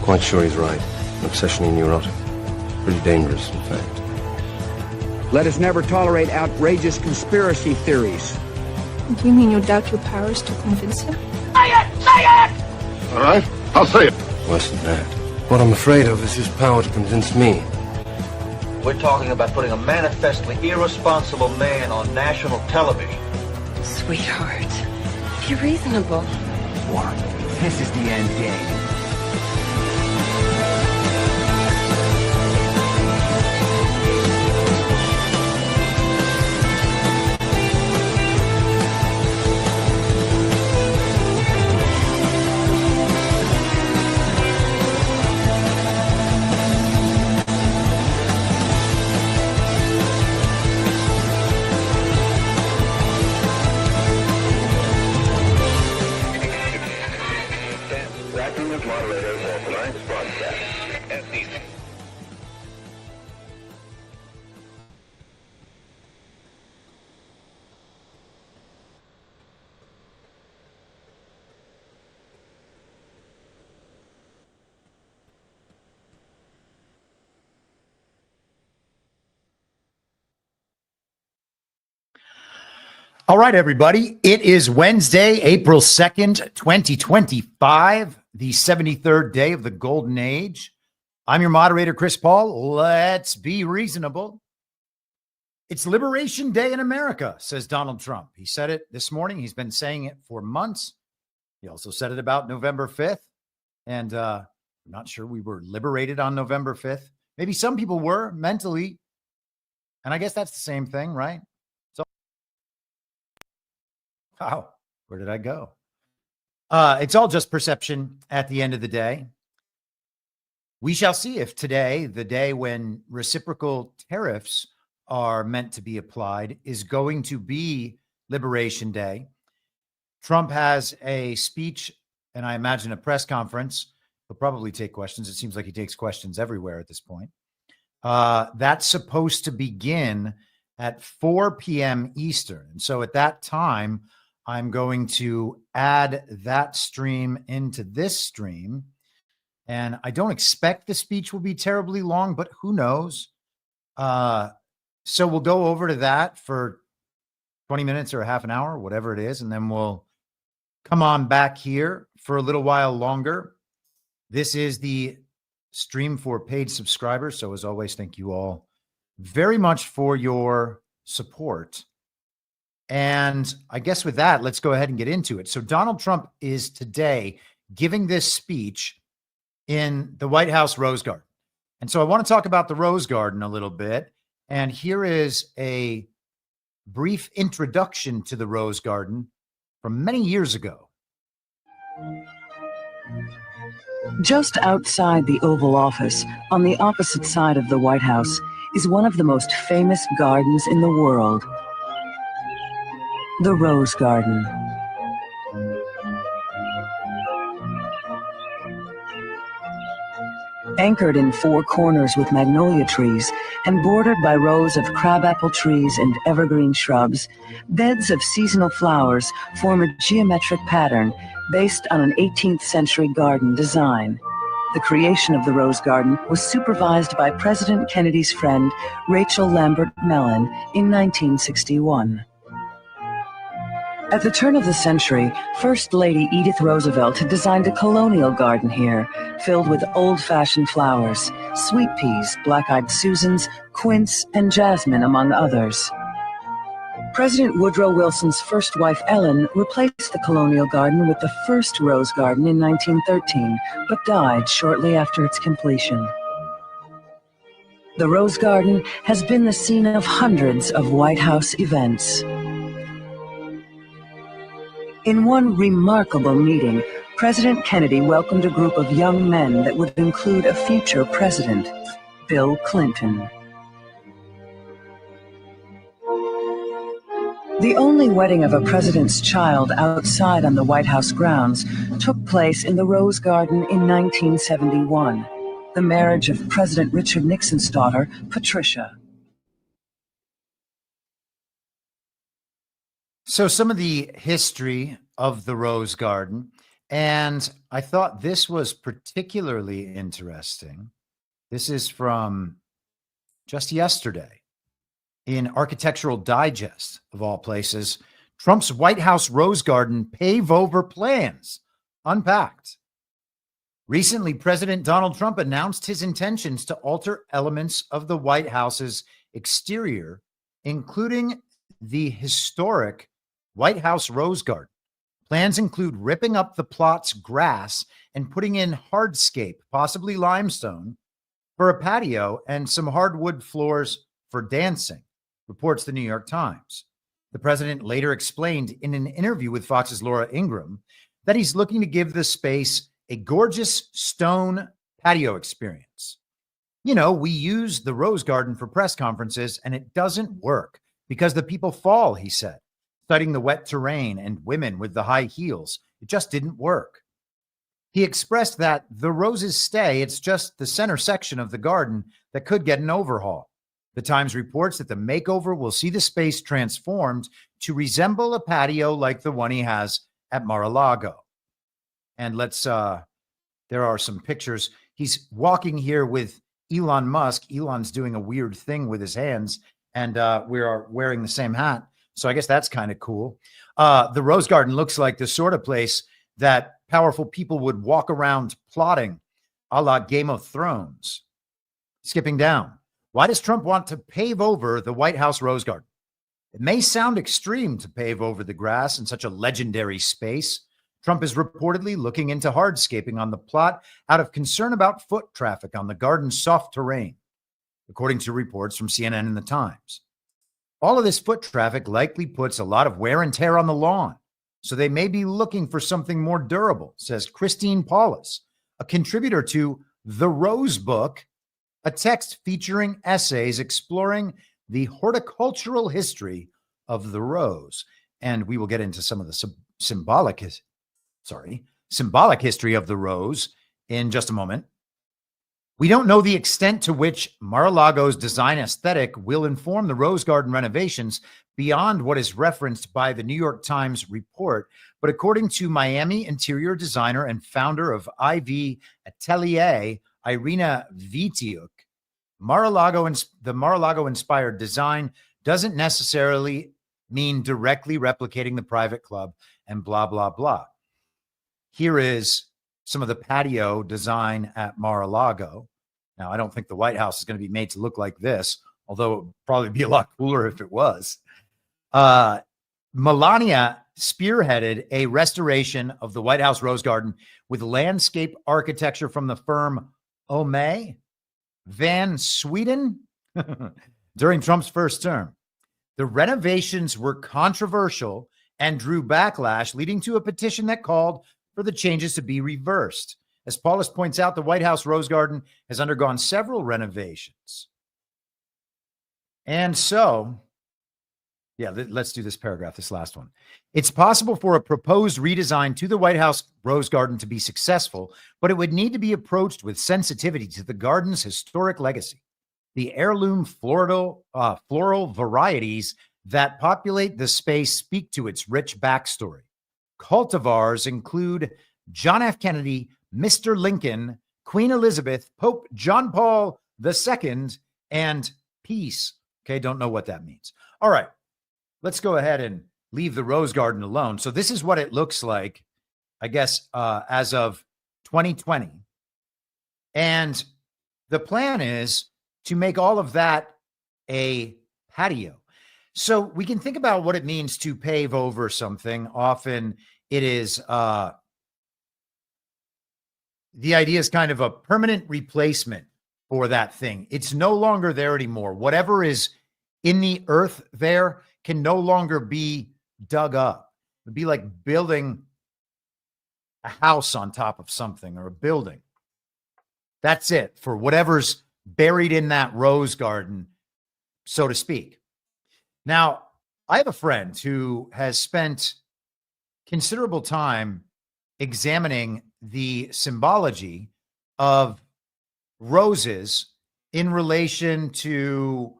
Quite sure he's right. Obsessionally neurotic. Pretty dangerous, in fact. Let us never tolerate outrageous conspiracy theories. Do you mean you doubt your powers to convince him? Say it! Say it! All right, I'll say it. Worse than that. What I'm afraid of is his power to convince me. We're talking about putting a manifestly irresponsible man on national television. Sweetheart, be reasonable. What? This is the end game. All right, everybody. It is Wednesday, April 2nd, 2025, the 73rd day of the Golden Age. I'm your moderator, Chris Paul. Let's be reasonable. It's Liberation Day in America, says Donald Trump. He said it this morning. He's been saying it for months. He also said it about November 5th. And I'm not sure we were liberated on November 5th. Maybe some people were mentally. And I guess that's the same thing, right? Wow, where did I go? It's all just perception at the end of the day. We shall see if today, the day when reciprocal tariffs are meant to be applied, is going to be Liberation Day. Trump has a speech, and I imagine a press conference. He'll probably take questions. It seems like he takes questions everywhere at this point. That's supposed to begin at 4 p.m. Eastern. And so at that time, I'm going to add that stream into this stream. And I don't expect the speech will be terribly long, but who knows? So we'll go over to that for 20 minutes or a half an hour, whatever it is. And then we'll come on back here for a little while longer. This is the stream for paid subscribers. So as always, thank you all very much for your support. And I guess with that, let's go ahead and get into it. So Donald Trump is today giving this speech in the White House Rose Garden. And so I want to talk about the Rose Garden a little bit. And here is a brief introduction to the Rose Garden from many years ago. Just outside the Oval Office, on the opposite side of the White House, is one of the most famous gardens in the world. The Rose Garden. Anchored in four corners with magnolia trees and bordered by rows of crabapple trees and evergreen shrubs, beds of seasonal flowers form a geometric pattern based on an 18th century garden design. The creation of the Rose Garden was supervised by President Kennedy's friend Rachel Lambert Mellon in 1961. At the turn of the century, First Lady Edith Roosevelt had designed a colonial garden here, filled with old-fashioned flowers, sweet peas, black-eyed Susans, quince, and jasmine, among others. President Woodrow Wilson's first wife, Ellen, replaced the colonial garden with the first Rose Garden in 1913, but died shortly after its completion. The Rose Garden has been the scene of hundreds of White House events. In one remarkable meeting, President Kennedy welcomed a group of young men that would include a future president, Bill Clinton. The only wedding of a president's child outside on the White House grounds took place in the Rose Garden in 1971, the marriage of President Richard Nixon's daughter, Patricia. So some of the history of the Rose Garden. And I thought this was particularly interesting. This is from just yesterday in Architectural Digest, of all places. Trump's White House Rose Garden pave over plans unpacked. Recently, President Donald Trump announced his intentions to alter elements of the White House's exterior, including the historic White House Rose Garden. Plans include ripping up the plot's grass and putting in hardscape, possibly limestone, for a patio and some hardwood floors for dancing, reports the New York Times. The president later explained in an interview with Fox's Laura Ingraham that he's looking to give the space a gorgeous stone patio experience. You know, we use the Rose Garden for press conferences and it doesn't work because the people fall, he said, citing the wet terrain and women with the high heels. It just didn't work. He expressed that the roses stay. It's just the center section of the garden that could get an overhaul. The Times reports that the makeover will see the space transformed to resemble a patio like the one he has at Mar-a-Lago. And there are some pictures. He's walking here with Elon Musk. Elon's doing a weird thing with his hands, and we are wearing the same hat. So I guess that's kind of cool. The Rose Garden looks like the sort of place that powerful people would walk around plotting, a la Game of Thrones. Skipping down. Why does Trump want to pave over the White House Rose Garden? It may sound extreme to pave over the grass in such a legendary space. Trump is reportedly looking into hardscaping on the plot out of concern about foot traffic on the garden's soft terrain, according to reports from CNN and the Times. All of this foot traffic likely puts a lot of wear and tear on the lawn, so they may be looking for something more durable, says Christine Paulus, a contributor to The Rose Book, a text featuring essays exploring the horticultural history of the rose. And we will get into some of the symbolic history of the rose in just a moment. We don't know the extent to which Mar-a-Lago's design aesthetic will inform the Rose Garden renovations beyond what is referenced by the New York Times report. But according to Miami interior designer and founder of IV Atelier, Irina Vitiuk, the Mar-a-Lago-inspired design doesn't necessarily mean directly replicating the private club and blah, blah, blah. Here is some of the patio design at Mar-a-Lago. Now, I don't think the White House is going to be made to look like this, although it would probably be a lot cooler if it was. Melania spearheaded a restoration of the White House Rose Garden with landscape architecture from the firm Ome Van Sweden during Trump's first term. The renovations were controversial and drew backlash, leading to a petition that called for the changes to be reversed. As Paulus points out, the White House Rose Garden has undergone several renovations. And so, let's do this paragraph, this last one. It's possible for a proposed redesign to the White House Rose Garden to be successful, but it would need to be approached with sensitivity to the garden's historic legacy. The heirloom floral varieties that populate the space speak to its rich backstory. Cultivars include John F. Kennedy, Mr. Lincoln, Queen Elizabeth, Pope John Paul II, and peace. Okay, don't know what that means. All right, let's go ahead and leave the Rose Garden alone. So this is what it looks like, I guess, as of 2020. And the plan is to make all of that a patio. So we can think about what it means to pave over something. Often it is, the idea is kind of a permanent replacement for that thing. It's no longer there anymore. Whatever is in the earth there can no longer be dug up. It'd be like building a house on top of something or a building. That's it for whatever's buried in that rose garden, so to speak. Now, I have a friend who has spent considerable time examining the symbology of roses in relation to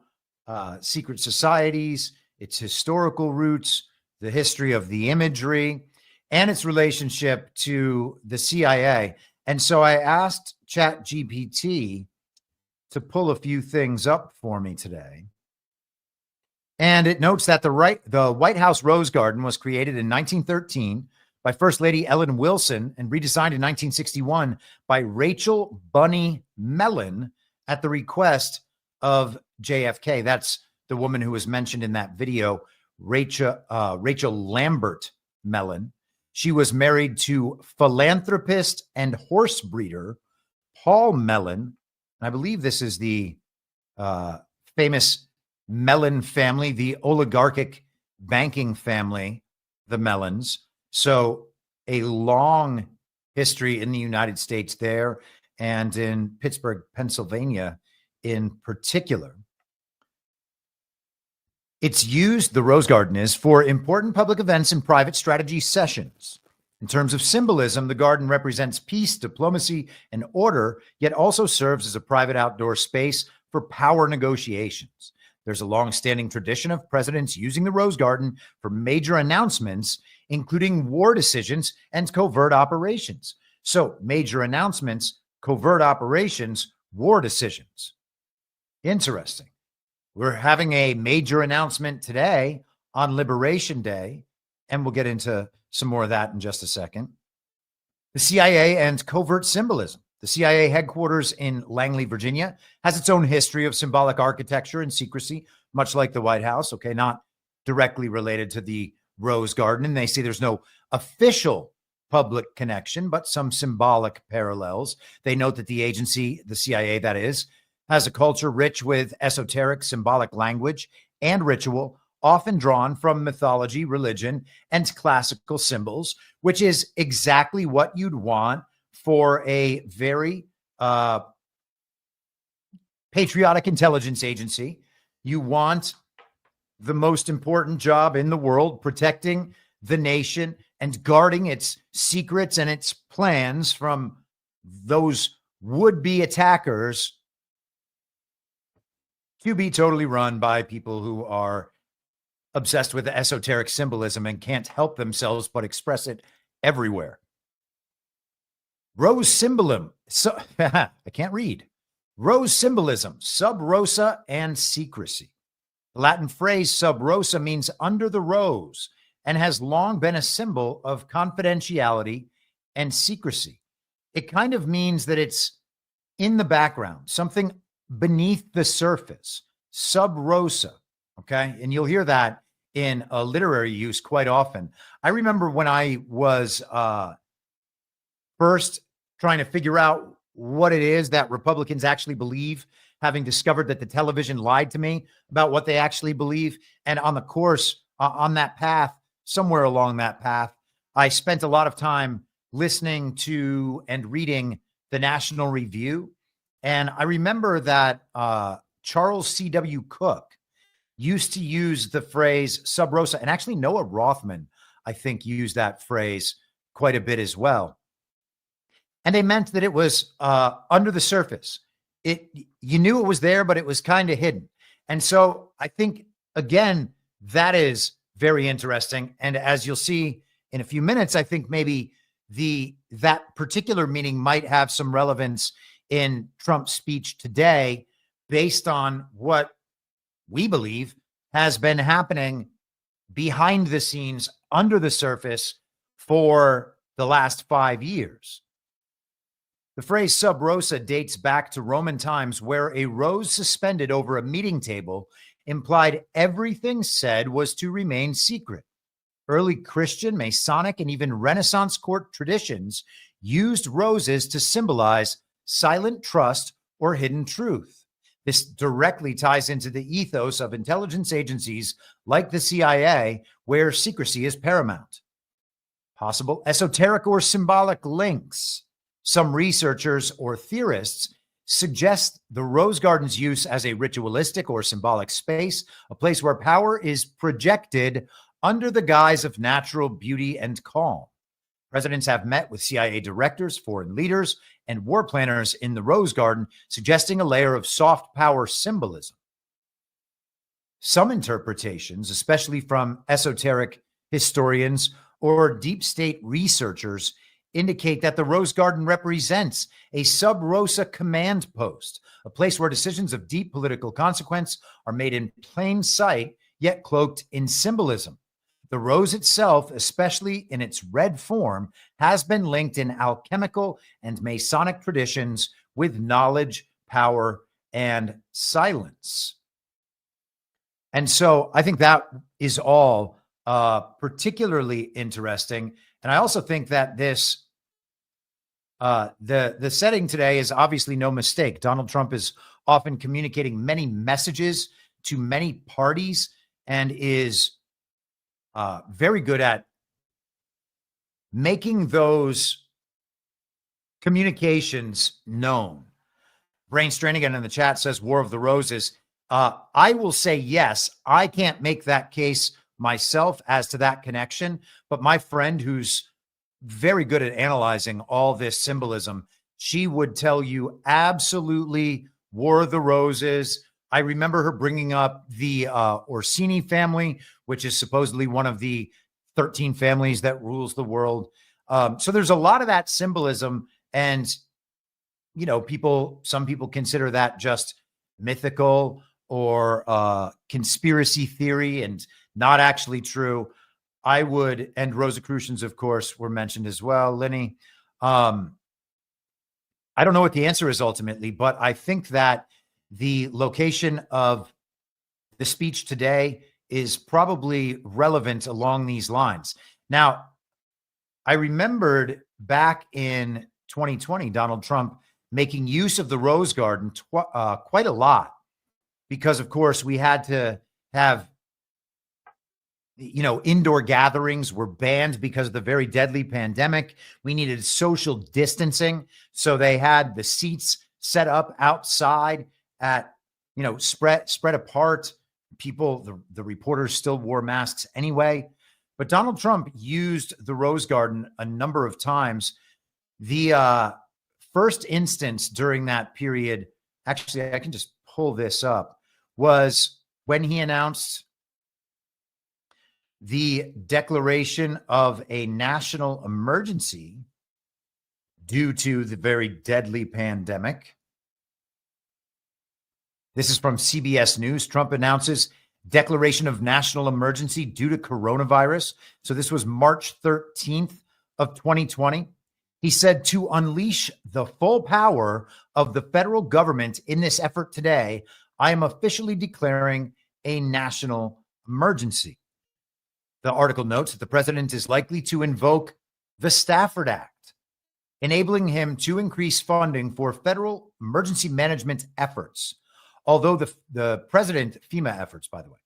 secret societies, its historical roots, the history of the imagery. and its relationship to the CIA. And so I asked ChatGPT to pull a few things up for me today. And it notes that the White House Rose Garden was created in 1913 by First Lady Ellen Wilson and redesigned in 1961 by Rachel Bunny Mellon at the request of JFK. That's the woman who was mentioned in that video, Rachel Lambert Mellon. She was married to philanthropist and horse breeder Paul Mellon. I believe this is the famous Mellon family, the oligarchic banking family, the Mellons. So a long history in the United States there and in Pittsburgh, Pennsylvania in particular. It's used, the Rose Garden is, for important public events and private strategy sessions. In terms of symbolism, the garden represents peace, diplomacy, and order, yet also serves as a private outdoor space for power negotiations. There's a long-standing tradition of presidents using the Rose Garden for major announcements, including war decisions and covert operations. So, major announcements, covert operations, war decisions. Interesting. We're having a major announcement today on Liberation Day, and we'll get into some more of that in just a second. The CIA and covert symbolism. The CIA headquarters in Langley, Virginia, has its own history of symbolic architecture and secrecy, much like the White House. Okay, not directly related to the Rose Garden. And they say there's no official public connection, but some symbolic parallels. They note that the agency, the CIA that is, has a culture rich with esoteric symbolic language and ritual, often drawn from mythology, religion, and classical symbols, which is exactly what you'd want for a very patriotic intelligence agency. You want the most important job in the world, protecting the nation and guarding its secrets and its plans from those would-be attackers, to be totally run by people who are obsessed with esoteric symbolism and can't help themselves but express it everywhere. Rose symbolism. I can't read. Rose symbolism, sub rosa, and secrecy. The Latin phrase sub rosa means under the rose and has long been a symbol of confidentiality and secrecy. It kind of means that it's in the background, something beneath the surface, sub rosa. Okay. And you'll hear that in a literary use quite often. I remember when I was first trying to figure out what it is that Republicans actually believe, having discovered that the television lied to me about what they actually believe. And on the course, on that path, somewhere along that path, I spent a lot of time listening to and reading the National Review. And I remember that Charles C.W. Cook used to use the phrase sub rosa, and actually Noah Rothman, I think, used that phrase quite a bit as well. And they meant that it was under the surface. You knew it was there, but it was kind of hidden. And so I think, again, that is very interesting. And as you'll see in a few minutes, I think maybe that particular meaning might have some relevance in Trump's speech today, based on what we believe has been happening behind the scenes, under the surface, for the last 5 years. The phrase sub rosa dates back to Roman times, where a rose suspended over a meeting table implied everything said was to remain secret. Early Christian, Masonic, and even Renaissance court traditions used roses to symbolize silent trust or hidden truth. This directly ties into the ethos of intelligence agencies like the CIA, where secrecy is paramount. Possible esoteric or symbolic links. Some researchers or theorists suggest the Rose Garden's use as a ritualistic or symbolic space, a place where power is projected under the guise of natural beauty and calm. Presidents have met with CIA directors, foreign leaders, and war planners in the Rose Garden, suggesting a layer of soft power symbolism. Some interpretations, especially from esoteric historians, or deep state researchers indicate that the Rose Garden represents a sub-rosa command post, a place where decisions of deep political consequence are made in plain sight, yet cloaked in symbolism. The rose itself, especially in its red form, has been linked in alchemical and Masonic traditions with knowledge, power, and silence. And so I think that is all particularly interesting. And I also think that this, the setting today is obviously no mistake. Donald Trump is often communicating many messages to many parties and is very good at making those communications known. Brain Strain again in the chat says War of the Roses. I will say yes. I can't make that case myself as to that connection, but my friend who's very good at analyzing all this symbolism, she would tell you absolutely War of the Roses. I remember her bringing up the Orsini family, which is supposedly one of the 13 families that rules the world. So there's a lot of that symbolism. And, you know, some people consider that just mythical or conspiracy theory and not actually true. I would, and Rosicrucians, of course, were mentioned as well. Lenny, I don't know what the answer is ultimately, but I think that the location of the speech today is probably relevant along these lines. Now, I remembered back in 2020, Donald Trump making use of the Rose Garden quite a lot because, of course, we had to have, you know, indoor gatherings were banned because of the very deadly pandemic. We needed social distancing. So they had the seats set up outside at, you know, spread apart. People, the reporters still wore masks anyway. But Donald Trump used the Rose Garden a number of times. The first instance during that period, actually, I can just pull this up, was when he announced the declaration of a national emergency due to the very deadly pandemic. This is from CBS News. Trump announces declaration of national emergency due to coronavirus. So this was March 13th of 2020. He said, to unleash the full power of the federal government in this effort today, I am officially declaring a national emergency. The article notes that the president is likely to invoke the Stafford Act, enabling him to increase funding for federal emergency management efforts. Although the president, FEMA efforts, by the way,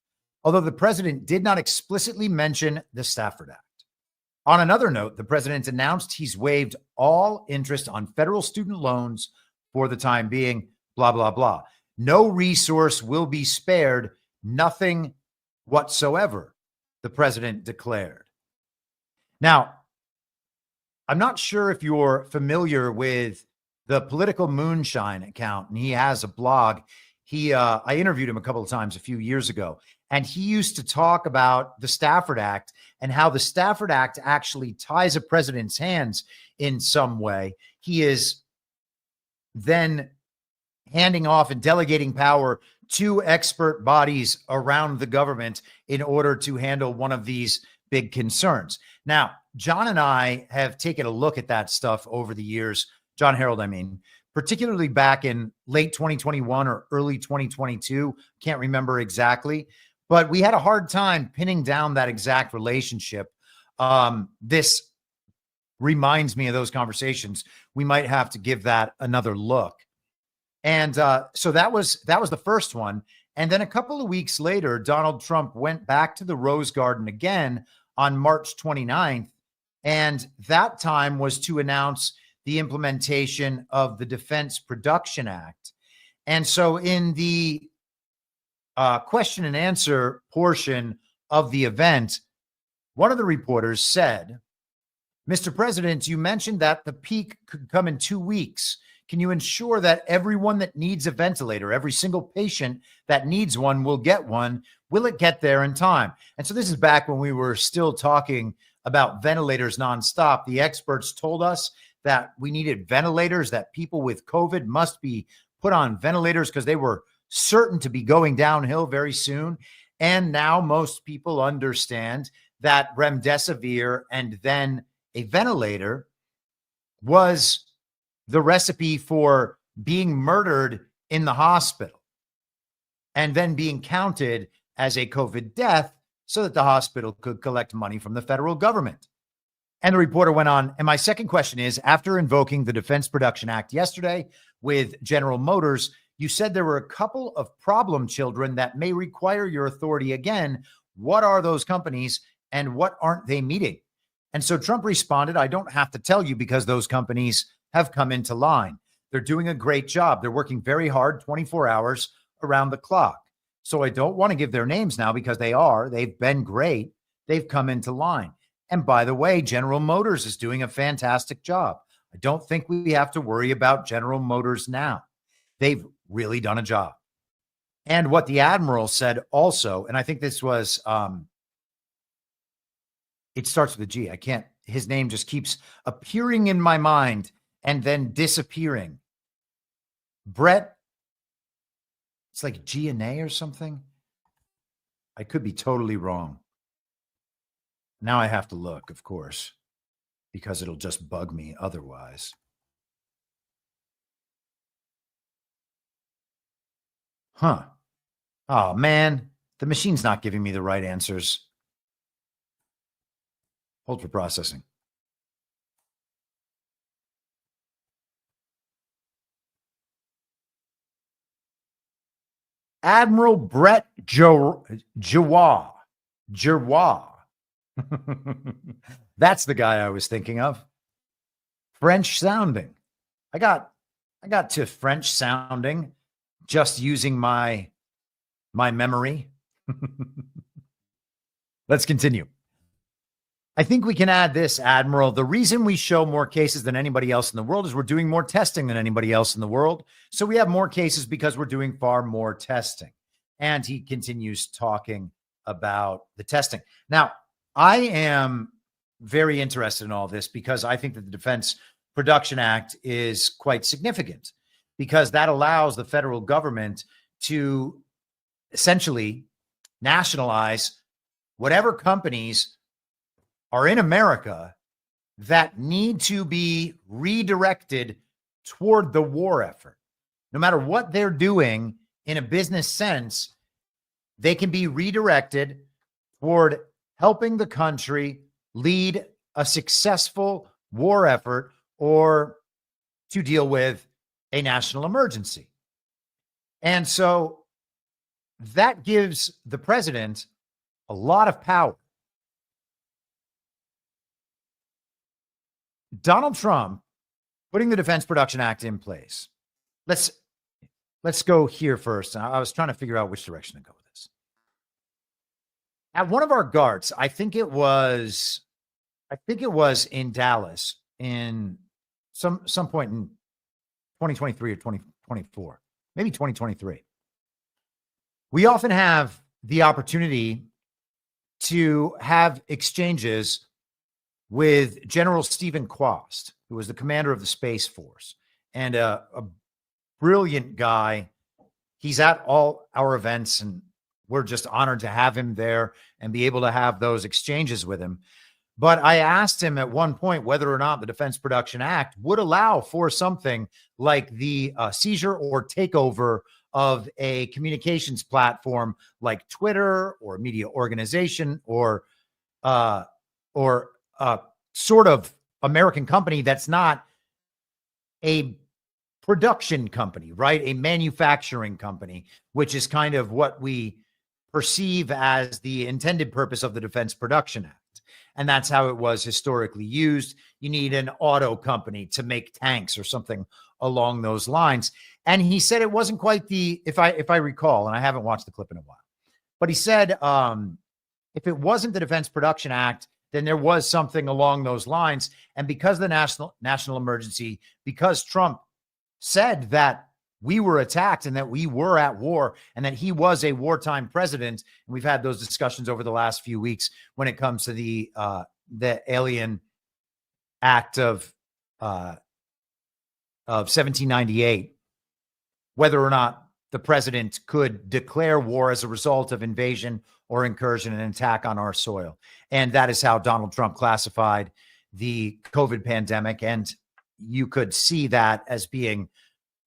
although the president did not explicitly mention the Stafford Act. On another note, the president announced he's waived all interest on federal student loans for the time being, blah, blah, blah. No resource will be spared, nothing whatsoever, the president declared. Now, I'm not sure if you're familiar with the Political Moonshine account, and he has a blog. I interviewed him a couple of times a few years ago, and he used to talk about the Stafford Act and how the Stafford Act actually ties a president's hands in some way. He is then handing off and delegating power to expert bodies around the government in order to handle one of these big concerns. Now, John and I have taken a look at that stuff over the years. John Harold, I mean, particularly back in late 2021 or early 2022. Can't remember exactly, but we had a hard time pinning down that exact relationship. This reminds me of those conversations. We might have to give that another look. And so that was the first one. And then a couple of weeks later, Donald Trump went back to the Rose Garden again on March 29th. And that time was to announce the implementation of the Defense Production Act. And so in the question and answer portion of the event, one of the reporters said, Mr. President, you mentioned that the peak could come in 2 weeks. Can you ensure that everyone that needs a ventilator, every single patient that needs one will get one? Will it get there in time? And so this is back when we were still talking about ventilators nonstop. The experts told us that we needed ventilators, that people with COVID must be put on ventilators because they were certain to be going downhill very soon. And now most people understand that remdesivir and then a ventilator was the recipe for being murdered in the hospital and then being counted as a COVID death so that the hospital could collect money from the federal government. And the reporter went on, and my second question is, after invoking the Defense Production Act yesterday with General Motors, you said there were a couple of problem children that may require your authority again. What are those companies and what aren't they meeting? And so Trump responded, I don't have to tell you because those companies have come into line. They're doing a great job. They're working very hard, 24 hours around the clock. So I don't want to give their names now because they've been great. They've come into line. And by the way, General Motors is doing a fantastic job. I don't think we have to worry about General Motors now. They've really done a job. And what the Admiral said also, and I think this was, it starts with a G. His name just keeps appearing in my mind and then disappearing. Brett, it's like G&A or something. I could be totally wrong. Now I have to look, of course, because it'll just bug me otherwise. Huh. Oh, man. The machine's not giving me the right answers. Hold for processing. Admiral Brett Giroir. That's the guy I was thinking of. French sounding. I got to French sounding just using my memory. Let's continue. I think we can add this, Admiral. The reason we show more cases than anybody else in the world is we're doing more testing than anybody else in the world. So we have more cases because we're doing far more testing. And he continues talking about the testing. Now, I am very interested in all this because I think that the Defense Production Act is quite significant because that allows the federal government to essentially nationalize whatever companies are in America that need to be redirected toward the war effort. No matter what they're doing in a business sense, they can be redirected toward helping the country lead a successful war effort or to deal with a national emergency. And so that gives the president a lot of power. Donald Trump putting the Defense Production Act in place. Let's go here first. I was trying to figure out which direction to go with this. At one of our guards, I think it was in Dallas in some point in 2023 or 2024, maybe 2023. We often have the opportunity to have exchanges with General Stephen Quast, who was the commander of the Space Force and a brilliant guy. He's at all our events, and we're just honored to have him there and be able to have those exchanges with him. But I asked him at one point whether or not the Defense Production Act would allow for something like the seizure or takeover of a communications platform like Twitter or a media organization or a sort of American company that's not a production company, right? A manufacturing company, which is kind of what we perceive as the intended purpose of the Defense Production Act. And that's how it was historically used. You need an auto company to make tanks or something along those lines. And he said it wasn't quite the, if I recall, and I haven't watched the clip in a while, but he said if it wasn't the Defense Production Act, then there was something along those lines. And because of the national emergency, because Trump said that we were attacked and that we were at war and that he was a wartime president, and we've had those discussions over the last few weeks when it comes to the the Alien Act of 1798, whether or not the president could declare war as a result of invasion or incursion and attack on our soil. And that is how Donald Trump classified the COVID pandemic. And you could see that as being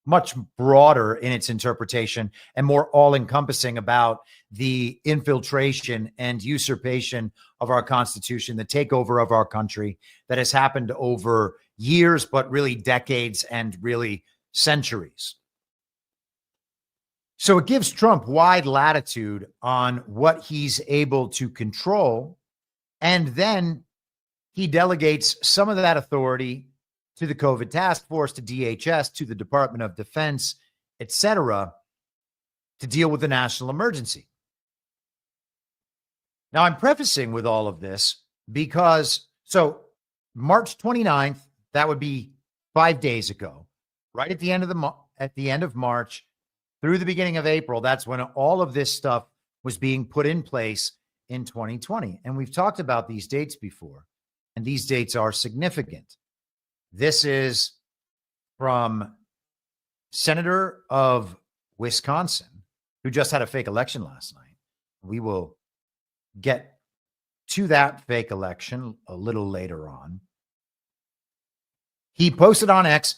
much broader in its interpretation and more all-encompassing about the infiltration and usurpation of our Constitution, the takeover of our country that has happened over years, but really decades and really centuries. So it gives Trump wide latitude on what he's able to control, and then he delegates some of that authority to the COVID task force, to DHS, to the Department of Defense, etc., to deal with the national emergency. Now, I'm prefacing with all of this because, so March 29th, that would be 5 days ago, right at the end of March through the beginning of April, that's when all of this stuff was being put in place in 2020. And we've talked about these dates before, and these dates are significant. This is from Senator of Wisconsin, who just had a fake election last night. We will get to that fake election a little later on. He posted on X,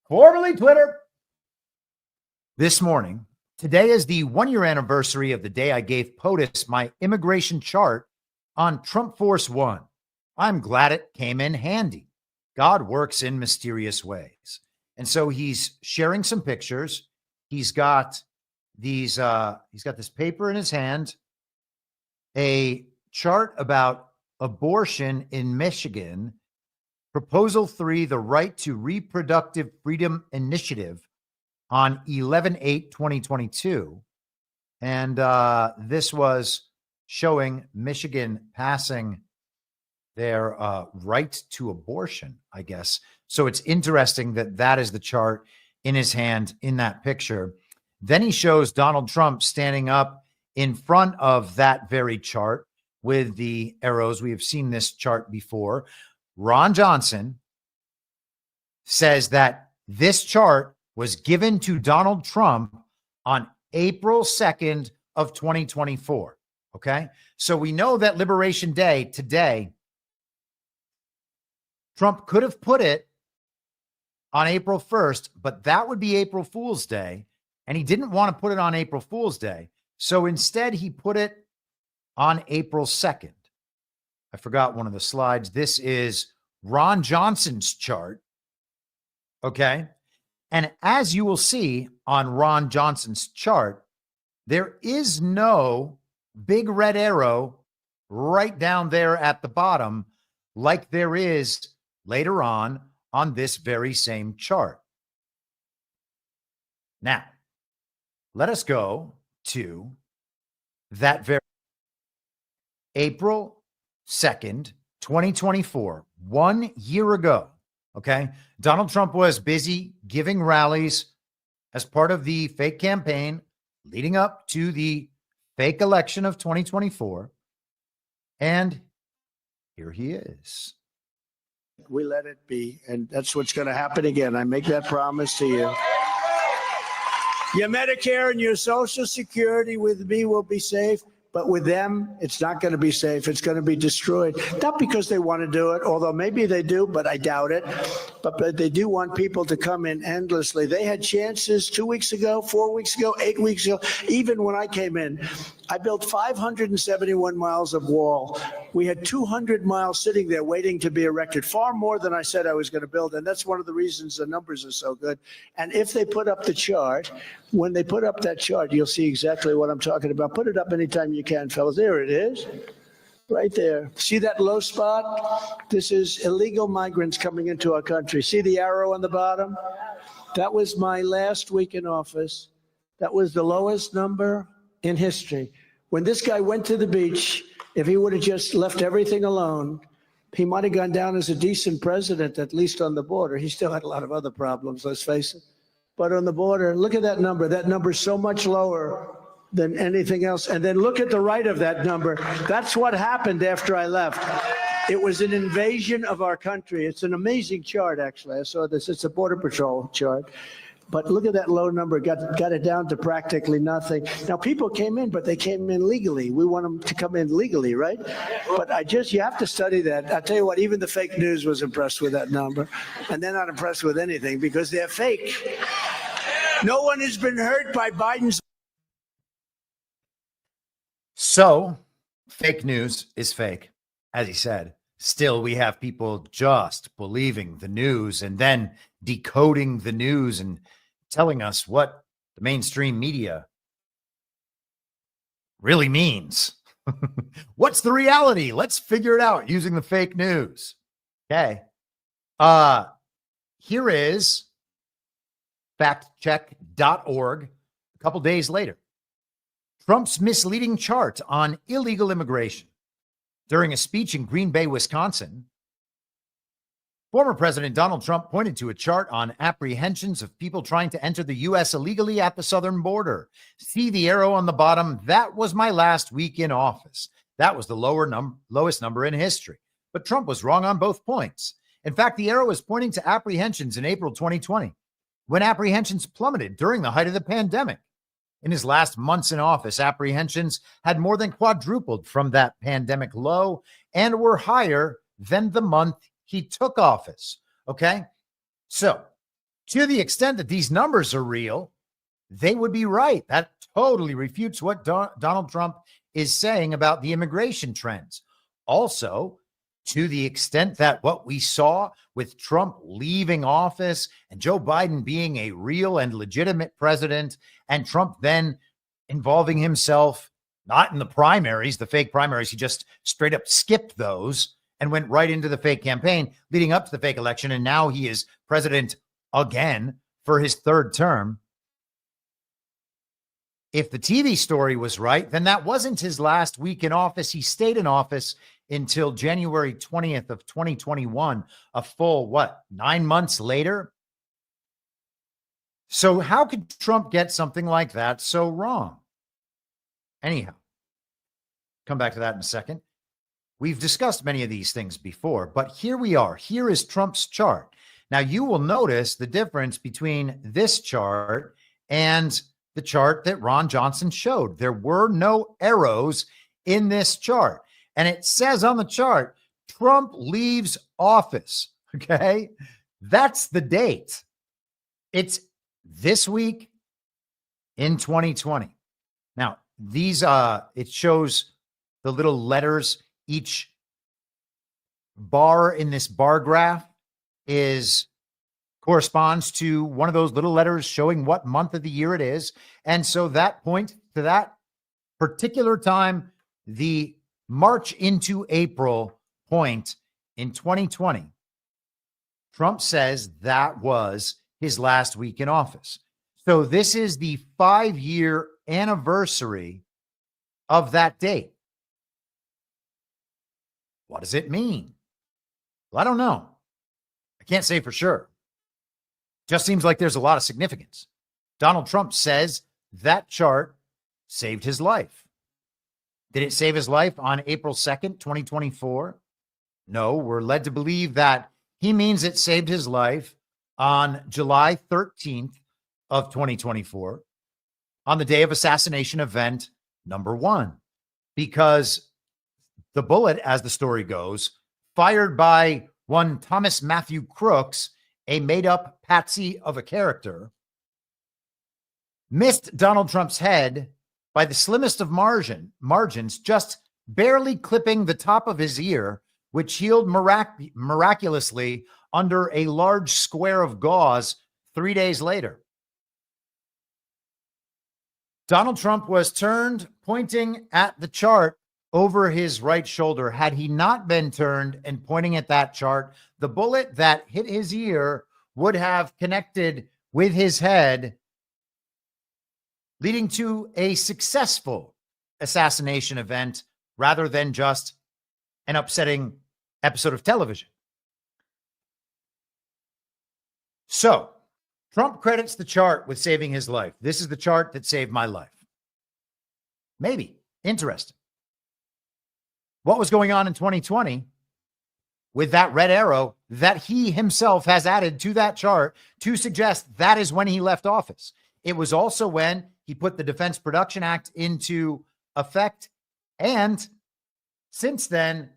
formerly Twitter, this morning. Today is the 1-year anniversary of the day I gave POTUS my immigration chart on Trump Force One. I'm glad it came in handy. God works in mysterious ways. And so he's sharing some pictures. He's got these, he's got this paper in his hand, a chart about abortion in Michigan, Proposal 3, the Right to Reproductive Freedom Initiative on 11/8/2022. And this was showing Michigan passing their right to abortion, I guess. So it's interesting that that is the chart in his hand in that picture. Then he shows Donald Trump standing up in front of that very chart with the arrows. We have seen this chart before. Ron Johnson says that this chart was given to Donald Trump on April 2nd of 2024. Okay. So we know that Liberation Day today, Trump could have put it on April 1st, but that would be April Fool's Day. And he didn't want to put it on April Fool's Day. So instead, he put it on April 2nd. I forgot one of the slides. This is Ron Johnson's chart. Okay. And as you will see on Ron Johnson's chart, there is no big red arrow right down there at the bottom like there is later on this very same chart. Now, let us go to that very April 2nd, 2024, 1 year ago. Okay. Donald Trump was busy giving rallies as part of the fake campaign leading up to the fake election of 2024. And here he is. We let it be. And that's what's going to happen again. I make that promise to you. Your Medicare and your Social Security with me will be safe. But with them, it's not going to be safe. It's going to be destroyed. Not because they want to do it, although maybe they do, but I doubt it. But they do want people to come in endlessly. They had chances 2 weeks ago, 4 weeks ago, 8 weeks ago. Even when I came in, I built 571 miles of wall. We had 200 miles sitting there waiting to be erected, far more than I said I was going to build. And that's one of the reasons the numbers are so good. And if they put up the chart, when they put up that chart, you'll see exactly what I'm talking about. Put it up anytime you can, fellas. There it is. Right there. See that low spot? This is illegal migrants coming into our country. See the arrow on the bottom? That was my last week in office. That was the lowest number in history. When this guy went to the beach, if he would have just left everything alone, he might have gone down as a decent president, at least on the border. He still had a lot of other problems, let's face it. But on the border, look at that number. That number is so much lower than anything else. And then look at the right of that number. That's what happened after I left. It was an invasion of our country. It's an amazing chart, actually. I saw this. It's a Border Patrol chart. But look at that low number, got it down to practically nothing. Now, people came in, but they came in legally. We want them to come in legally, right? But you have to study that. I'll tell you what, even the fake news was impressed with that number. And they're not impressed with anything because they're fake. No one has been hurt by Biden's. So, fake news is fake, as he said. Still, we have people just believing the news and then decoding the news and telling us what the mainstream media really means. What's the reality? Let's figure it out using the fake news. Okay. Here is factcheck.org a couple days later. Trump's misleading chart on illegal immigration. During a speech in Green Bay, Wisconsin, former President Donald Trump pointed to a chart on apprehensions of people trying to enter the U.S. illegally at the southern border. See the arrow on the bottom? That was my last week in office. That was the lowest number in history. But Trump was wrong on both points. In fact, the arrow is pointing to apprehensions in April 2020, when apprehensions plummeted during the height of the pandemic. In his last months in office, apprehensions had more than quadrupled from that pandemic low and were higher than the month he took office. Okay. So, to the extent that these numbers are real, they would be right. That totally refutes what Donald Trump is saying about the immigration trends. Also, to the extent that what we saw with Trump leaving office and Joe Biden being a real and legitimate president, and Trump then involving himself, not in the primaries, the fake primaries, he just straight up skipped those and went right into the fake campaign leading up to the fake election. And now he is president again for his third term. If the TV story was right, then that wasn't his last week in office. He stayed in office until January 20th of 2021, a full, 9 months later? So how could Trump get something like that so wrong? Anyhow, come back to that in a second. We've discussed many of these things before, but here we are. Here is Trump's chart. Now, you will notice the difference between this chart and the chart that Ron Johnson showed. There were no arrows in this chart. And it says on the chart, Trump leaves office. Okay. That's the date. It's this week in 2020. Now, these, it shows the little letters. Each bar in this bar graph corresponds to one of those little letters showing what month of the year it is. And so that point to that particular time, the March into April point in 2020, Trump says that was his last week in office. So this is the 5-year anniversary of that date. What does it mean? Well, I don't know. I can't say for sure. Just seems like there's a lot of significance. Donald Trump says that chart saved his life. Did it save his life on April 2nd, 2024? No, we're led to believe that he means it saved his life on July 13th of 2024, on the day of assassination event number 1, because the bullet, as the story goes, fired by one Thomas Matthew Crooks, a made-up patsy of a character, missed Donald Trump's head by the slimmest of margins, just barely clipping the top of his ear, which healed miraculously under a large square of gauze 3 days later. Donald Trump was turned, pointing at the chart over his right shoulder. Had he not been turned and pointing at that chart, the bullet that hit his ear would have connected with his head, leading to a successful assassination event rather than just an upsetting episode of television. So, Trump credits the chart with saving his life. This is the chart that saved my life. Maybe. Interesting. What was going on in 2020 with that red arrow that he himself has added to that chart to suggest that is when he left office. It was also when he put the Defense Production Act into effect. And since then,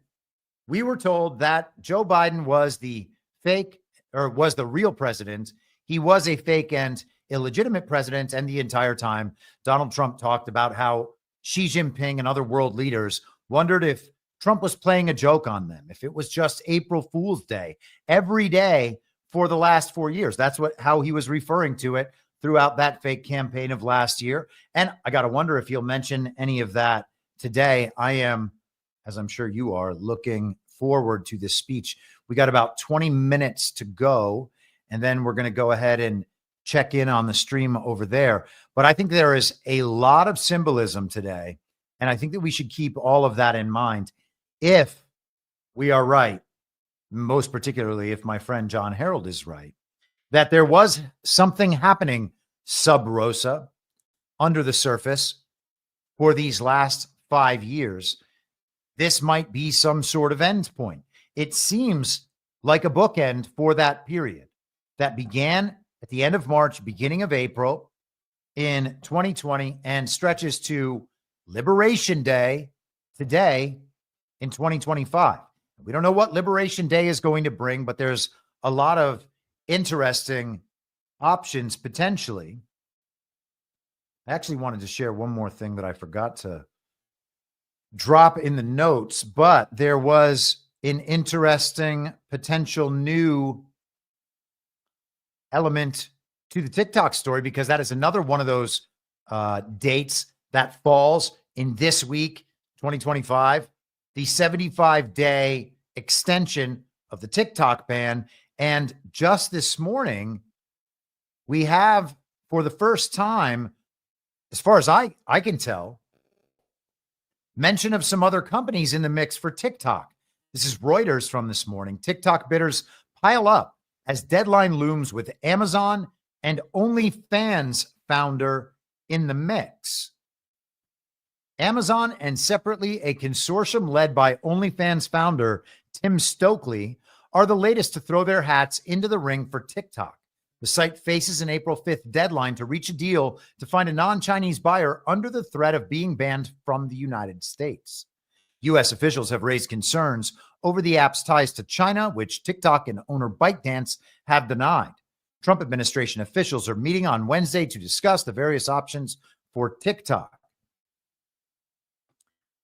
we were told that Joe Biden was the fake, or was the real president. He was a fake and illegitimate president. And the entire time, Donald Trump talked about how Xi Jinping and other world leaders wondered if Trump was playing a joke on them, if it was just April Fool's Day every day for the last 4 years. That's how he was referring to it throughout that fake campaign of last year. And I got to wonder if he'll mention any of that today. I am, as I'm sure you are, looking forward to this speech. We got about 20 minutes to go, and then we're going to go ahead and check in on the stream over there. But I think there is a lot of symbolism today, and I think that we should keep all of that in mind if we are right, most particularly if my friend John Harold is right, that there was something happening sub rosa, under the surface, for these last 5 years. This might be some sort of end point. It seems like a bookend for that period that began at the end of March, beginning of April in 2020, and stretches to Liberation Day today in 2025. We don't know what Liberation Day is going to bring, but there's a lot of interesting options potentially. I actually wanted to share one more thing that I forgot to drop in the notes, but there was an interesting potential new element to the TikTok story, because that is another one of those dates that falls in this week, 2025, the 75-day extension of the TikTok ban. And just this morning, we have, for the first time, as far as I can tell, mention of some other companies in the mix for TikTok. This is Reuters from this morning. TikTok bidders pile up as deadline looms with Amazon and OnlyFans founder in the mix. Amazon and separately a consortium led by OnlyFans founder Tim Stokely are the latest to throw their hats into the ring for TikTok. The site faces an April 5th deadline to reach a deal to find a non-Chinese buyer under the threat of being banned from the United States. U.S. officials have raised concerns over the app's ties to China, which TikTok and owner ByteDance have denied. Trump administration officials are meeting on Wednesday to discuss the various options for TikTok.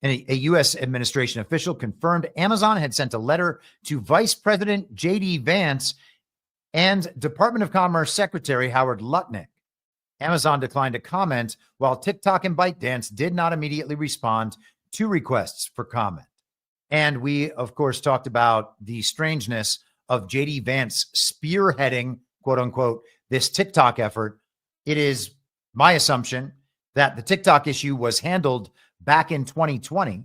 And a U.S. administration official confirmed Amazon had sent a letter to Vice President J.D. Vance and Department of Commerce Secretary Howard Lutnick. Amazon declined to comment, while TikTok and ByteDance did not immediately respond to requests for comment. And we, of course, talked about the strangeness of J.D. Vance spearheading, quote unquote, this TikTok effort. It is my assumption that the TikTok issue was handled back in 2020.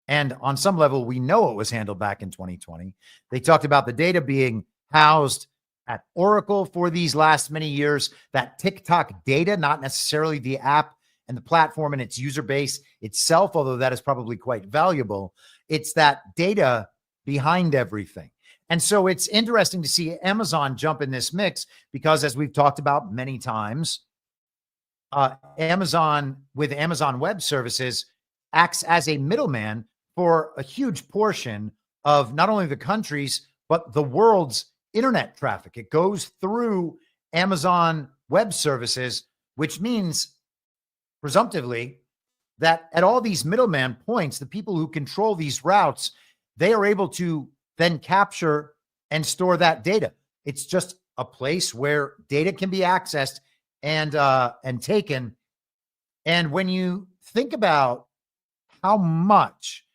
And on some level, we know it was handled back in 2020. They talked about the data being housed at Oracle for these last many years, that TikTok data, not necessarily the app and the platform and its user base itself, although that is probably quite valuable. It's that data behind everything. And so it's interesting to see Amazon jump in this mix because, as we've talked about many times, Amazon with Amazon Web Services acts as a middleman for a huge portion of not only the country's, but the world's internet traffic. It goes through Amazon Web Services, which means presumptively that at all these middleman points, the people who control these routes, they are able to then capture and store that data. It's just a place where data can be accessed and taken. And when you think about how much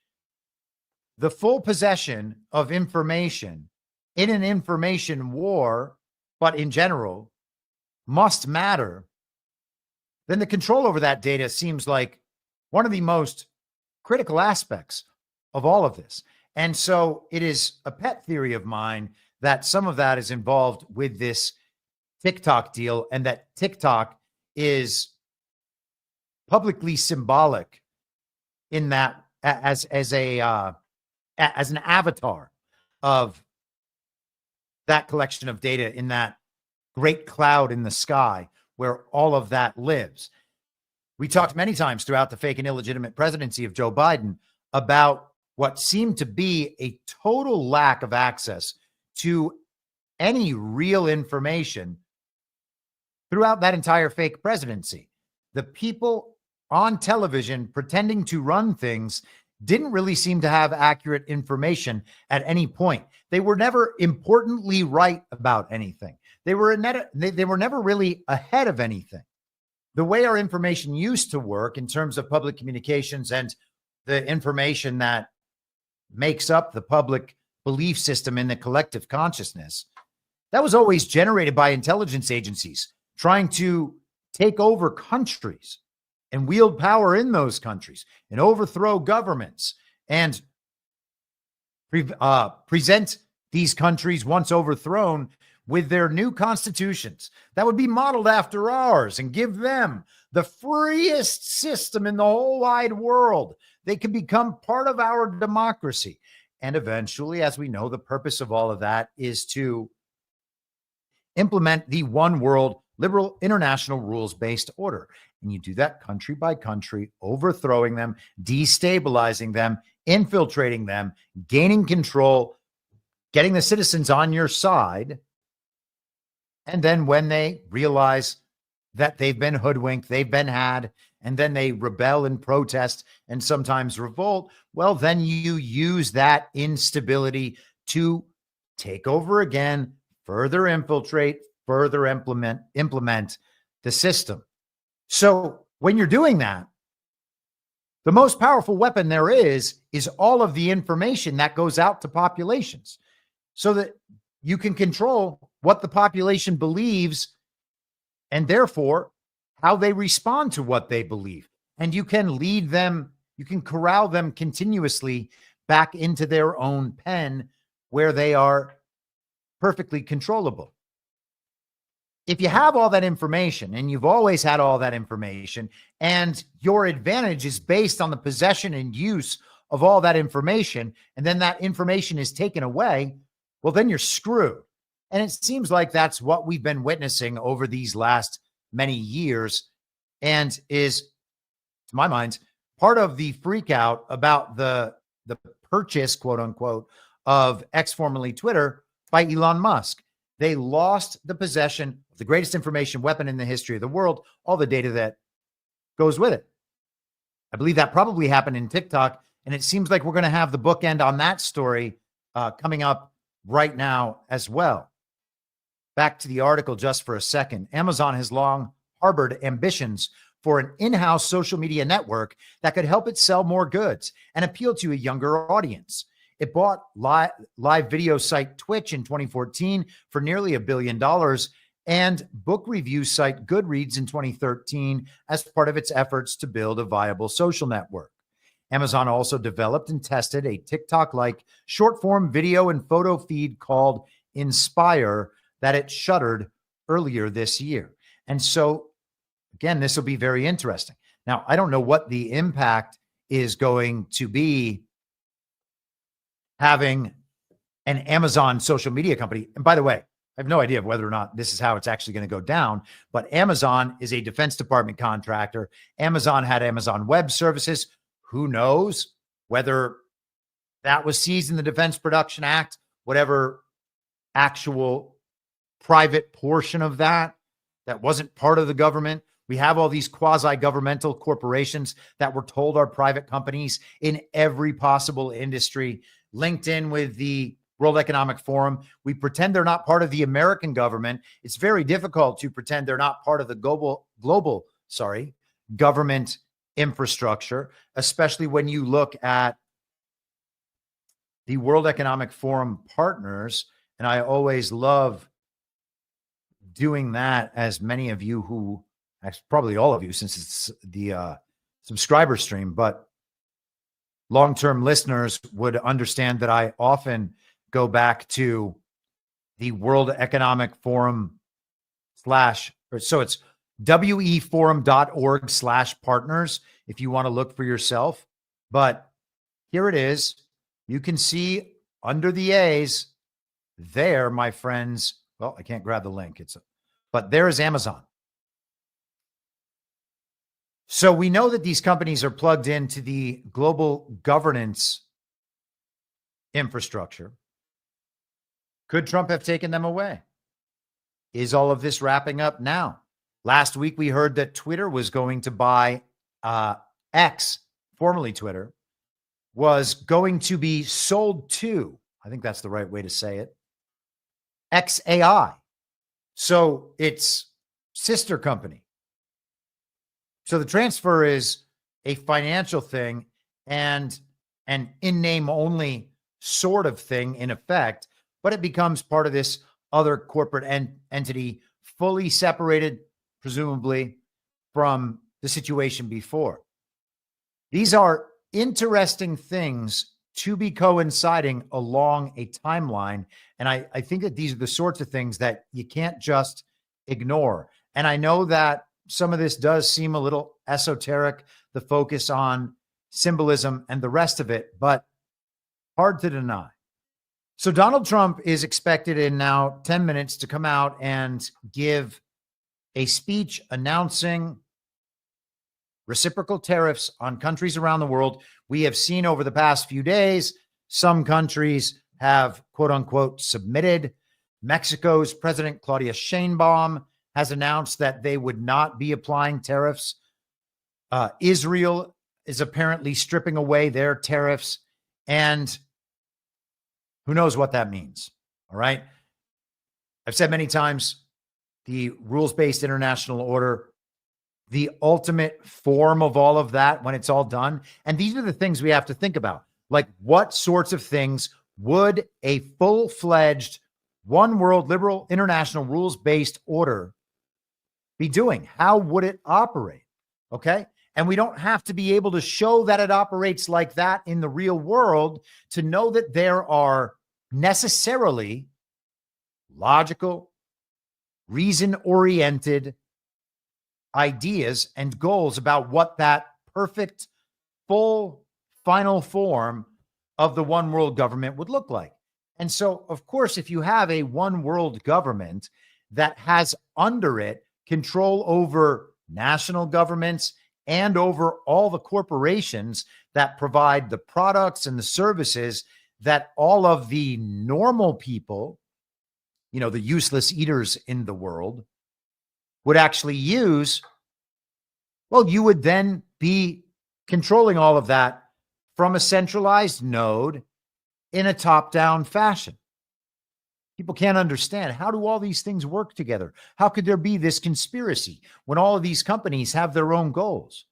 the full possession of information in an information war, but in general, must matter, then the control over that data seems like one of the most critical aspects of all of this. And so it is a pet theory of mine that some of that is involved with this TikTok deal, and that TikTok is publicly symbolic in that as an avatar of that collection of data in that great cloud in the sky where all of that lives. We talked many times throughout the fake and illegitimate presidency of Joe Biden about what seemed to be a total lack of access to any real information throughout that entire fake presidency. The people on television pretending to run things didn't really seem to have accurate information at any point. They were never importantly right about anything. They were never really ahead of anything. The way our information used to work in terms of public communications and the information that makes up the public belief system in the collective consciousness, that was always generated by intelligence agencies trying to take over countries and wield power in those countries and overthrow governments and present these countries once overthrown with their new constitutions that would be modeled after ours and give them the freest system in the whole wide world. They can become part of our democracy. And eventually, as we know, the purpose of all of that is to implement the one world liberal international rules-based order. And you do that country by country, overthrowing them, destabilizing them, infiltrating them, gaining control, getting the citizens on your side. And then when they realize that they've been hoodwinked, they've been had, and then they rebel and protest and sometimes revolt, well, then you use that instability to take over again, further infiltrate, further implement the system. So when you're doing that, the most powerful weapon there is all of the information that goes out to populations so that you can control what the population believes and therefore how they respond to what they believe. And you can lead them, you can corral them continuously back into their own pen where they are perfectly controllable. If you have all that information, and you've always had all that information, and your advantage is based on the possession and use of all that information, and then that information is taken away, well, then you're screwed. And it seems like that's what we've been witnessing over these last many years, and is, to my mind, part of the freak out about the purchase, quote unquote, of X, formerly Twitter, by Elon Musk. They lost the possession of the greatest information weapon in the history of the world, all the data that goes with it. I believe that probably happened in TikTok, and it seems like we're going to have the bookend on that story coming up right now as well. Back to the article just for a second. Amazon has long harbored ambitions for an in-house social media network that could help it sell more goods and appeal to a younger audience. It bought live video site Twitch in 2014 for nearly $1 billion and book review site Goodreads in 2013 as part of its efforts to build a viable social network. Amazon also developed and tested a TikTok-like short-form video and photo feed called Inspire that it shuttered earlier this year. And so, again, this will be very interesting. Now, I don't know what the impact is going to be having an Amazon social media company. And by the way, I have no idea whether or not this is how it's actually going to go down, but Amazon is a Defense Department contractor. Amazon had Amazon Web Services. Who knows whether that was seized in the Defense Production Act, whatever actual private portion of that wasn't part of the government. We have all these quasi-governmental corporations that were told are private companies in every possible industry, linked in with the World Economic Forum. We pretend they're not part of the American government. It's very difficult to pretend they're not part of the global government infrastructure, especially when you look at the World Economic Forum partners. And I always love doing that, as many of you who, actually probably all of you, since it's the subscriber stream, but long-term listeners would understand that I often go back to the World Economic Forum so it's weforum.org/partners if you want to look for yourself. But here it is. You can see under the A's, there, my friends. Well, I can't grab the link. But there is Amazon. So we know that these companies are plugged into the global governance infrastructure. Could Trump have taken them away? Is all of this wrapping up now? Last week, we heard that Twitter was going to buy X, formerly Twitter, was going to be sold to, I think that's the right way to say it, XAI. So it's sister company. So the transfer is a financial thing and an in-name only sort of thing in effect, but it becomes part of this other corporate entity, fully separated, presumably, from the situation before. These are interesting things to be coinciding along a timeline. And I think that these are the sorts of things that you can't just ignore. And I know that some of this does seem a little esoteric, the focus on symbolism and the rest of it, but hard to deny. So Donald Trump is expected in now 10 minutes to come out and give a speech announcing reciprocal tariffs on countries around the world. We have seen over the past few days, some countries have, quote unquote, submitted. Mexico's President Claudia Sheinbaum has announced that they would not be applying tariffs. Israel is apparently stripping away their tariffs. And who knows what that means? All right. I've said many times, the rules-based international order, the ultimate form of all of that when it's all done. And these are the things we have to think about. Like, what sorts of things would a full-fledged one world liberal international rules-based order be doing? How would it operate? Okay. And we don't have to be able to show that it operates like that in the real world to know that there are necessarily logical, reason-oriented ideas and goals about what that perfect, full, final form of the one world government would look like. And so, of course, if you have a one world government that has under it control over national governments and over all the corporations that provide the products and the services that all of the normal people, you know, the useless eaters in the world, would actually use, well, you would then be controlling all of that from a centralized node in a top-down fashion. People can't understand, how do all these things work together? How could there be this conspiracy when all of these companies have their own goals?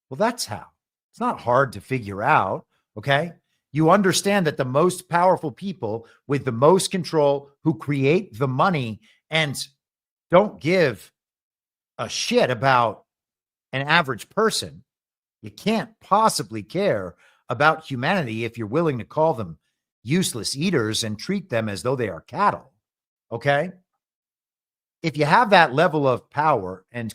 Well, that's how. It's not hard to figure out, okay? You understand that the most powerful people with the most control, who create the money and don't give a shit about an average person, you can't possibly care about humanity if you're willing to call them useless eaters and treat them as though they are cattle, okay? If you have that level of power and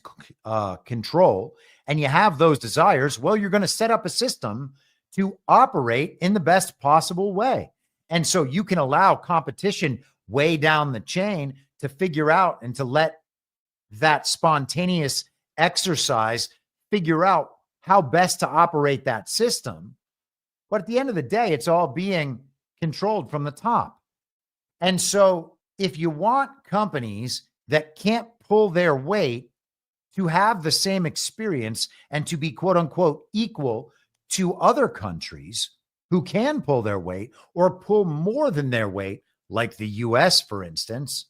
control, and you have those desires, well, you're going to set up a system to operate in the best possible way. And so you can allow competition way down the chain to figure out and to let that spontaneous exercise figure out how best to operate that system. But at the end of the day, it's all being controlled from the top. And so if you want companies that can't pull their weight to have the same experience and to be, quote unquote, equal to other countries who can pull their weight or pull more than their weight, like the US, for instance,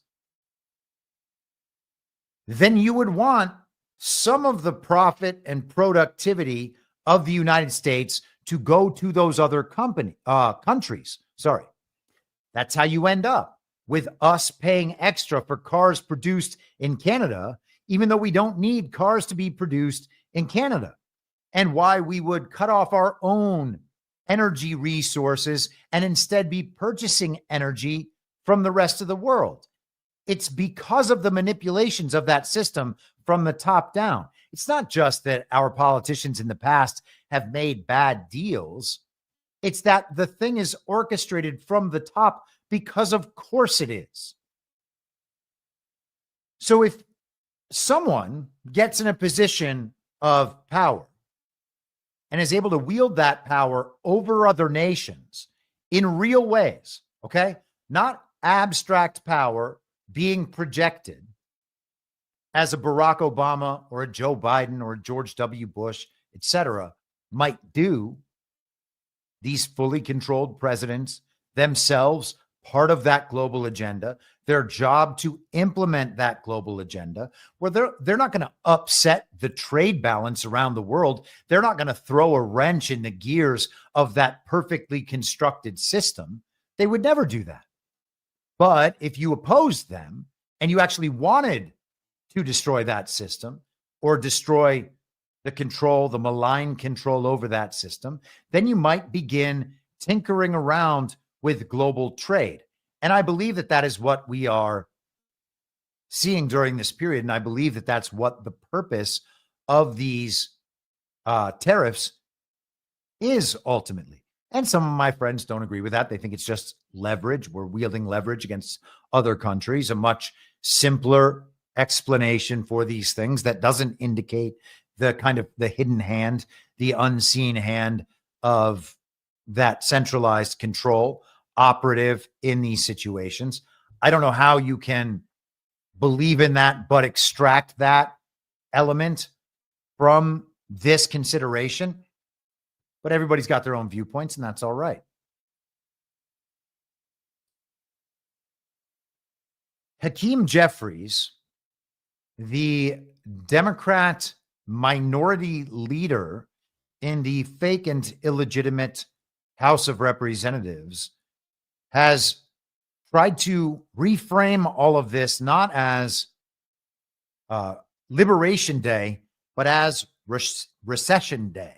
then you would want some of the profit and productivity of the United States to go to those other countries. Sorry. That's how you end up with us paying extra for cars produced in Canada, even though we don't need cars to be produced in Canada, and why we would cut off our own energy resources and instead be purchasing energy from the rest of the world. It's because of the manipulations of that system from the top down. It's not just that our politicians in the past have made bad deals. It's that the thing is orchestrated from the top because of course it is. So if someone gets in a position of power and is able to wield that power over other nations in real ways, okay? Not abstract power being projected as a Barack Obama or a Joe Biden or a George W. Bush, etc., might do. These fully controlled presidents themselves, part of that global agenda, their job to implement that global agenda, where they're not going to upset the trade balance around the world. They're not going to throw a wrench in the gears of that perfectly constructed system. They would never do that. But if you opposed them and you actually wanted to destroy that system or destroy the control, the malign control over that system, then you might begin tinkering around with global trade. And I believe that that is what we are seeing during this period. And I believe that that's what the purpose of these tariffs is ultimately. And some of my friends don't agree with that. They think it's just leverage. We're wielding leverage against other countries, a much simpler explanation for these things that doesn't indicate the kind of the hidden hand, the unseen hand of that centralized control operative in these situations. I don't know how you can believe in that, but extract that element from this consideration. But everybody's got their own viewpoints, and that's all right. Hakeem Jeffries, the Democrat minority leader in the fake and illegitimate House of Representatives, has tried to reframe all of this not as Liberation Day, but as Recession Day.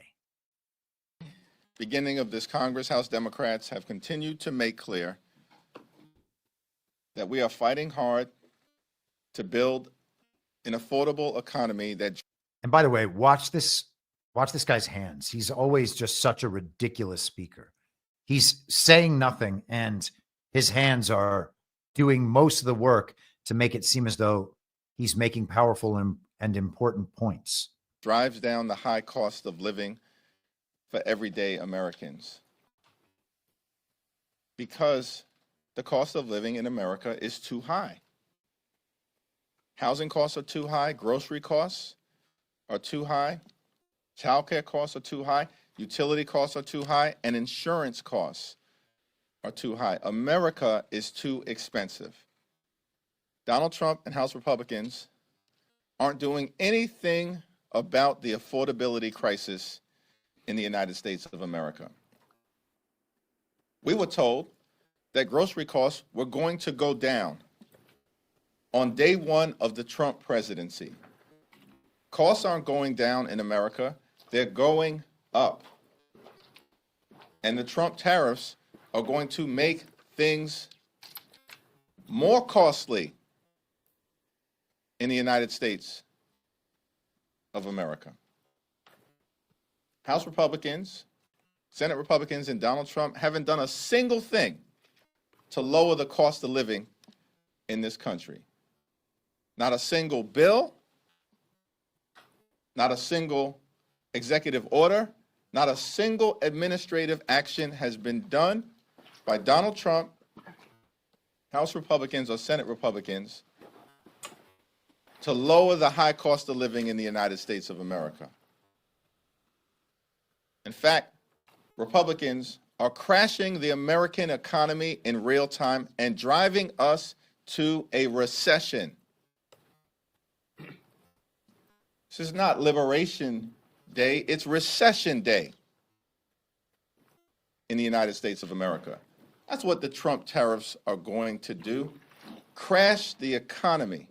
Beginning of this Congress, House Democrats have continued to make clear that we are fighting hard to build an affordable economy that. And by the way, watch this guy's hands. He's always just such a ridiculous speaker. He's saying nothing, and his hands are doing most of the work to make it seem as though he's making powerful and important points. Drives down the high cost of living for everyday Americans. Because the cost of living in America is too high. Housing costs are too high, grocery costs are too high, childcare costs are too high, utility costs are too high, and insurance costs are too high. America is too expensive. Donald Trump and House Republicans aren't doing anything about the affordability crisis in the United States of America. We were told that grocery costs were going to go down on day one of the Trump presidency. Costs aren't going down in America, they're going up. And the Trump tariffs are going to make things more costly in the United States of America. House Republicans, Senate Republicans, and Donald Trump haven't done a single thing to lower the cost of living in this country. Not a single bill, not a single executive order, not a single administrative action has been done by Donald Trump, House Republicans, or Senate Republicans to lower the high cost of living in the United States of America. In fact, Republicans are crashing the American economy in real time and driving us to a recession. This is not Liberation Day, it's Recession Day in the United States of America. That's what the Trump tariffs are going to do. Crash the economy,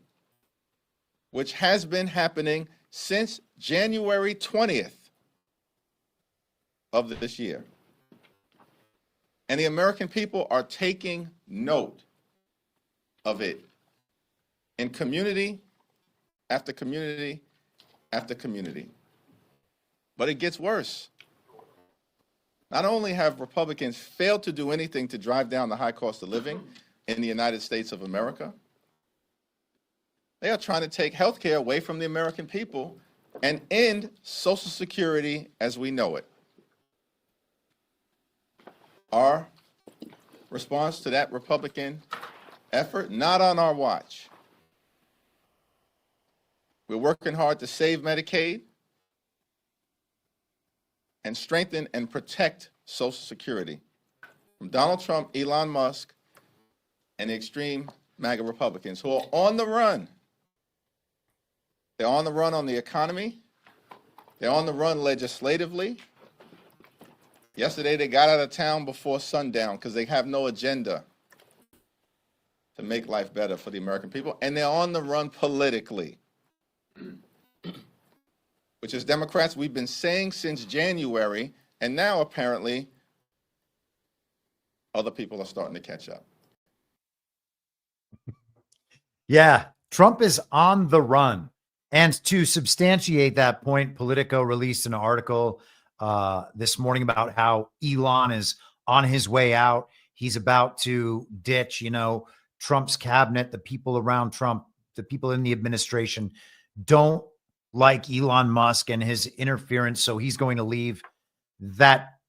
which has been happening since January 20th of this year. And the American people are taking note of it in community after community after community. But it gets worse. Not only have Republicans failed to do anything to drive down the high cost of living in the United States of America, they are trying to take health care away from the American people and end Social Security as we know it. Our response to that Republican effort, not on our watch. We're working hard to save Medicaid and strengthen and protect Social Security from Donald Trump, Elon Musk, and the extreme MAGA Republicans who are on the run. They're on the run on the economy. They're on the run legislatively. Yesterday, they got out of town before sundown because they have no agenda to make life better for the American people. And they're on the run politically, which as Democrats, we've been saying since January, and now apparently other people are starting to catch up. Yeah, Trump is on the run. And to substantiate that point, Politico released an article this morning about how Elon is on his way out. He's about to ditch, Trump's cabinet, the people around Trump, the people in the administration don't like Elon Musk and his interference, so he's going to leave. That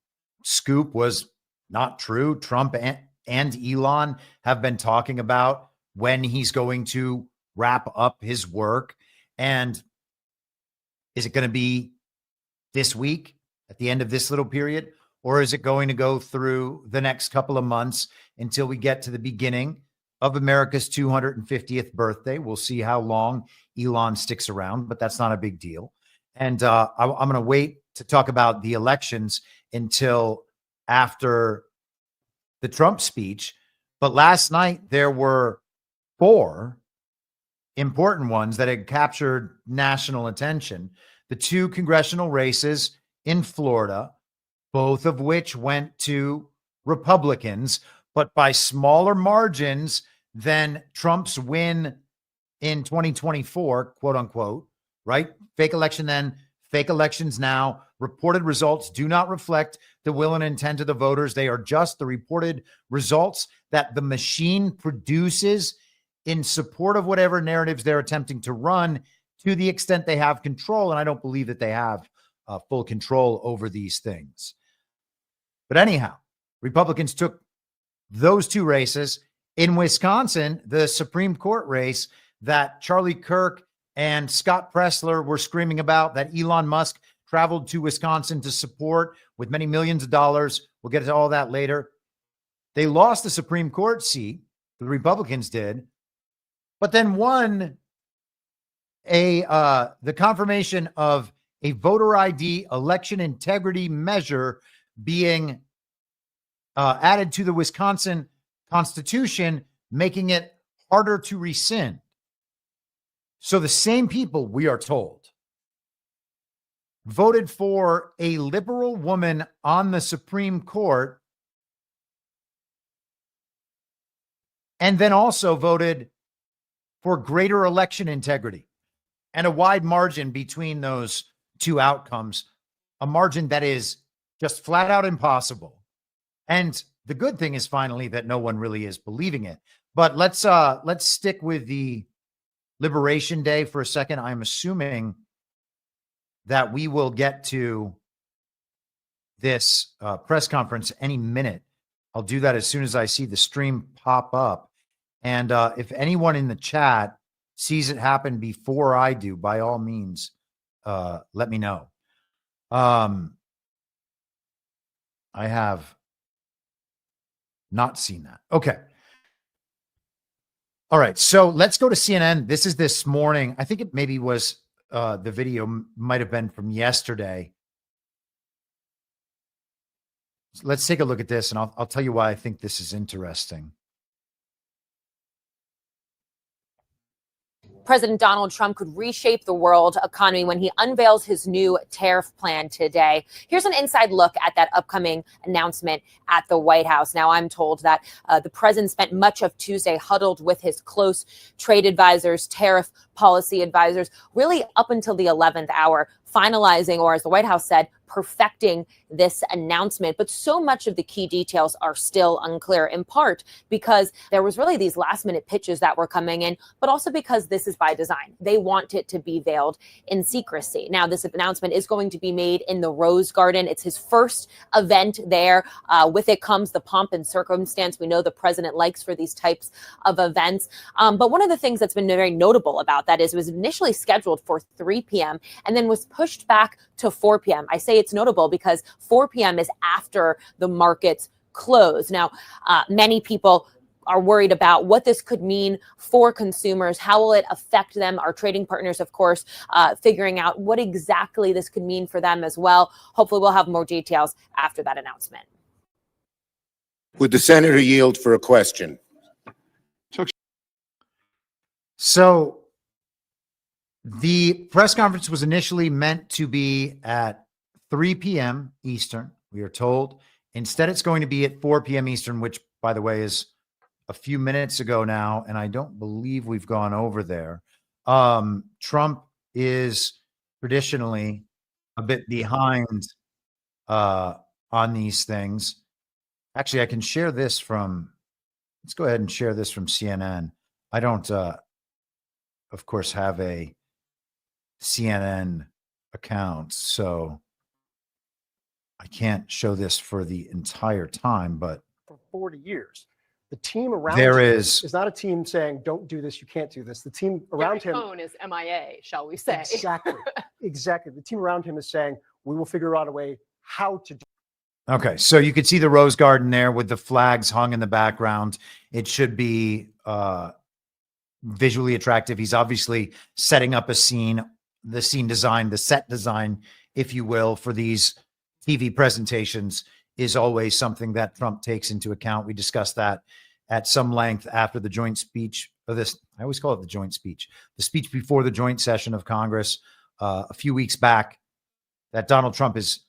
scoop was not true. Trump and Elon have been talking about when he's going to wrap up his work. And is it going to be this week at the end of this little period? Or is it going to go through the next couple of months until we get to the beginning of America's 250th birthday? We'll see how long Elon sticks around, but that's not a big deal. And I'm going to wait to talk about the elections until after the Trump speech. But last night, there were 4 important ones that had captured national attention. The 2 congressional races in Florida, both of which went to Republicans, but by smaller margins than Trump's win in 2024, quote unquote, right? Fake election then, fake elections now. Reported results do not reflect the will and intent of the voters. They are just the reported results that the machine produces in support of whatever narratives they're attempting to run, to the extent they have control. And I don't believe that they have full control over these things. But anyhow, Republicans took those 2 races. In Wisconsin, the Supreme Court race that Charlie Kirk and Scott Pressler were screaming about, that Elon Musk traveled to Wisconsin to support with many millions of dollars. We'll get to all that later. They lost the Supreme Court seat. The Republicans did. But then won the confirmation of a voter ID election integrity measure being added to the Wisconsin Constitution, making it harder to rescind. So the same people, we are told, voted for a liberal woman on the Supreme Court, and then also voted for greater election integrity, and a wide margin between those 2 outcomes, a margin that is just flat out impossible. And the good thing is finally that no one really is believing it. But let's stick with the Liberation Day for a second. I'm assuming that we will get to this press conference any minute. I'll do that as soon as I see the stream pop up. And if anyone in the chat sees it happen before I do, by all means, let me know. I have not seen that. Okay. All right. So let's go to CNN. This is this morning. I think it maybe was the video might have been from yesterday. So let's take a look at this, and I'll tell you why I think this is interesting. President Donald Trump could reshape the world economy when he unveils his new tariff plan today. Here's an inside look at that upcoming announcement at the White House. Now, I'm told that the president spent much of Tuesday huddled with his close trade advisors, tariff policy advisors, really up until the 11th hour, finalizing, or as the White House said, perfecting this announcement. But so much of the key details are still unclear, in part because there was really these last minute pitches that were coming in, but also because this is by design. They want it to be veiled in secrecy. Now, this announcement is going to be made in the Rose Garden. It's his first event there. With it comes the pomp and circumstance we know the president likes for these types of events. But one of the things that's been very notable about that is it was initially scheduled for 3 p.m. and then was pushed back to 4 p.m. I say it's notable because 4 p.m. is after the markets close. Now, many people are worried about what this could mean for consumers. How will it affect them? Our trading partners, of course, figuring out what exactly this could mean for them as well. Hopefully we'll have more details after that announcement. Would the senator yield for a question? So the press conference was initially meant to be at 3 p.m. Eastern, we are told. Instead, it's going to be at 4 p.m. Eastern, which, by the way, is a few minutes ago now, and I don't believe we've gone over there. Trump is traditionally a bit behind on these things. Actually, I can share this from, let's go ahead and share this from CNN. I don't, of course, have a CNN account, so I can't show this for the entire time, but for 40 years. The team around there him is not a team saying, don't do this, you can't do this. The team around him phone is MIA, shall we say. Exactly. Exactly. The team around him is saying, we will figure out a way how to do it. Okay, so you could see the Rose Garden there with the flags hung in the background. It should be visually attractive. He's obviously setting up a scene, the scene design, the set design, if you will, for these TV presentations is always something that Trump takes into account. We discussed that at some length after the joint speech of this. I always call it the joint speech, the speech before the joint session of Congress a few weeks back, that Donald Trump is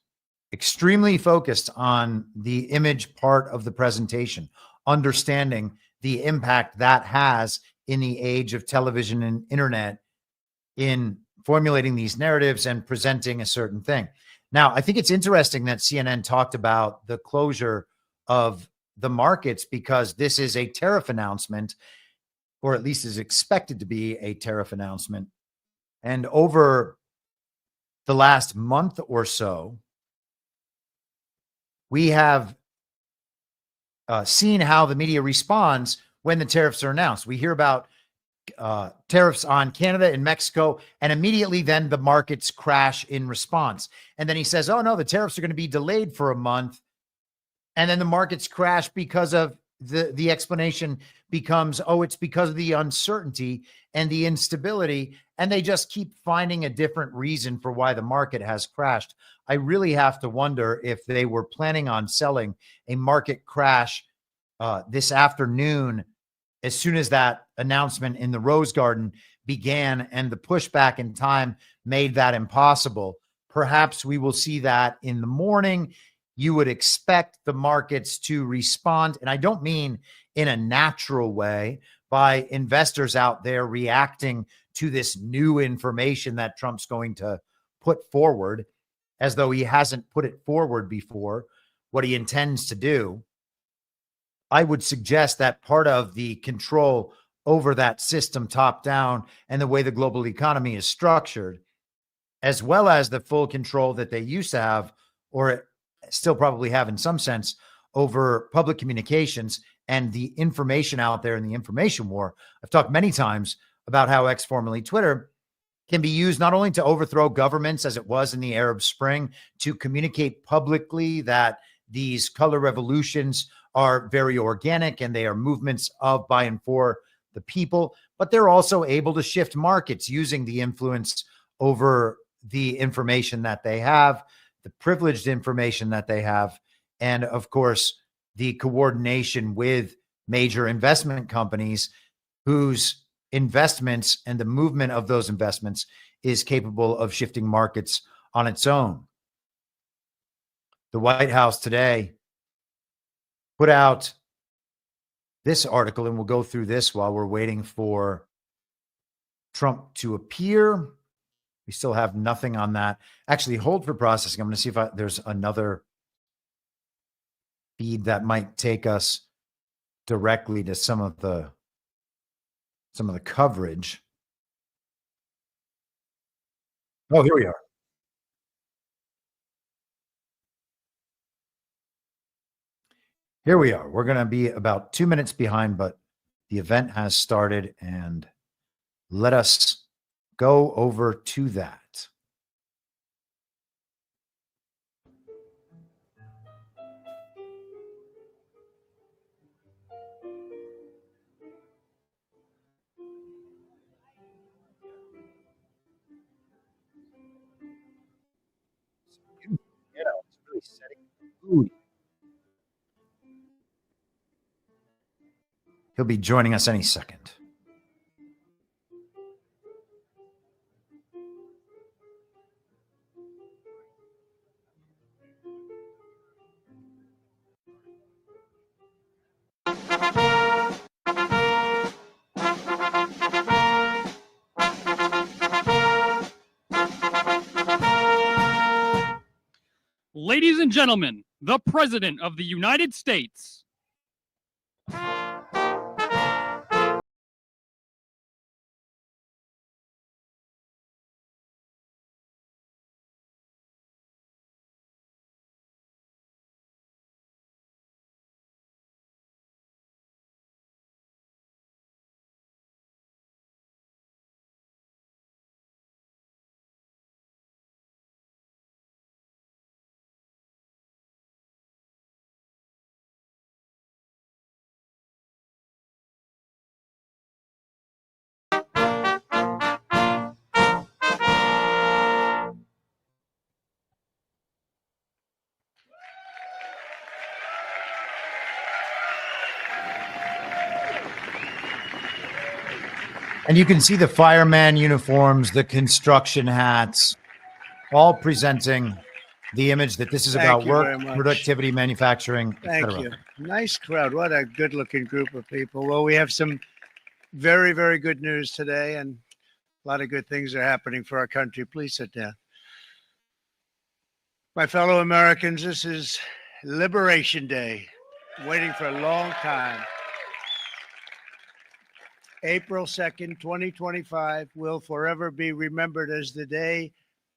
extremely focused on the image part of the presentation, understanding the impact that has in the age of television and internet in formulating these narratives and presenting a certain thing. Now, I think it's interesting that CNN talked about the closure of the markets because this is a tariff announcement, or at least is expected to be a tariff announcement. And over the last month or so, we have seen how the media responds when the tariffs are announced. We hear about tariffs on Canada and Mexico, and immediately then the markets crash in response. And then he says, oh no, the tariffs are going to be delayed for a month. And then the markets crash because of the explanation becomes, oh, it's because of the uncertainty and the instability. And they just keep finding a different reason for why the market has crashed. I really have to wonder if they were planning on selling a market crash this afternoon as soon as that announcement in the Rose Garden began and the pushback in time made that impossible. Perhaps we will see that in the morning. You would expect the markets to respond, and I don't mean in a natural way, by investors out there reacting to this new information that Trump's going to put forward, as though he hasn't put it forward before, what he intends to do. I would suggest that part of the control over that system top down and the way the global economy is structured, as well as the full control that they used to have, or still probably have in some sense, over public communications and the information out there in the information war. I've talked many times about how X, formerly Twitter, can be used not only to overthrow governments as it was in the Arab Spring, to communicate publicly that these color revolutions are very organic and they are movements of, by, and for the people, but they're also able to shift markets using the influence over the information that they have, the privileged information that they have, and of course, the coordination with major investment companies whose investments and the movement of those investments is capable of shifting markets on its own. The White House today put out this article, and we'll go through this while we're waiting for Trump to appear. We still have nothing on that. Actually, hold for processing. I'm going to see if there's another feed that might take us directly to some of the coverage. Oh, here we are. Here we are. We're going to be about 2 minutes behind, but the event has started, and let us go over to that. It's really setting the mood. He'll be joining us any second. Ladies and gentlemen, the President of the United States. And you can see the fireman uniforms, the construction hats, all presenting the image that this is about work, productivity, manufacturing, Thank you. Nice crowd. What a good-looking group of people. Well, we have some very, very good news today, and a lot of good things are happening for our country. Please sit down. My fellow Americans, this is Liberation Day, waiting for a long time. April 2nd, 2025 will forever be remembered as the day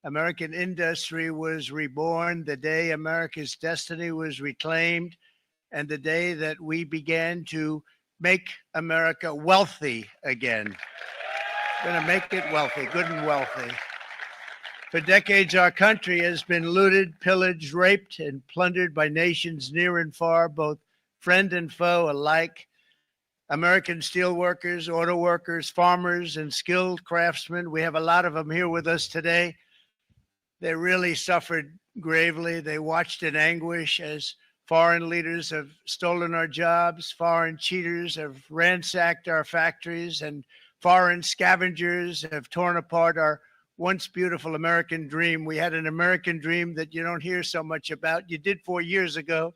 American industry was reborn, the day America's destiny was reclaimed, and the day that we began to make America wealthy again. Going to make it wealthy, good and wealthy. For decades, our country has been looted, pillaged, raped, and plundered by nations near and far, both friend and foe alike. American steel workers, auto workers, farmers, and skilled craftsmen. We have a lot of them here with us today. They really suffered gravely. They watched in anguish as foreign leaders have stolen our jobs, foreign cheaters have ransacked our factories, and foreign scavengers have torn apart our once beautiful American dream. We had an American dream that you don't hear so much about. You did 4 years ago,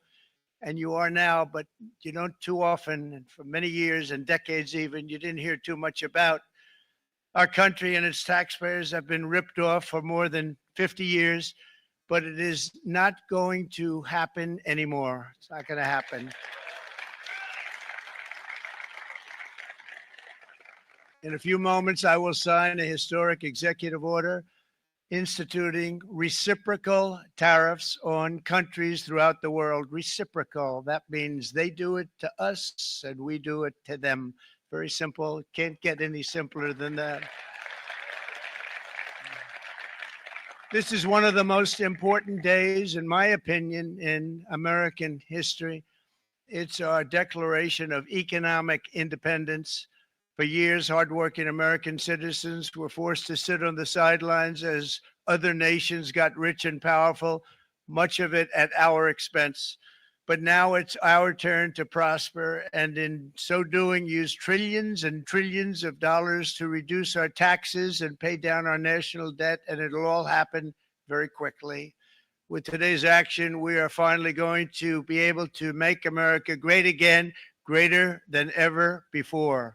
and you are now, but you don't too often, and for many years and decades even, you didn't hear too much about. Our country and its taxpayers have been ripped off for more than 50 years, but it is not going to happen anymore. It's not going to happen. In a few moments, I will sign a historic executive order instituting reciprocal tariffs on countries throughout the world. Reciprocal, that means they do it to us and we do it to them. Very simple. Can't get any simpler than that. This is one of the most important days, in my opinion, in American history. It's our declaration of economic independence. For years, hardworking American citizens were forced to sit on the sidelines as other nations got rich and powerful, much of it at our expense. But now it's our turn to prosper, and in so doing, use trillions and trillions of dollars to reduce our taxes and pay down our national debt, and it'll all happen very quickly. With today's action, we are finally going to be able to make America great again, greater than ever before.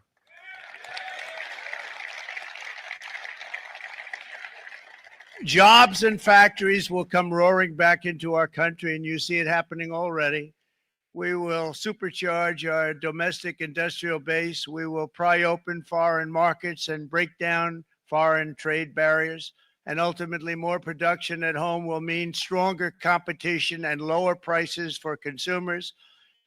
Jobs and factories will come roaring back into our country, and you see it happening already. We will supercharge our domestic industrial base. We will pry open foreign markets and break down foreign trade barriers. And ultimately, more production at home will mean stronger competition and lower prices for consumers.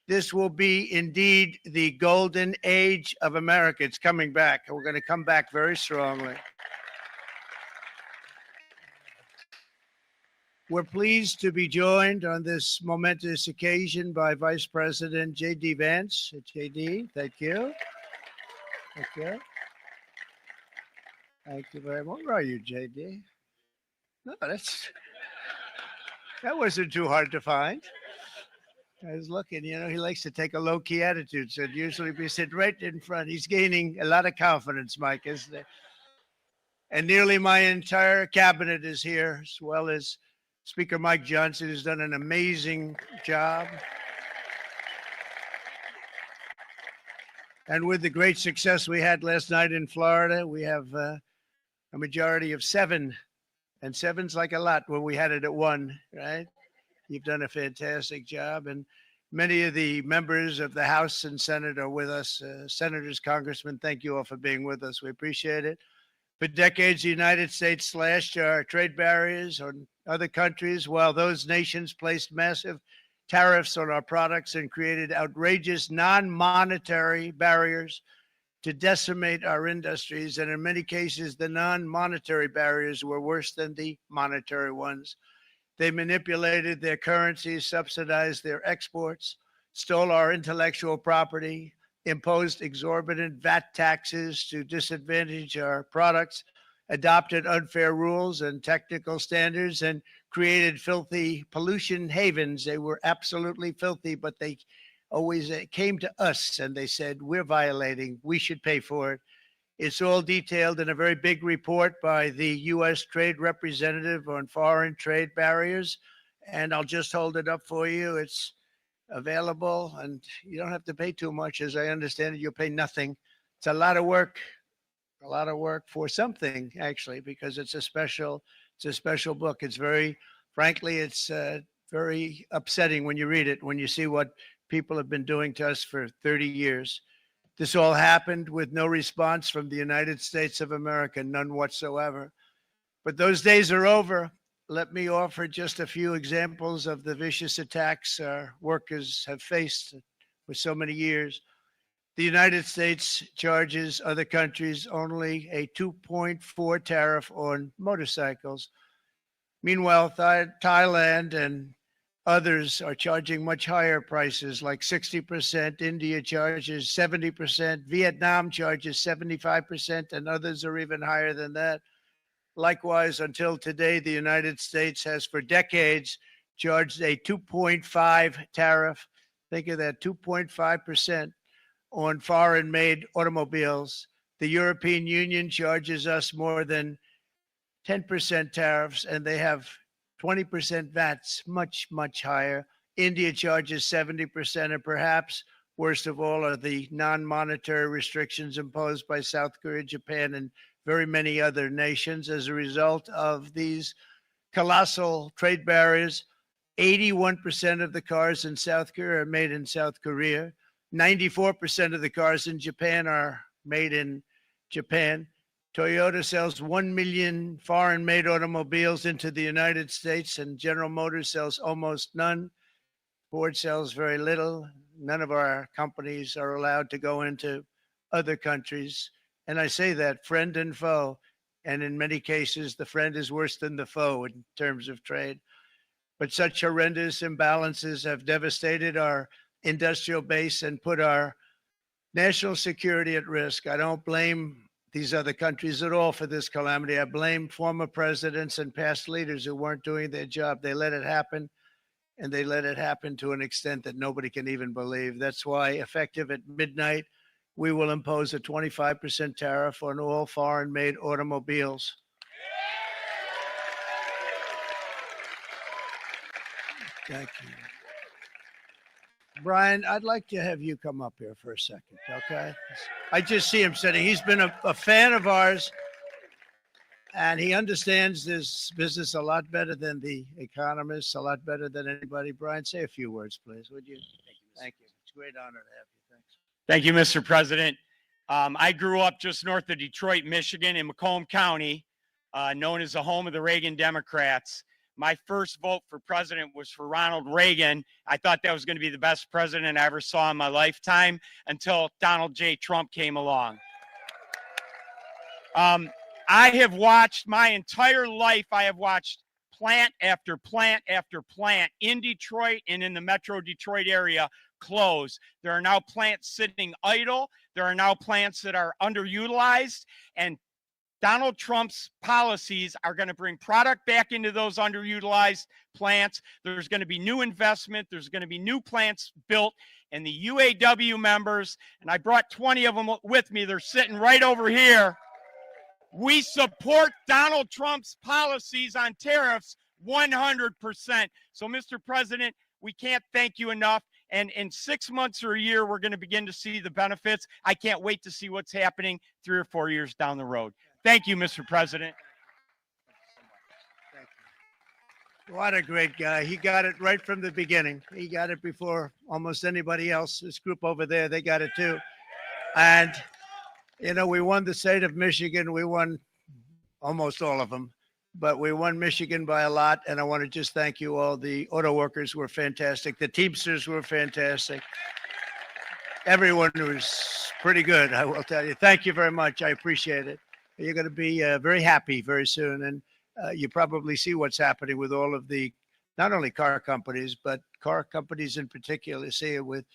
This will be indeed the golden age of America. It's coming back. We're going to come back very strongly. We're pleased to be joined on this momentous occasion by Vice President J.D. Vance. J.D., thank you. Thank you. Thank you very much. Where are you, J.D.? No, that wasn't too hard to find. I was looking, you know, he likes to take a low-key attitude, so usually we sit right in front. He's gaining a lot of confidence, Mike, isn't it? And nearly my entire cabinet is here, as well as Speaker Mike Johnson, who's done an amazing job. And with the great success we had last night in Florida, we have a majority of 7. And 7's like a lot when we had it at 1, right? You've done a fantastic job. And many of the members of the House and Senate are with us. Senators, congressmen, thank you all for being with us. We appreciate it. For decades, the United States slashed our trade barriers on other countries, while those nations placed massive tariffs on our products and created outrageous non-monetary barriers to decimate our industries. And in many cases, the non-monetary barriers were worse than the monetary ones. They manipulated their currencies, subsidized their exports, stole our intellectual property, imposed exorbitant VAT taxes to disadvantage our products, adopted unfair rules and technical standards, and created filthy pollution havens. They were absolutely filthy, but they always came to us and they said, we're violating, we should pay for it. It's all detailed in a very big report by the U.S. Trade Representative on foreign trade barriers. And I'll just hold it up for you. It's available and you don't have to pay too much. As I understand it, you'll pay nothing. It's a lot of work for something, actually, because it's a special book. It's very, frankly, it's very upsetting when you read it, when you see what people have been doing to us for 30 years. This all happened with no response from the United States of America, none whatsoever. But those days are over. Let me offer just a few examples of the vicious attacks our workers have faced for so many years. The United States charges other countries only a 2.4 tariff on motorcycles. Meanwhile, Thailand and others are charging much higher prices, like 60%. India charges 70%. Vietnam charges 75%, and others are even higher than that. Likewise, until today, the United States has for decades charged a 2.5 tariff. Think of that, 2.5% on foreign-made automobiles. The European Union charges us more than 10% tariffs, and they have 20% VATs, much, much higher. India charges 70%, and perhaps worst of all are the non-monetary restrictions imposed by South Korea, Japan, and very many other nations. As a result of these colossal trade barriers, 81% of the cars in South Korea are made in South Korea. 94% of the cars in Japan are made in Japan. Toyota sells 1 million foreign-made automobiles into the United States, and General Motors sells almost none. Ford sells very little. None of our companies are allowed to go into other countries. And I say that, friend and foe. And in many cases, the friend is worse than the foe in terms of trade. But such horrendous imbalances have devastated our industrial base and put our national security at risk. I don't blame these other countries at all for this calamity. I blame former presidents and past leaders who weren't doing their job. They let it happen, and they let it happen to an extent that nobody can even believe. That's why, effective at midnight, we will impose a 25% tariff on all foreign-made automobiles. Thank you. Brian, I'd like to have you come up here for a second, okay? I just see him sitting. He's been a fan of ours. And he understands this business a lot better than the economists, a lot better than anybody. Brian, say a few words, please, would you? Thank you. It's a great honor to have you. Thanks. Thank you, Mr. President. I grew up just north of Detroit, Michigan, in Macomb County, known as the home of the Reagan Democrats. My first vote for president was for Ronald Reagan. I thought that was going to be the best president I ever saw in my lifetime until Donald J. Trump came along. I have watched my entire life, I have watched plant after plant after plant in Detroit and in the Metro Detroit area close. There are now plants sitting idle. There are now plants that are underutilized, and Donald Trump's policies are going to bring product back into those underutilized plants. There's going to be new investment. There's going to be new plants built, and the UAW members, and I brought 20 of them with me. They're sitting right over here. We support Donald Trump's policies on tariffs 100%. So, Mr. President, we can't thank you enough. And in 6 months or a year, we're going to begin to see the benefits. I can't wait to see what's happening 3 or 4 years down the road. Thank you, Mr. President. Thank you. What a great guy. He got it right from the beginning. He got it before almost anybody else. This group over there, they got it too. And you know, we won the state of Michigan. We won almost all of them, but we won Michigan by a lot. And I want to just thank you all. The auto workers were fantastic. The Teamsters were fantastic. Everyone was pretty good, I will tell you. Thank you very much. I appreciate it. You're going to be very happy very soon. And you probably see what's happening with all of the, not only car companies, but car companies in particular. See it with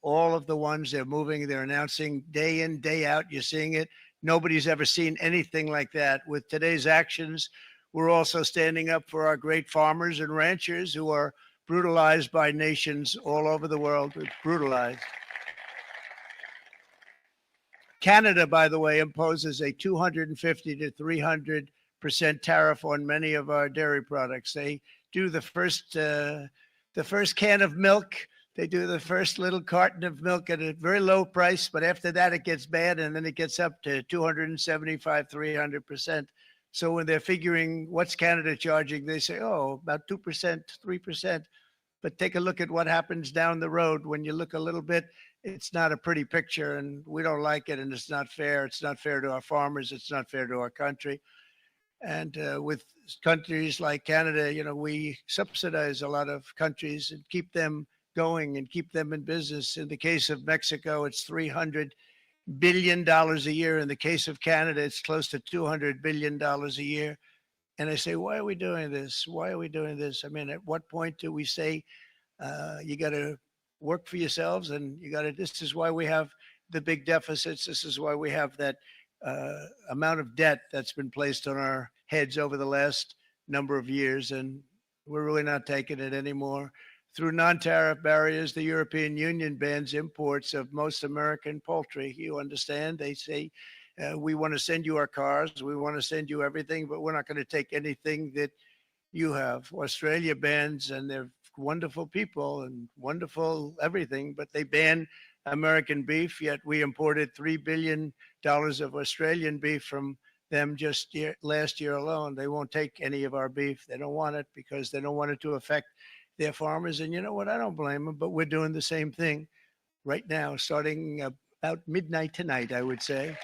all of the ones they're moving, they're announcing day in, day out. You're seeing it. Nobody's ever seen anything like that. With today's actions, we're also standing up for our great farmers and ranchers who are brutalized by nations all over the world. It's brutalized. Canada, by the way, imposes a 250 to 300% tariff on many of our dairy products. They do the first can of milk. They do the first little carton of milk at a very low price, but after that it gets bad, and then it gets up to 275, 300%. So when they're figuring what's Canada charging, they say, oh, about 2%, 3%. But take a look at what happens down the road. When you look a little bit, it's not a pretty picture, and we don't like it, and it's not fair. It's not fair to our farmers. It's not fair to our country. And with countries like Canada, you know, we subsidize a lot of countries and keep them going and keep them in business. In the case of Mexico, it's $300 billion a year. In the case of Canada, it's close to $200 billion a year. And I say, why are we doing this? Why are we doing this? I mean, at what point do we say, you got to work for yourselves, and you got to, this is why we have the big deficits. This is why we have that amount of debt that's been placed on our heads over the last number of years. And we're really not taking it anymore. Through non-tariff barriers, the European Union bans imports of most American poultry. You understand? They say, we want to send you our cars, we want to send you everything, but we're not going to take anything that you have. Australia bans, and they're wonderful people and wonderful everything, but they ban American beef, yet we imported $3 billion of Australian beef from them just last year alone. They won't take any of our beef. They don't want it because they don't want it to affect their farmers. And you know what? I don't blame them, but we're doing the same thing right now, starting about midnight tonight, I would say.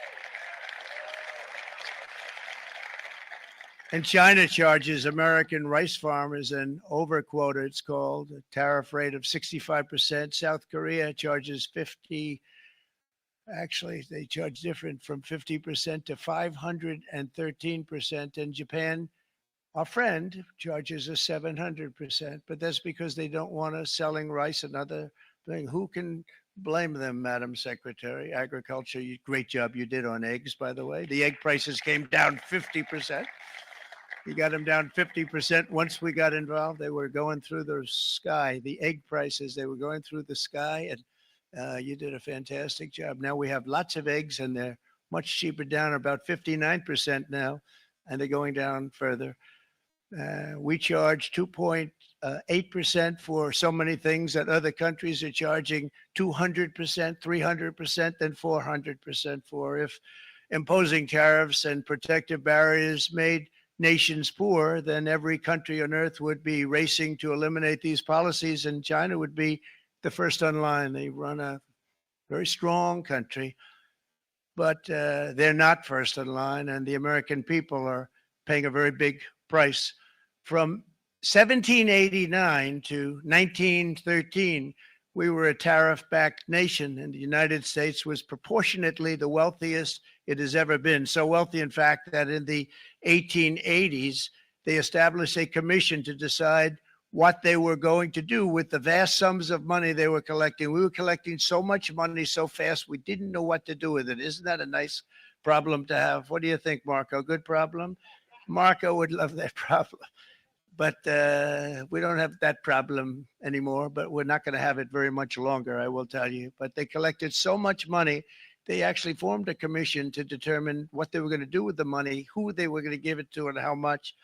And China charges American rice farmers an overquota, it's called, a tariff rate of 65%. South Korea charges 50. Actually, they charge different, from 50% to 513%. And Japan, our friend, charges us 700%, but that's because they don't want us selling rice and other thing. Who can blame them, Madam Secretary? Agriculture, great job you did on eggs, by the way. The egg prices came down 50%. You got them down 50%. Once we got involved, they were going through the sky. The egg prices, they were going through the sky, and you did a fantastic job. Now we have lots of eggs, and they're much cheaper, down about 59% now, and they're going down further. We charge 2.8% for so many things that other countries are charging 200%, 300%, and 400% for. imposing tariffs and protective barriers made nations poor, then every country on earth would be racing to eliminate these policies, and China would be the first on line. They run a very strong country, but they're not first in line, and the American people are paying a very big price. From 1789 to 1913, we were a tariff-backed nation, and the United States was proportionately the wealthiest it has ever been. So wealthy, in fact, that in the 1880s, they established a commission to decide what they were going to do with the vast sums of money they were collecting. We were collecting so much money so fast, we didn't know what to do with it. Isn't that a nice problem to have? What do you think, Marco? Good problem? Marco would love that problem. But we don't have that problem anymore, but we're not going to have it very much longer, I will tell you. But they collected so much money, they actually formed a commission to determine what they were going to do with the money, who they were going to give it to, and how much.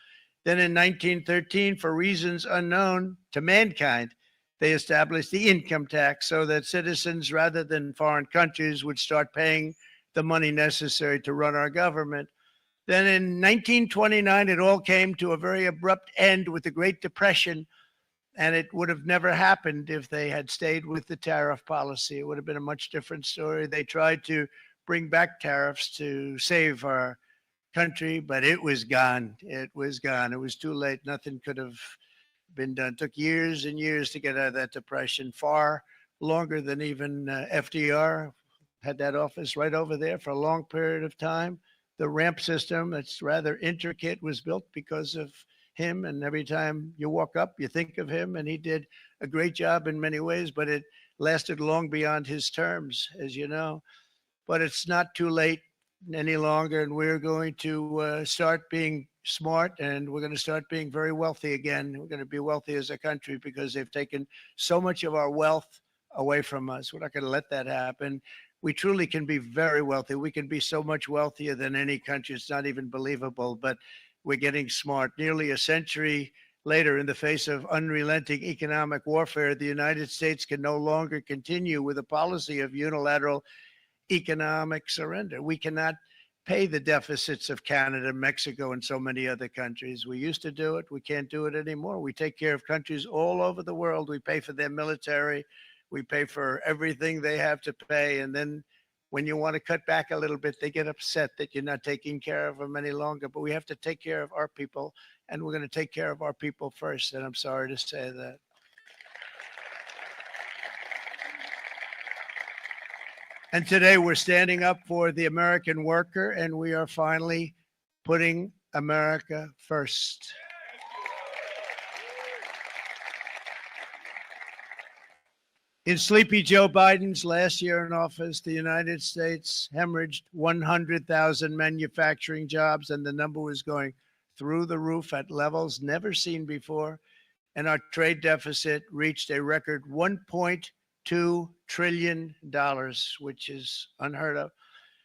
Then in 1913, for reasons unknown to mankind, they established the income tax so that citizens, rather than foreign countries, would start paying the money necessary to run our government. Then in 1929, it all came to a very abrupt end with the Great Depression, and it would have never happened if they had stayed with the tariff policy. It would have been a much different story. They tried to bring back tariffs to save our country, but it was gone. It was gone. It was too late. Nothing could have been done. It took years and years to get out of that depression, far longer than even FDR had that office right over there for a long period of time. The ramp system, that's rather intricate, was built because of him. And every time you walk up, you think of him. And he did a great job in many ways, but it lasted long beyond his terms, as you know. But it's not too late any longer. And we're going to start being smart, and we're going to start being very wealthy again. We're going to be wealthy as a country because they've taken so much of our wealth away from us. We're not going to let that happen. We truly can be very wealthy. We can be so much wealthier than any country. It's not even believable, but we're getting smart. Nearly a century later, in the face of unrelenting economic warfare, the United States can no longer continue with a policy of unilateral economic surrender. We cannot pay the deficits of Canada, Mexico, and so many other countries. We used to do it. We can't do it anymore. We take care of countries all over the world. We pay for their military. We pay for everything they have to pay. And then when you want to cut back a little bit, they get upset that you're not taking care of them any longer. But we have to take care of our people, and we're going to take care of our people first. And I'm sorry to say that. And today we're standing up for the American worker, and we are finally putting America first. In sleepy Joe Biden's last year in office, the United States hemorrhaged 100,000 manufacturing jobs, and the number was going through the roof at levels never seen before. And our trade deficit reached a record $1.2 trillion, which is unheard of.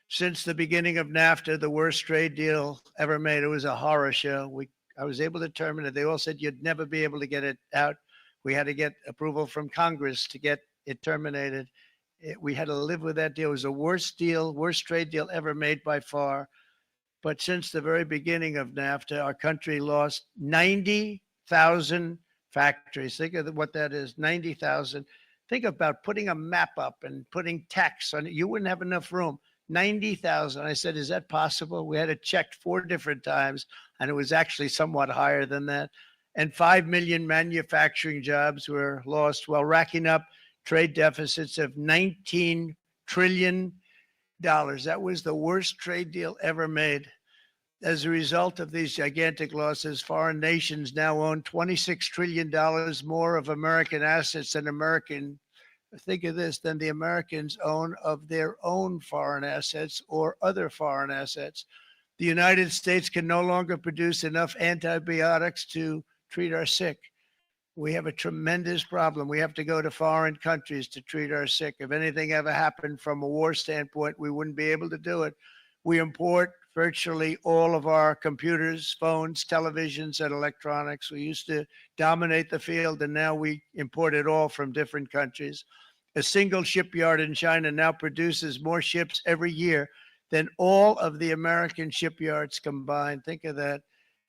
Since the beginning of NAFTA, the worst trade deal ever made. It was a horror show. I was able to terminate it. They all said you'd never be able to get it out. We had to get approval from Congress to get it terminated. We had to live with that deal. It was the worst trade deal ever made by far. But since the very beginning of NAFTA, our country lost 90,000 factories. Think of what that is, 90,000. Think about putting a map up and putting text on it. You wouldn't have enough room. 90,000. I said, is that possible? We had it checked 4 different times, and it was actually somewhat higher than that. And 5 million manufacturing jobs were lost while racking up trade deficits of $19 trillion. That was the worst trade deal ever made. As a result of these gigantic losses, foreign nations now own $26 trillion more of American assets than think of this, than the Americans own of their own foreign assets or other foreign assets. The United States can no longer produce enough antibiotics to treat our sick. We have a tremendous problem. We have to go to foreign countries to treat our sick. If anything ever happened from a war standpoint, we wouldn't be able to do it. We import virtually all of our computers, phones, televisions, and electronics. We used to dominate the field, and now we import it all from different countries. A single shipyard in China now produces more ships every year than all of the American shipyards combined. Think of that.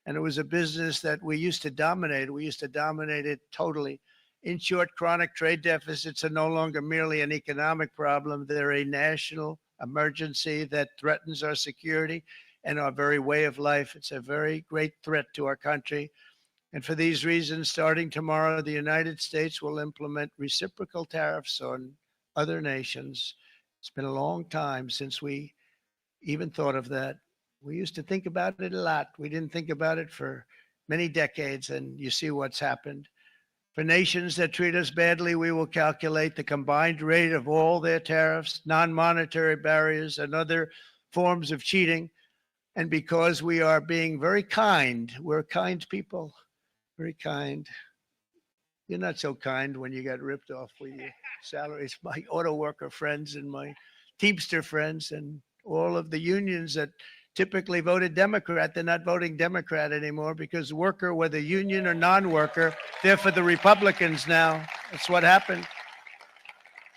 And it was a business that we used to dominate. We used to dominate it totally. In short, chronic trade deficits are no longer merely an economic problem. They're a national emergency that threatens our security and our very way of life. It's a very great threat to our country. And for these reasons, starting tomorrow, the United States will implement reciprocal tariffs on other nations. It's been a long time since we even thought of that. We used to think about it a lot. We didn't think about it for many decades, and you see what's happened. For nations that treat us badly, we will calculate the combined rate of all their tariffs, non-monetary barriers, and other forms of cheating. And because we are being very kind, we're kind people, very kind. You're not so kind when you got ripped off with your salaries. My auto worker friends and my Teamster friends and all of the unions that typically voted Democrat, they're not voting Democrat anymore because worker, whether union or non-worker, they're for the Republicans now. That's what happened.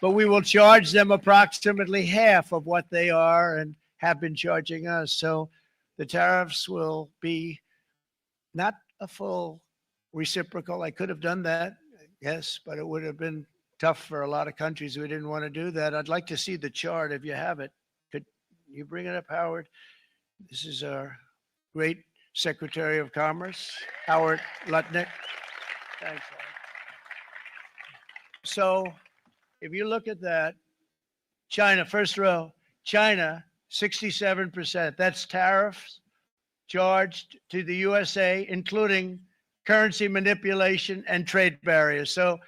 But we will charge them approximately half of what they are and have been charging us. So the tariffs will be not a full reciprocal. I could have done that, yes, but it would have been tough for a lot of countries who didn't want to do that. I'd like to see the chart if you have it. Could you bring it up, Howard? This is our great Secretary of Commerce, Howard Lutnick. Thanks, Howard. So if you look at that, China, first row, China, 67%. That's tariffs charged to the USA, including currency manipulation and trade barriers. So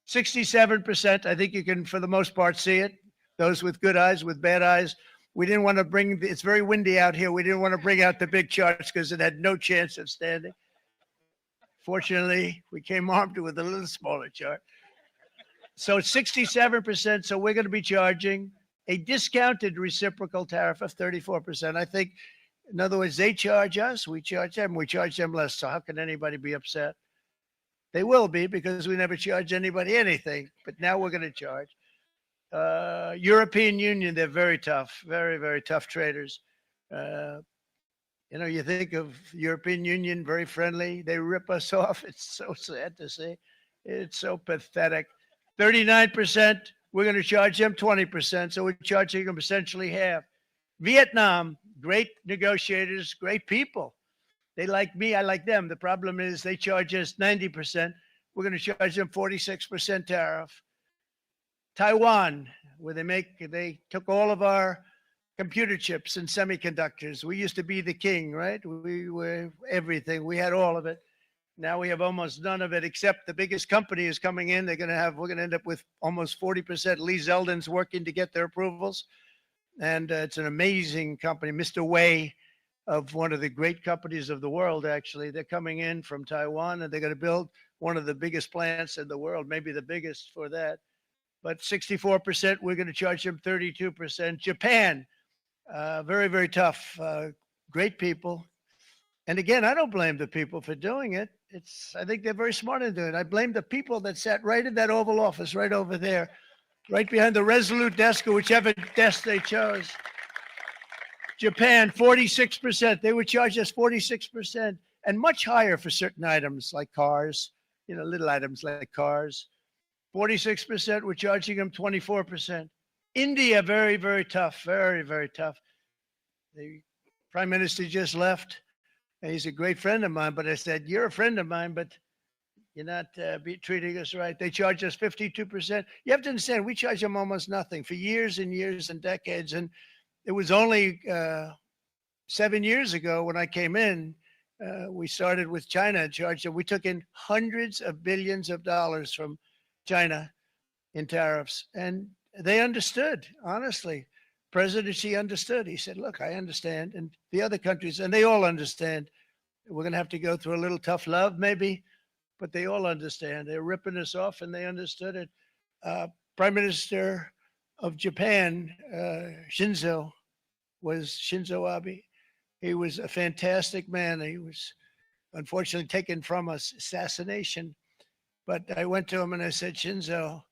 67%, I think you can, for the most part, see it. Those with good eyes, with bad eyes. We didn't want to bring, it's very windy out here. We didn't want to bring out the big charts because it had no chance of standing. Fortunately, we came armed with a little smaller chart. So it's 67%. So we're going to be charging a discounted reciprocal tariff of 34%. I think, in other words, they charge us, we charge them less. So how can anybody be upset? They will be because we never charge anybody anything. But now we're going to charge. European Union, they're very tough, very, very tough traders. You know, you think of European Union, very friendly. They rip us off. It's so sad to see. It's so pathetic. 39%, we're going to charge them 20%. So we're charging them essentially half. Vietnam, great negotiators, great people. They like me, I like them. The problem is they charge us 90%. We're going to charge them 46% tariff. Taiwan, where they took all of our computer chips and semiconductors. We used to be the king, right? We were everything. We had all of it. Now we have almost none of it, except the biggest company is coming in. We're going to end up with almost 40%. Lee Zeldin's working to get their approvals. And it's an amazing company. Mr. Wei, of one of the great companies of the world, actually. They're coming in from Taiwan, and they're going to build one of the biggest plants in the world, maybe the biggest for that. But 64%, we're going to charge them 32%. Japan, very, very tough, great people. And again, I don't blame the people for doing it. I think they're very smart in doing it. I blame the people that sat right in that Oval Office, right over there, right behind the Resolute desk or whichever desk they chose. Japan, 46%. They would charge us 46% and much higher for certain items like cars, you know, little items like cars. 46%, we're charging them 24%. India, very, very tough, very, very tough. The Prime Minister just left. And he's a great friend of mine, but I said, you're a friend of mine, but you're not treating us right. They charge us 52%. You have to understand, we charge them almost nothing for years and years and decades. And it was only 7 years ago when I came in, we started with China and charged them. We took in hundreds of billions of dollars from China in tariffs. And they understood, honestly. President Xi understood. He said, look, I understand. And the other countries, and they all understand. We're going to have to go through a little tough love, maybe, but they all understand. They're ripping us off, and they understood it. Prime Minister of Japan, Shinzo Abe. He was a fantastic man. He was unfortunately taken from us, assassination. But I went to him and I said, Shinzo,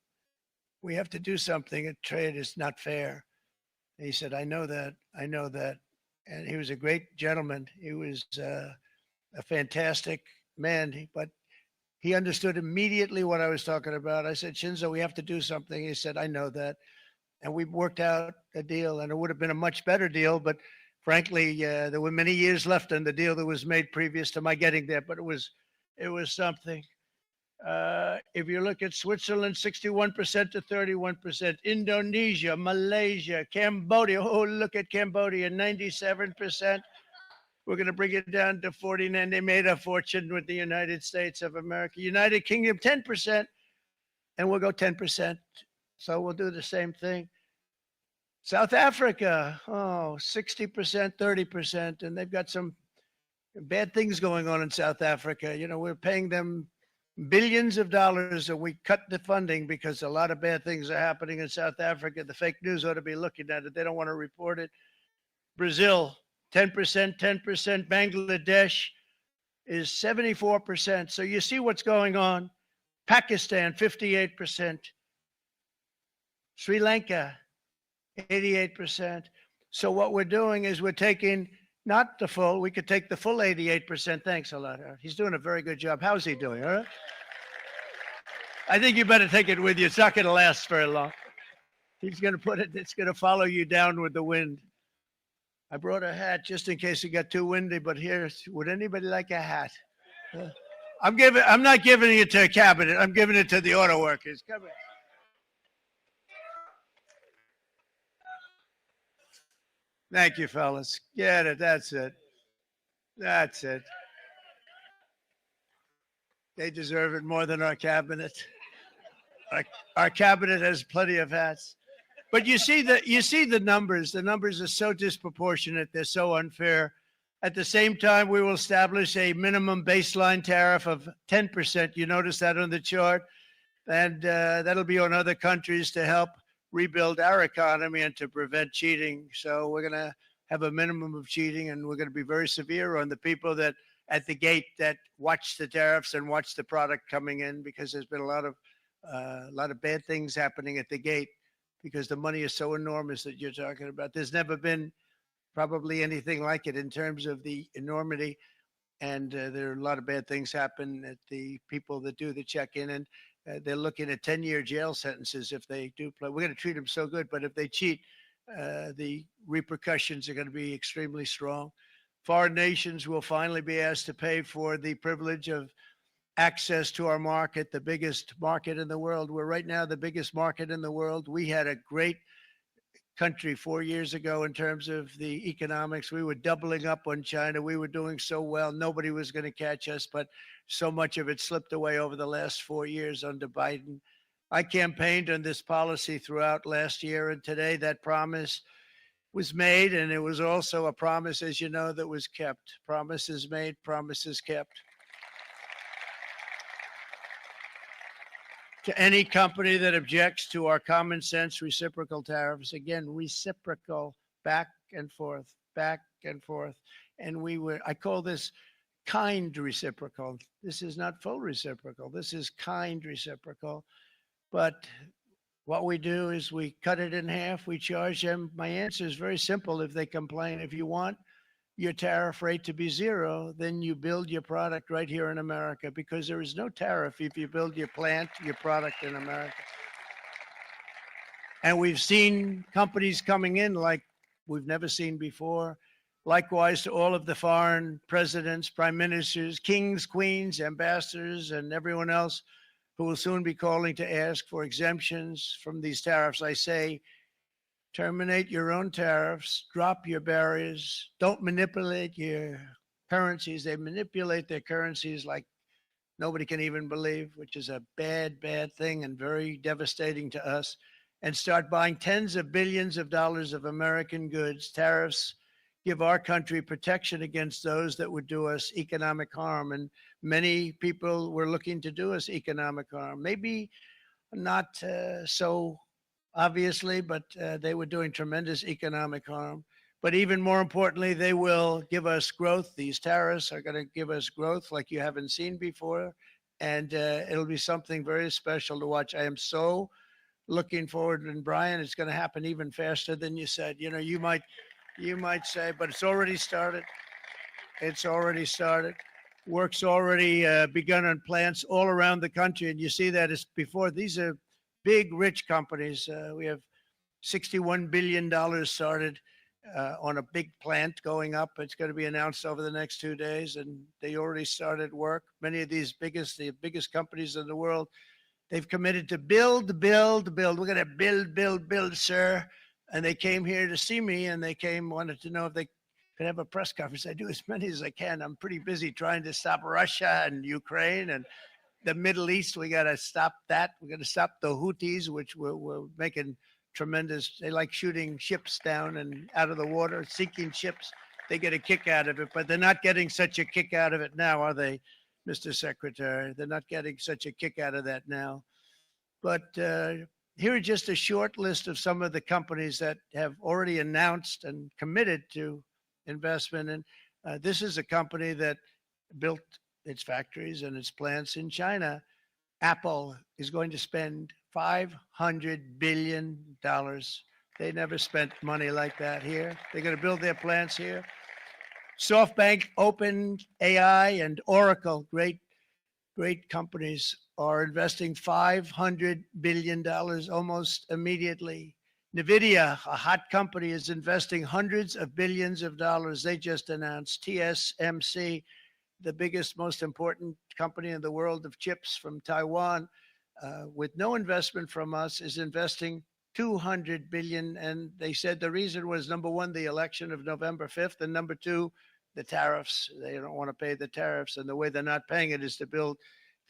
we have to do something. Trade is not fair. And he said, I know that. I know that. And he was a great gentleman. He was a fantastic man, but he understood immediately what I was talking about. I said, Shinzo, we have to do something. He said, I know that. And we worked out a deal, and it would have been a much better deal. But frankly, there were many years left in the deal that was made previous to my getting there. But it was something. If you look at Switzerland, 61% to 31%, Indonesia, Malaysia, Cambodia. Oh, look at Cambodia, 97%. We're going to bring it down to 49. They made a fortune with the United States of America. United Kingdom, 10%, and we'll go 10%. So we'll do the same thing. South Africa, 60%, 30%, and they've got some bad things going on in South Africa. You know, we're paying them billions of dollars, and we cut the funding because a lot of bad things are happening in South Africa. The fake news ought to be looking at it. They don't want to report it. Brazil, 10%, 10%. Bangladesh is 74%. So you see what's going on. Pakistan, 58%. Sri Lanka, 88%. So what we're doing is we're taking not the full, we could take the full 88%. Thanks a lot, Aaron. He's doing a very good job. How's he doing? All right. I think you better take it with you. It's not going to last very long. He's going to put it, it's going to follow you down with the wind. I brought a hat just in case it got too windy, but here, would anybody like a hat? I'm not giving it to a cabinet. I'm giving it to the auto workers. Come here. Thank you, fellas. Get it. That's it. That's it. They deserve it more than our cabinet. Our cabinet has plenty of hats. But you see the numbers. The numbers are so disproportionate. They're so unfair. At the same time, we will establish a minimum baseline tariff of 10%. You notice that on the chart? And that'll be on other countries to help rebuild our economy and to prevent cheating. So we're going to have a minimum of cheating, and we're going to be very severe on the people that at the gate that watch the tariffs and watch the product coming in, because there's been a lot of bad things happening at the gate because the money is so enormous that you're talking about. There's never been probably anything like it in terms of the enormity, and there are a lot of bad things happen at the people that do the check-in, and they're looking at 10-year jail sentences if they do play. We're going to treat them so good, but if they cheat, the repercussions are going to be extremely strong. Foreign nations will finally be asked to pay for the privilege of access to our market, the biggest market in the world. We're right now the biggest market in the world. We had a great country 4 years ago in terms of the economics. We were doubling up on China. We were doing so well. Nobody was going to catch us, but so much of it slipped away over the last 4 years under Biden. I campaigned on this policy throughout last year, and today that promise was made, and it was also a promise, as you know, that was kept. Promises made, promises kept. To any company that objects to our common sense reciprocal tariffs, again, reciprocal, back and forth, back and forth. And I call this kind reciprocal. This is not full reciprocal. This is kind reciprocal. But what we do is we cut it in half. We charge them. My answer is very simple. If they complain, if you want your tariff rate to be zero, then you build your product right here in America, because there is no tariff if you build your plant, your product in America. And we've seen companies coming in like we've never seen before. Likewise to all of the foreign presidents, prime ministers, kings, queens, ambassadors, and everyone else who will soon be calling to ask for exemptions from these tariffs. I say, terminate your own tariffs, drop your barriers, don't manipulate your currencies. They manipulate their currencies like nobody can even believe, which is a bad, bad thing and very devastating to us. And start buying tens of billions of dollars of American goods. Tariffs give our country protection against those that would do us economic harm. And many people were looking to do us economic harm. Maybe not so obviously, but they were doing tremendous economic harm. But even more importantly, they will give us growth. These tariffs are going to give us growth like you haven't seen before. And it'll be something very special to watch. I am so looking forward. And Brian, it's going to happen even faster than you said. You know, you might say, but it's already started. It's already started. Work's already begun on plants all around the country. And you see that as before. These are big, rich companies. We have $61 billion started on a big plant going up. It's going to be announced over the next 2 days. And they already started work. Many of these the biggest companies in the world, they've committed to build. We're going to build, sir. And they came here to see me, and wanted to know if they could have a press conference. I do as many as I can. I'm pretty busy trying to stop Russia and Ukraine and the Middle East. We got to stop that. We're going to stop the Houthis, which we're making tremendous. They like shooting ships down and out of the water, sinking ships. They get a kick out of it, but they're not getting such a kick out of it now, are they, Mr. Secretary? They're not getting such a kick out of that now. But here are just a short list of some of the companies that have already announced and committed to investment. And this is a company that built its factories and its plants in China. Apple is going to spend $500 billion. They never spent money like that here. They're going to build their plants here. SoftBank, OpenAI, and Oracle, great companies, are investing $500 billion almost immediately. NVIDIA, a hot company, is investing hundreds of billions of dollars. They just announced. TSMC, the biggest, most important company in the world of chips from Taiwan, with no investment from us, is investing $200 billion. And they said the reason was, number one, the election of November 5th, and number two, the tariffs. They don't want to pay the tariffs, and the way they're not paying it is to build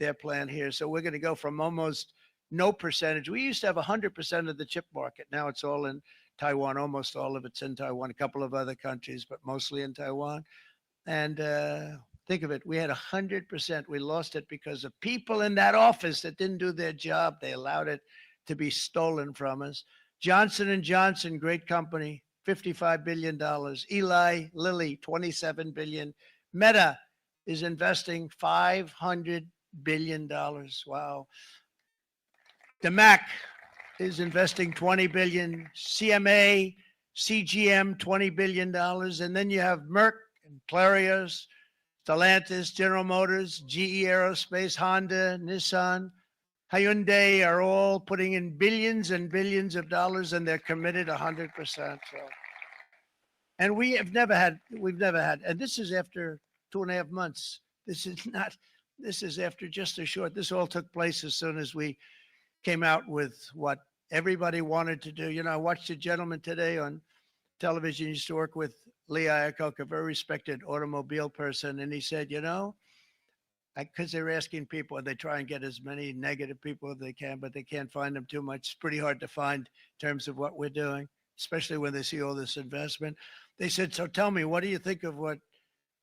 their plant here. So we're going to go from almost no percentage. We used to have 100% of the chip market. Now it's all in Taiwan. Almost all of it's in Taiwan, a couple of other countries, but mostly in Taiwan. And think of it, we had 100%. We lost it because of people in that office that didn't do their job. They allowed it to be stolen from us. Johnson & Johnson, great company, $55 billion. Eli Lilly, $27 billion. Meta is investing $500 billion. Wow. The Mac is investing $20 billion. CMA, CGM, $20 billion. And then you have Merck and Clarios, Stellantis, General Motors, GE Aerospace, Honda, Nissan, Hyundai are all putting in billions and billions of dollars, and they're committed 100%. So. And we've never had, and this is after 2.5 months. This is after just a short, this all took place as soon as we came out with what everybody wanted to do. You know, I watched a gentleman today on television, used to work with Lee Iacocca, a very respected automobile person, and he said, you know, because they're asking people, and they try and get as many negative people as they can, but they can't find them too much. It's pretty hard to find in terms of what we're doing, especially when they see all this investment. They said, so tell me, what do you think of what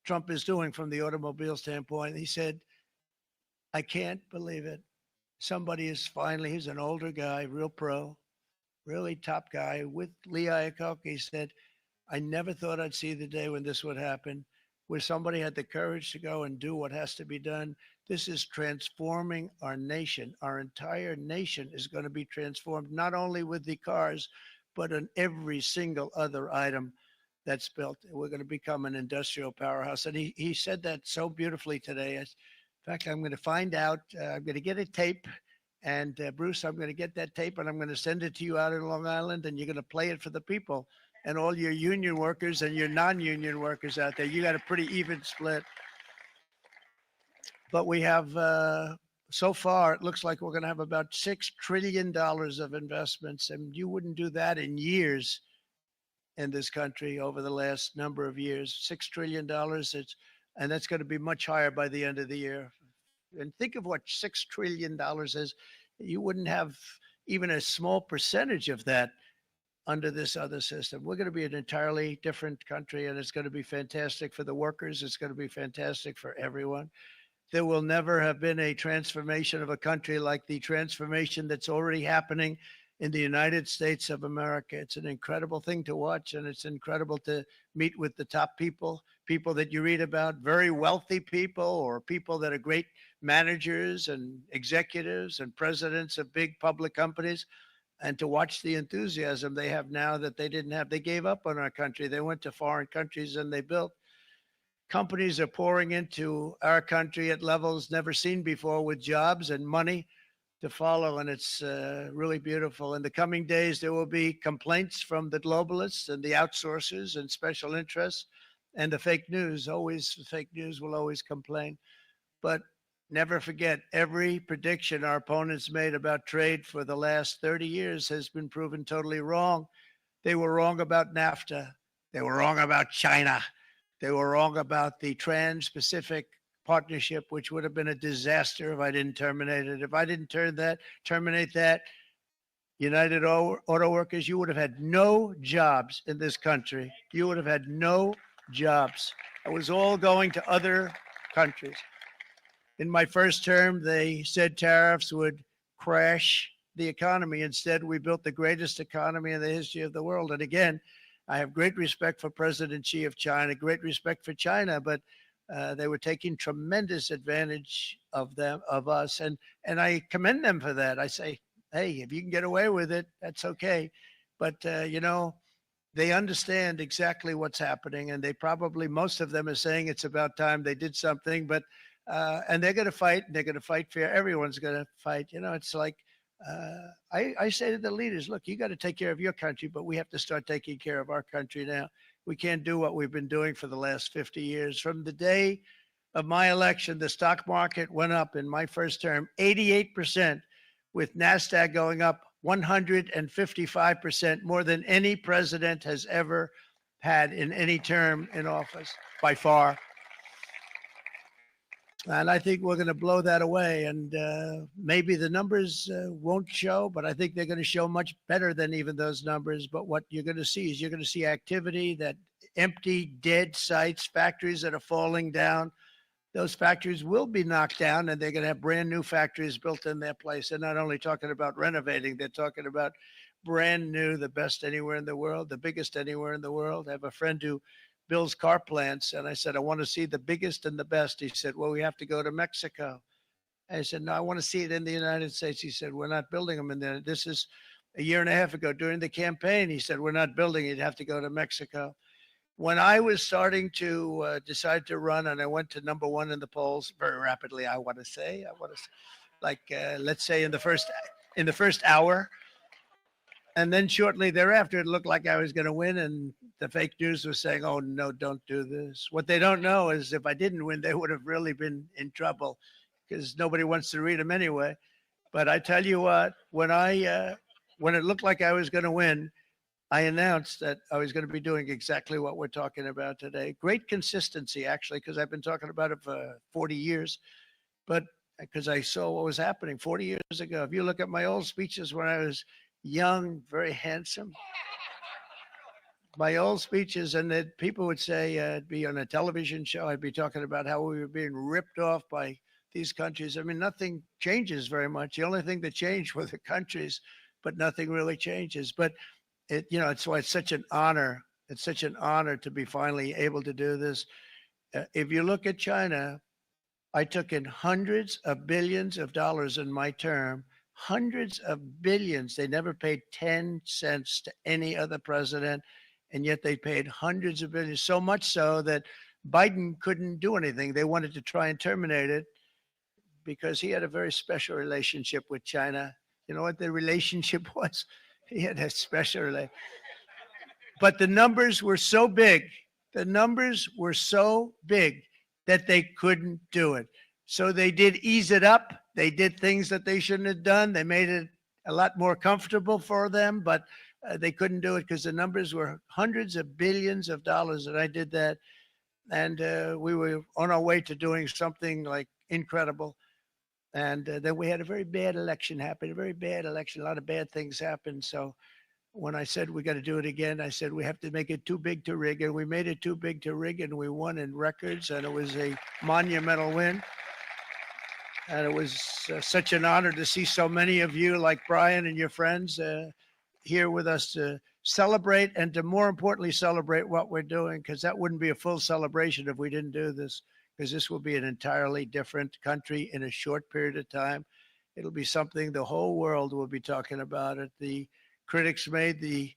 Trump is doing from the automobile standpoint? He said, I can't believe it. Somebody is finally, he's an older guy, real pro, really top guy with Lee Iacocca. He said, I never thought I'd see the day when this would happen, where somebody had the courage to go and do what has to be done. This is transforming our nation. Our entire nation is going to be transformed, not only with the cars, but on every single other item that's built. We're going to become an industrial powerhouse. And he said that so beautifully today. In fact, I'm going to find out, I'm going to get a tape. And Bruce, I'm going to get that tape and I'm going to send it to you out in Long Island, and you're going to play it for the people. And all your union workers and your non-union workers out there, you got a pretty even split. But we have, so far, it looks like we're going to have about $6 trillion of investments. And you wouldn't do that in years in this country over the last number of years. $6 trillion, and that's going to be much higher by the end of the year. And think of what $6 trillion is. You wouldn't have even a small percentage of that under this other system. We're going to be an entirely different country, and it's going to be fantastic for the workers. It's going to be fantastic for everyone. There will never have been a transformation of a country like the transformation that's already happening in the United States of America. It's an incredible thing to watch, and it's incredible to meet with the top people that you read about, very wealthy people, or people that are great managers and executives and presidents of big public companies. and to watch the enthusiasm they have now that they didn't have. They gave up on our country. They went to foreign countries and they built. Companies are pouring into our country at levels never seen before with jobs and money to follow, and it's really beautiful. In the coming days, there will be complaints from the globalists and the outsourcers and special interests and the fake news. Always, the fake news will always complain. But never forget, every prediction our opponents made about trade for the last 30 years has been proven totally wrong. They were wrong about NAFTA. They were wrong about China. They were wrong about the Trans-Pacific Partnership, which would have been a disaster if I didn't terminate it. If I didn't terminate that, United Auto Workers, you would have had no jobs in this country. You would have had no jobs. It was all going to other countries. In my first term, they said tariffs would crash the economy. Instead, we built the greatest economy in the history of the world. And again, I have great respect for President Xi of China, great respect for China, but they were taking tremendous advantage of us, and I commend them for that. I say, hey, if you can get away with it, that's okay. But you know, they understand exactly what's happening, and they probably, most of them are saying it's about time they did something. But and they're going to fight. And they're going to fight fair. Everyone's going to fight. You know, it's like I say to the leaders, look, you got to take care of your country, but we have to start taking care of our country now. We can't do what we've been doing for the last 50 years. From the day of my election, the stock market went up in my first term 88%, with NASDAQ going up 155%, more than any president has ever had in any term in office, by far. And I think we're going to blow that away. And maybe the numbers won't show, but I think they're going to show much better than even those numbers. But what you're going to see is you're going to see activity, that empty, dead sites, factories that are falling down. Those factories will be knocked down, and they're going to have brand new factories built in their place. They're not only talking about renovating, they're talking about brand new, the best anywhere in the world, the biggest anywhere in the world. I have a friend who builds car plants, and I said, I want to see the biggest and the best. He said, well, we have to go to Mexico. I said, no, I want to see it in the United States. He said, we're not building them in there. This is a year and a half ago during the campaign. He said, we're not building it. You'd have to go to Mexico. When I was starting to decide to run, and I went to number one in the polls very rapidly, I want to say, like, let's say in the first hour. And then shortly thereafter, it looked like I was going to win, and the fake news was saying, oh, no, don't do this. What they don't know is if I didn't win, they would have really been in trouble, because nobody wants to read them anyway. But I tell you what, when it looked like I was going to win, I announced that I was going to be doing exactly what we're talking about today. Great consistency, actually, because I've been talking about it for 40 years. But because I saw what was happening 40 years ago. If you look at my old speeches when I was young, very handsome, my old speeches, and that people would say I'd be on a television show, I'd be talking about how we were being ripped off by these countries. I mean, nothing changes very much. The only thing that changed were the countries, but nothing really changes. But it's why it's such an honor. It's such an honor to be finally able to do this. If you look at China, I took in hundreds of billions of dollars in my term, hundreds of billions. They never paid 10 cents to any other president, and yet they paid hundreds of billions, so much so that Biden couldn't do anything. They wanted to try and terminate it because he had a very special relationship with China. You know what the relationship was? He had a special relationship. But the numbers were so big, that they couldn't do it. So they did ease it up. They did things that they shouldn't have done. They made it a lot more comfortable for them, but they couldn't do it because the numbers were hundreds of billions of dollars, and I did that. And we were on our way to doing something like incredible. And then we had a very bad election happen, a lot of bad things happened. So when I said we got to do it again, I said we have to make it too big to rig. And we made it too big to rig, and we won in records, and it was a monumental win. And it was such an honor to see so many of you, like Brian and your friends, here with us to celebrate, and to more importantly, celebrate what we're doing, because that wouldn't be a full celebration if we didn't do this, because this will be an entirely different country in a short period of time. It'll be something the whole world will be talking about it. The critics made the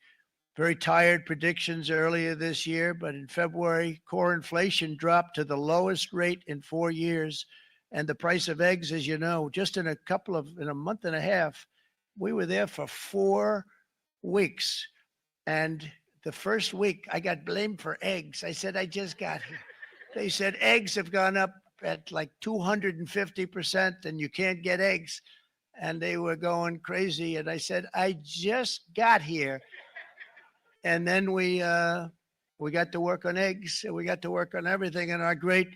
very tired predictions earlier this year, but in February, core inflation dropped to the lowest rate in 4 years. And the price of eggs, as you know, just in a month and a half, we were there for 4 weeks. And the first week I got blamed for eggs. I said, I just got here. They said eggs have gone up at like 250% and you can't get eggs. And they were going crazy. And I said, I just got here. And then we got to work on eggs, and we got to work on everything. And our great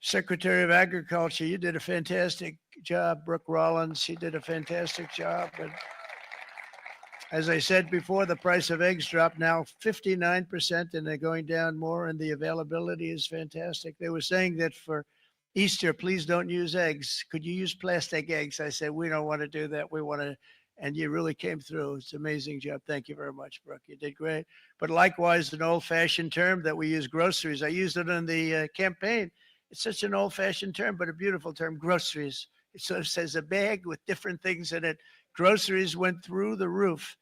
Secretary of Agriculture, you did a fantastic job, Brooke Rollins. She did a fantastic job. And as I said before, the price of eggs dropped now 59%, and they're going down more, and the availability is fantastic. They were saying that for Easter, please don't use eggs. Could you use plastic eggs? I said, we don't want to do that. We want to. And you really came through. It's an amazing job. Thank you very much, Brooke. You did great. But likewise, an old-fashioned term that we use, groceries. I used it in the campaign. It's such an old-fashioned term, but a beautiful term, groceries. It sort of says a bag with different things in it. Groceries went through the roof.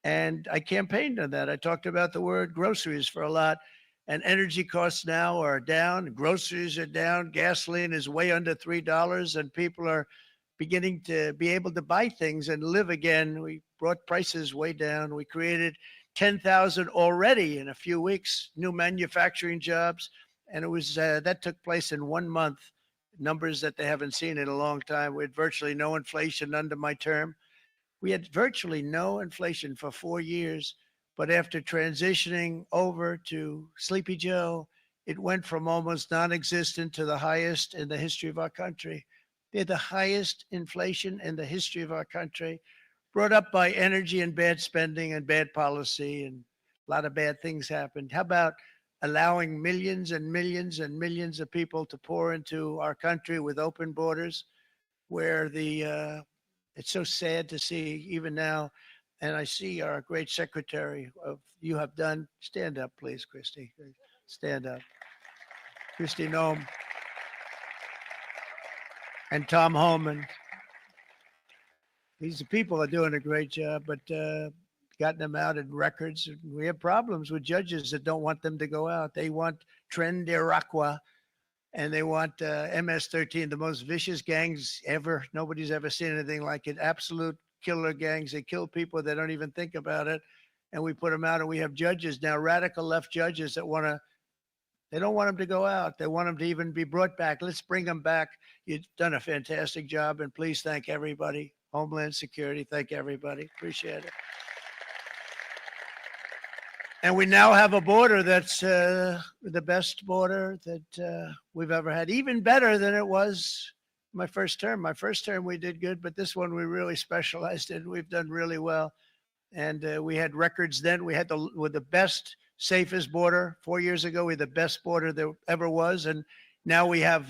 And I campaigned on that. I talked about the word groceries for a lot. And energy costs now are down. Groceries are down. Gasoline is way under $3, and people are beginning to be able to buy things and live again. We brought prices way down. We created 10,000 already in a few weeks, new manufacturing jobs. And it was that took place in 1 month, numbers that they haven't seen in a long time. We had virtually no inflation under my term. We had virtually no inflation for 4 years. But after transitioning over to Sleepy Joe, it went from almost non-existent to the highest in the history of our country. They're the highest inflation in the history of our country, brought up by energy and bad spending and bad policy, and a lot of bad things happened. How about allowing millions and millions and millions of people to pour into our country with open borders, where it's so sad to see even now. And I see our great secretary you have done. Stand up, please, Christy. Stand up. Christy Noem. And Tom Homan. These people are doing a great job, but gotten them out in records. We have problems with judges that don't want them to go out. They want Tren de Aragua, and they want MS-13, the most vicious gangs ever. Nobody's ever seen anything like it. Absolute killer gangs. They kill people. They don't even think about it. And we put them out, and we have judges now, radical left judges that they don't want them to go out. They want them to even be brought back. Let's bring them back. You've done a fantastic job, and please thank everybody. Homeland Security, thank everybody. Appreciate it. And we now have a border that's the best border that we've ever had, even better than it was my first term. My first term we did good, but this one we really specialized in. We've done really well. And we had records then. We had the best, safest border. 4 years ago, we had the best border there ever was. And now we have,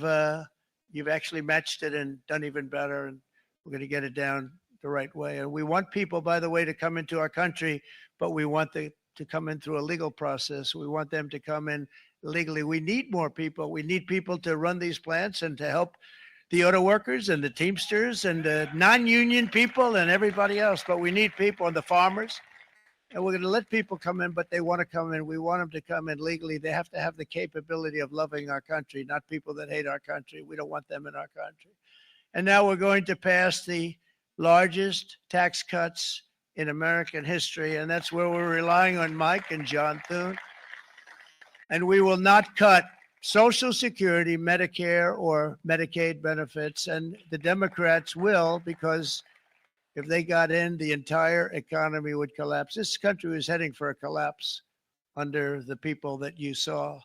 you've actually matched it and done even better. And we're going to get it down the right way. And we want people, by the way, to come into our country, but we want to come in through a legal process. We want them to come in legally. We need more people. We need people to run these plants and to help the auto workers and the Teamsters and the non-union people and everybody else. But we need people and the farmers. And we're going to let people come in, but they want to come in. We want them to come in legally. They have to have the capability of loving our country, not people that hate our country. We don't want them in our country. And now we're going to pass the largest tax cuts in American history. And that's where we're relying on Mike and John Thune. And we will not cut Social Security, Medicare, or Medicaid benefits. And the Democrats will, because if they got in, the entire economy would collapse. This country was heading for a collapse under the people that you saw.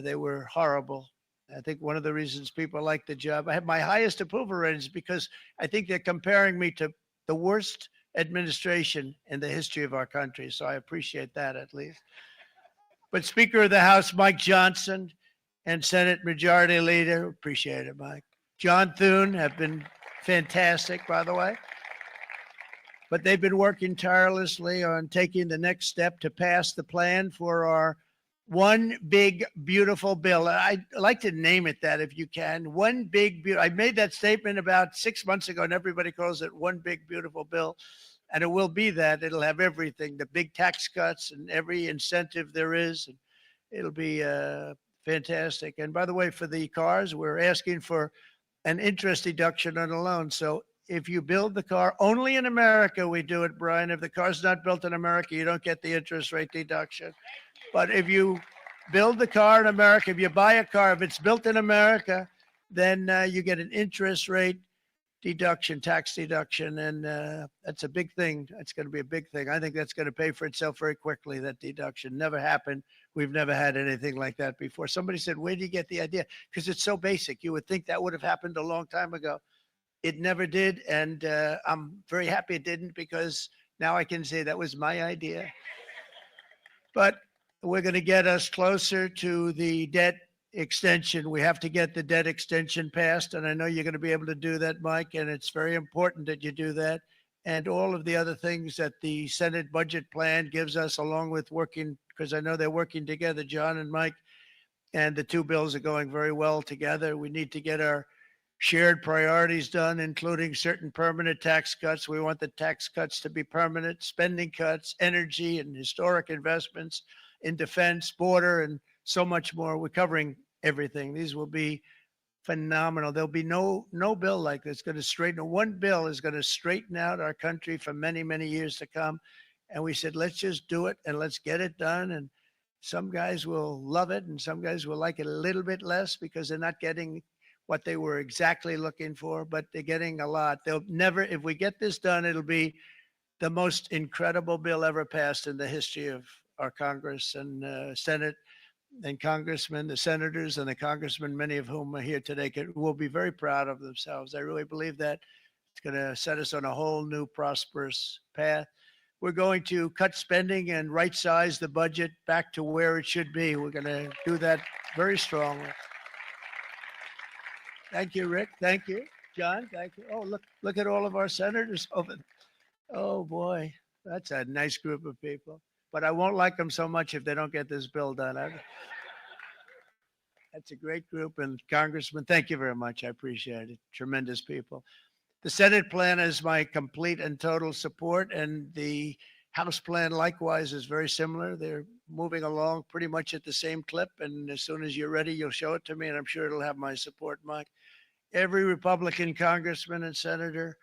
They were horrible. I think one of the reasons people like the job, I have my highest approval ratings because I think they're comparing me to the worst administration in the history of our country. So I appreciate that at least. But Speaker of the House, Mike Johnson, and Senate Majority Leader, appreciate it, Mike. John Thune have been fantastic, by the way. But they've been working tirelessly on taking the next step to pass the plan for our One big, beautiful bill. I'd like to name it that if you can. One big, I made that statement about 6 months ago, and everybody calls it one big, beautiful bill. And it will be that. It'll have everything, the big tax cuts and every incentive there is. And it'll be fantastic. And by the way, for the cars, we're asking for an interest deduction on a loan. So if you build the car only in America, we do it, Brian. If the car's not built in America, you don't get the interest rate deduction. But if you build the car in America, if you buy a car, if it's built in America, then you get an interest rate deduction, tax deduction. And that's a big thing. It's going to be a big thing. I think that's going to pay for itself very quickly, that deduction. Never happened. We've never had anything like that before. Somebody said, where did you get the idea? Because it's so basic. You would think that would have happened a long time ago. It never did. And I'm very happy it didn't, because now I can say that was my idea. But we're going to get us closer to the debt extension. We have to get the debt extension passed. And I know you're going to be able to do that, Mike. And it's very important that you do that. And all of the other things that the Senate budget plan gives us, along with working, because I know they're working together, John and Mike, and the two bills are going very well together. We need to get our shared priorities done, including certain permanent tax cuts. We want the tax cuts to be permanent, spending cuts, energy and historic investments in defense, border, and so much more. We're covering everything. These will be phenomenal. There'll be no bill like this going to straighten. One bill is going to straighten out our country for many, many years to come. And we said, let's just do it and let's get it done. And some guys will love it and some guys will like it a little bit less because they're not getting what they were exactly looking for, but they're getting a lot. They'll never, if we get this done, it'll be the most incredible bill ever passed in the history of our Congress and Senate and congressmen, the senators and the congressmen, many of whom are here today, will be very proud of themselves. I really believe that it's going to set us on a whole new prosperous path. We're going to cut spending and right-size the budget back to where it should be. We're going to do that very strongly. Thank you, Rick. Thank you, John. Thank you. Oh, look at all of our senators over there. Oh boy, that's a nice group of people. But I won't like them so much if they don't get this bill done. That's a great group. And Congressman, thank you very much. I appreciate it. Tremendous people. The Senate plan is my complete and total support. And the House plan likewise is very similar. They're moving along pretty much at the same clip. And as soon as you're ready, you'll show it to me. And I'm sure it'll have my support, Mike. Every Republican congressman and senator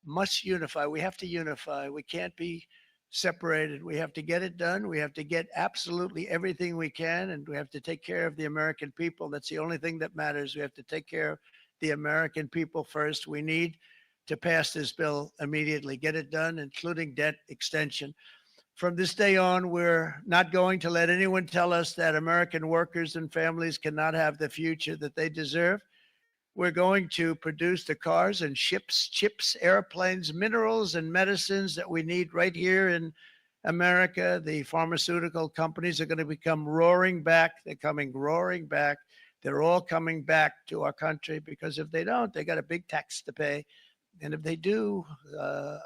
must unify. We have to unify. We can't be separated. We have to get it done. We have to get absolutely everything we can, and we have to take care of the American people. That's the only thing that matters. We have to take care of the American people first. We need to pass this bill immediately, get it done, including debt extension. From this day on, we're not going to let anyone tell us that American workers and families cannot have the future that they deserve. We're going to produce the cars and ships, chips, airplanes, minerals, and medicines that we need right here in America. The pharmaceutical companies are going to become roaring back. They're coming roaring back. They're all coming back to our country because if they don't, they got a big tax to pay. And if they do,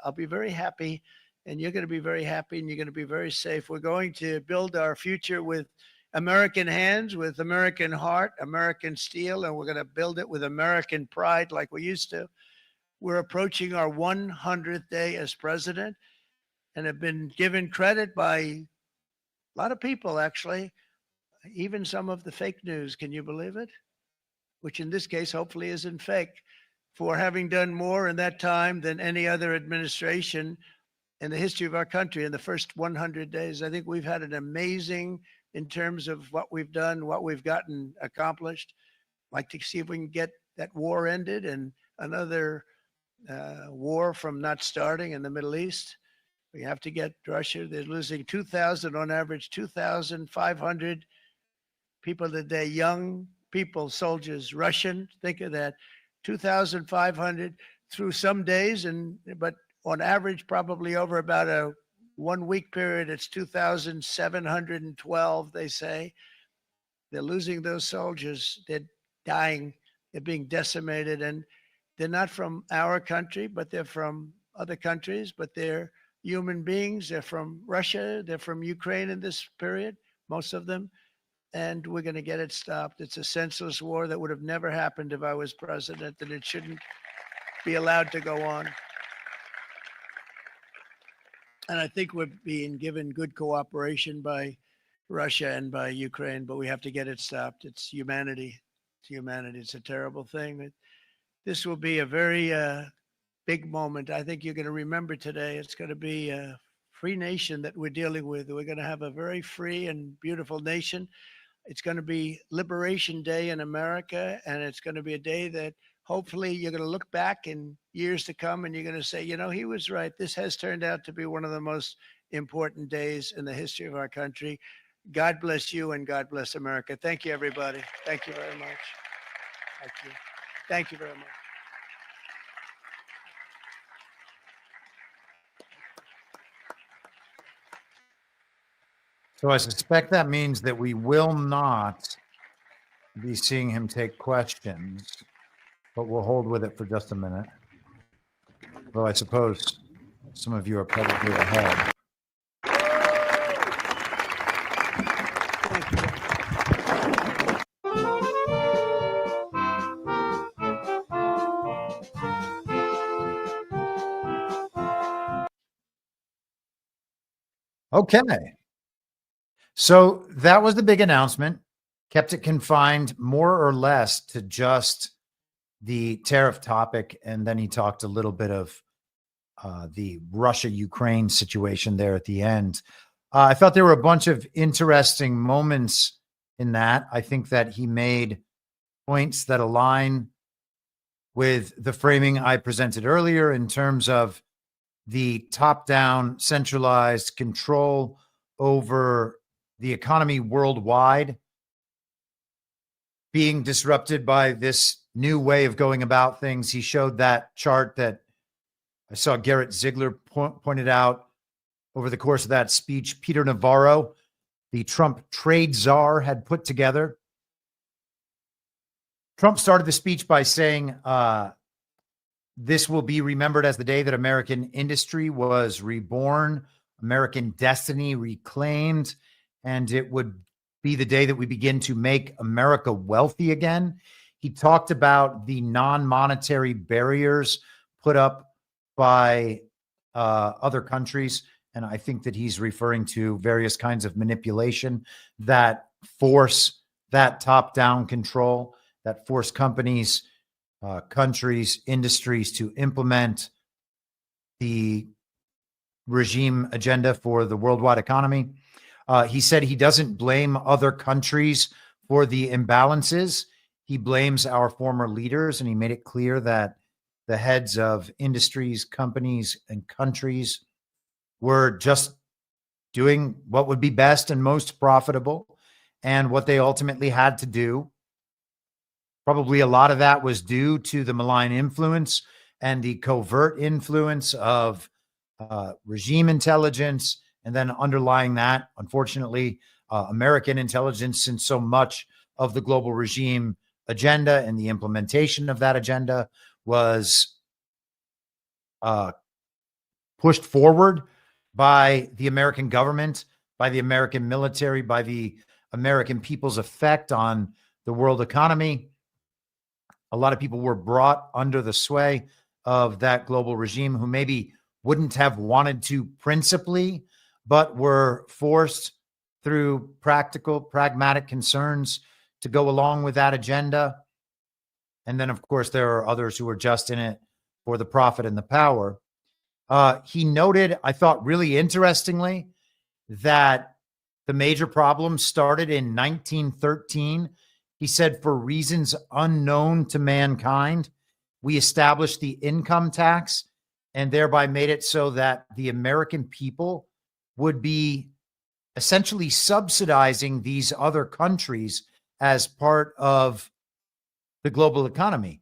I'll be very happy. And you're going to be very happy and you're going to be very safe. We're going to build our future with American hands, with American heart, American steel, and we're going to build it with American pride like we used to. We're approaching our 100th day as president and have been given credit by a lot of people, actually, even some of the fake news. Can you believe it? Which in this case, hopefully isn't fake, for having done more in that time than any other administration in the history of our country in the first 100 days. I think we've had an amazing in terms of what we've done, what we've gotten accomplished. I'd like to see if we can get that war ended and another war from not starting in the Middle East. We have to get Russia. They're losing 2,000 on average, 2,500 people a day, young people, soldiers, Russian. Think of that, 2,500 through some days, but on average, probably over about a 1 week period, it's 2,712, they say. They're losing those soldiers. They're dying. They're being decimated. And they're not from our country, but they're from other countries. But they're human beings. They're from Russia. They're from Ukraine in this period, most of them. and we're going to get it stopped. It's a senseless war that would have never happened if I was president, and it shouldn't be allowed to go on. And I think we're being given good cooperation by Russia and by Ukraine, but we have to get it stopped. It's humanity. It's humanity. It's a terrible thing. This will be a very big moment. I think you're going to remember today. It's going to be a free nation that we're dealing with. We're going to have a very free and beautiful nation. It's going to be Liberation Day in America, and it's going to be a day that hopefully you're going to look back in years to come and you're going to say, you know, he was right. This has turned out to be one of the most important days in the history of our country. God bless you and God bless America. Thank you, everybody. Thank you very much. Thank you. Thank you very much. So I suspect that means that we will not be seeing him take questions, but we'll hold with it for just a minute. Though I suppose some of you are probably ahead. Okay. So that was the big announcement. Kept it confined more or less to just the tariff topic. And then he talked a little bit of the Russia-Ukraine situation there at the end. I thought there were a bunch of interesting moments in that. I think that he made points that align with the framing I presented earlier in terms of the top-down centralized control over the economy worldwide being disrupted by this new way of going about things. He showed that chart that I saw Garrett Ziegler pointed out over the course of that speech. Peter Navarro, the Trump trade czar, had put together. Trump started the speech by saying, this will be remembered as the day that American industry was reborn, American destiny reclaimed, and it would be the day that we begin to make America wealthy again. He talked about the non-monetary barriers put up by other countries, and I think that he's referring to various kinds of manipulation that force that top-down control, that force companies, countries, industries to implement the regime agenda for the worldwide economy. He said he doesn't blame other countries for the imbalances. He blames our former leaders, and he made it clear that the heads of industries, companies, and countries were just doing what would be best and most profitable and what they ultimately had to do. Probably a lot of that was due to the malign influence and the covert influence of regime intelligence. And then underlying that, unfortunately, American intelligence, since so much of the global regime agenda and the implementation of that agenda was pushed forward by the American government, by the American military, by the American people's effect on the world economy. A lot of people were brought under the sway of that global regime who maybe wouldn't have wanted to principally, but were forced through pragmatic concerns to go along with that agenda. And then, of course, there are others who are just in it for the profit and the power. He noted, I thought really interestingly, that the major problem started in 1913. He said, for reasons unknown to mankind, we established the income tax and thereby made it so that the American people would be essentially subsidizing these other countries as part of the global economy.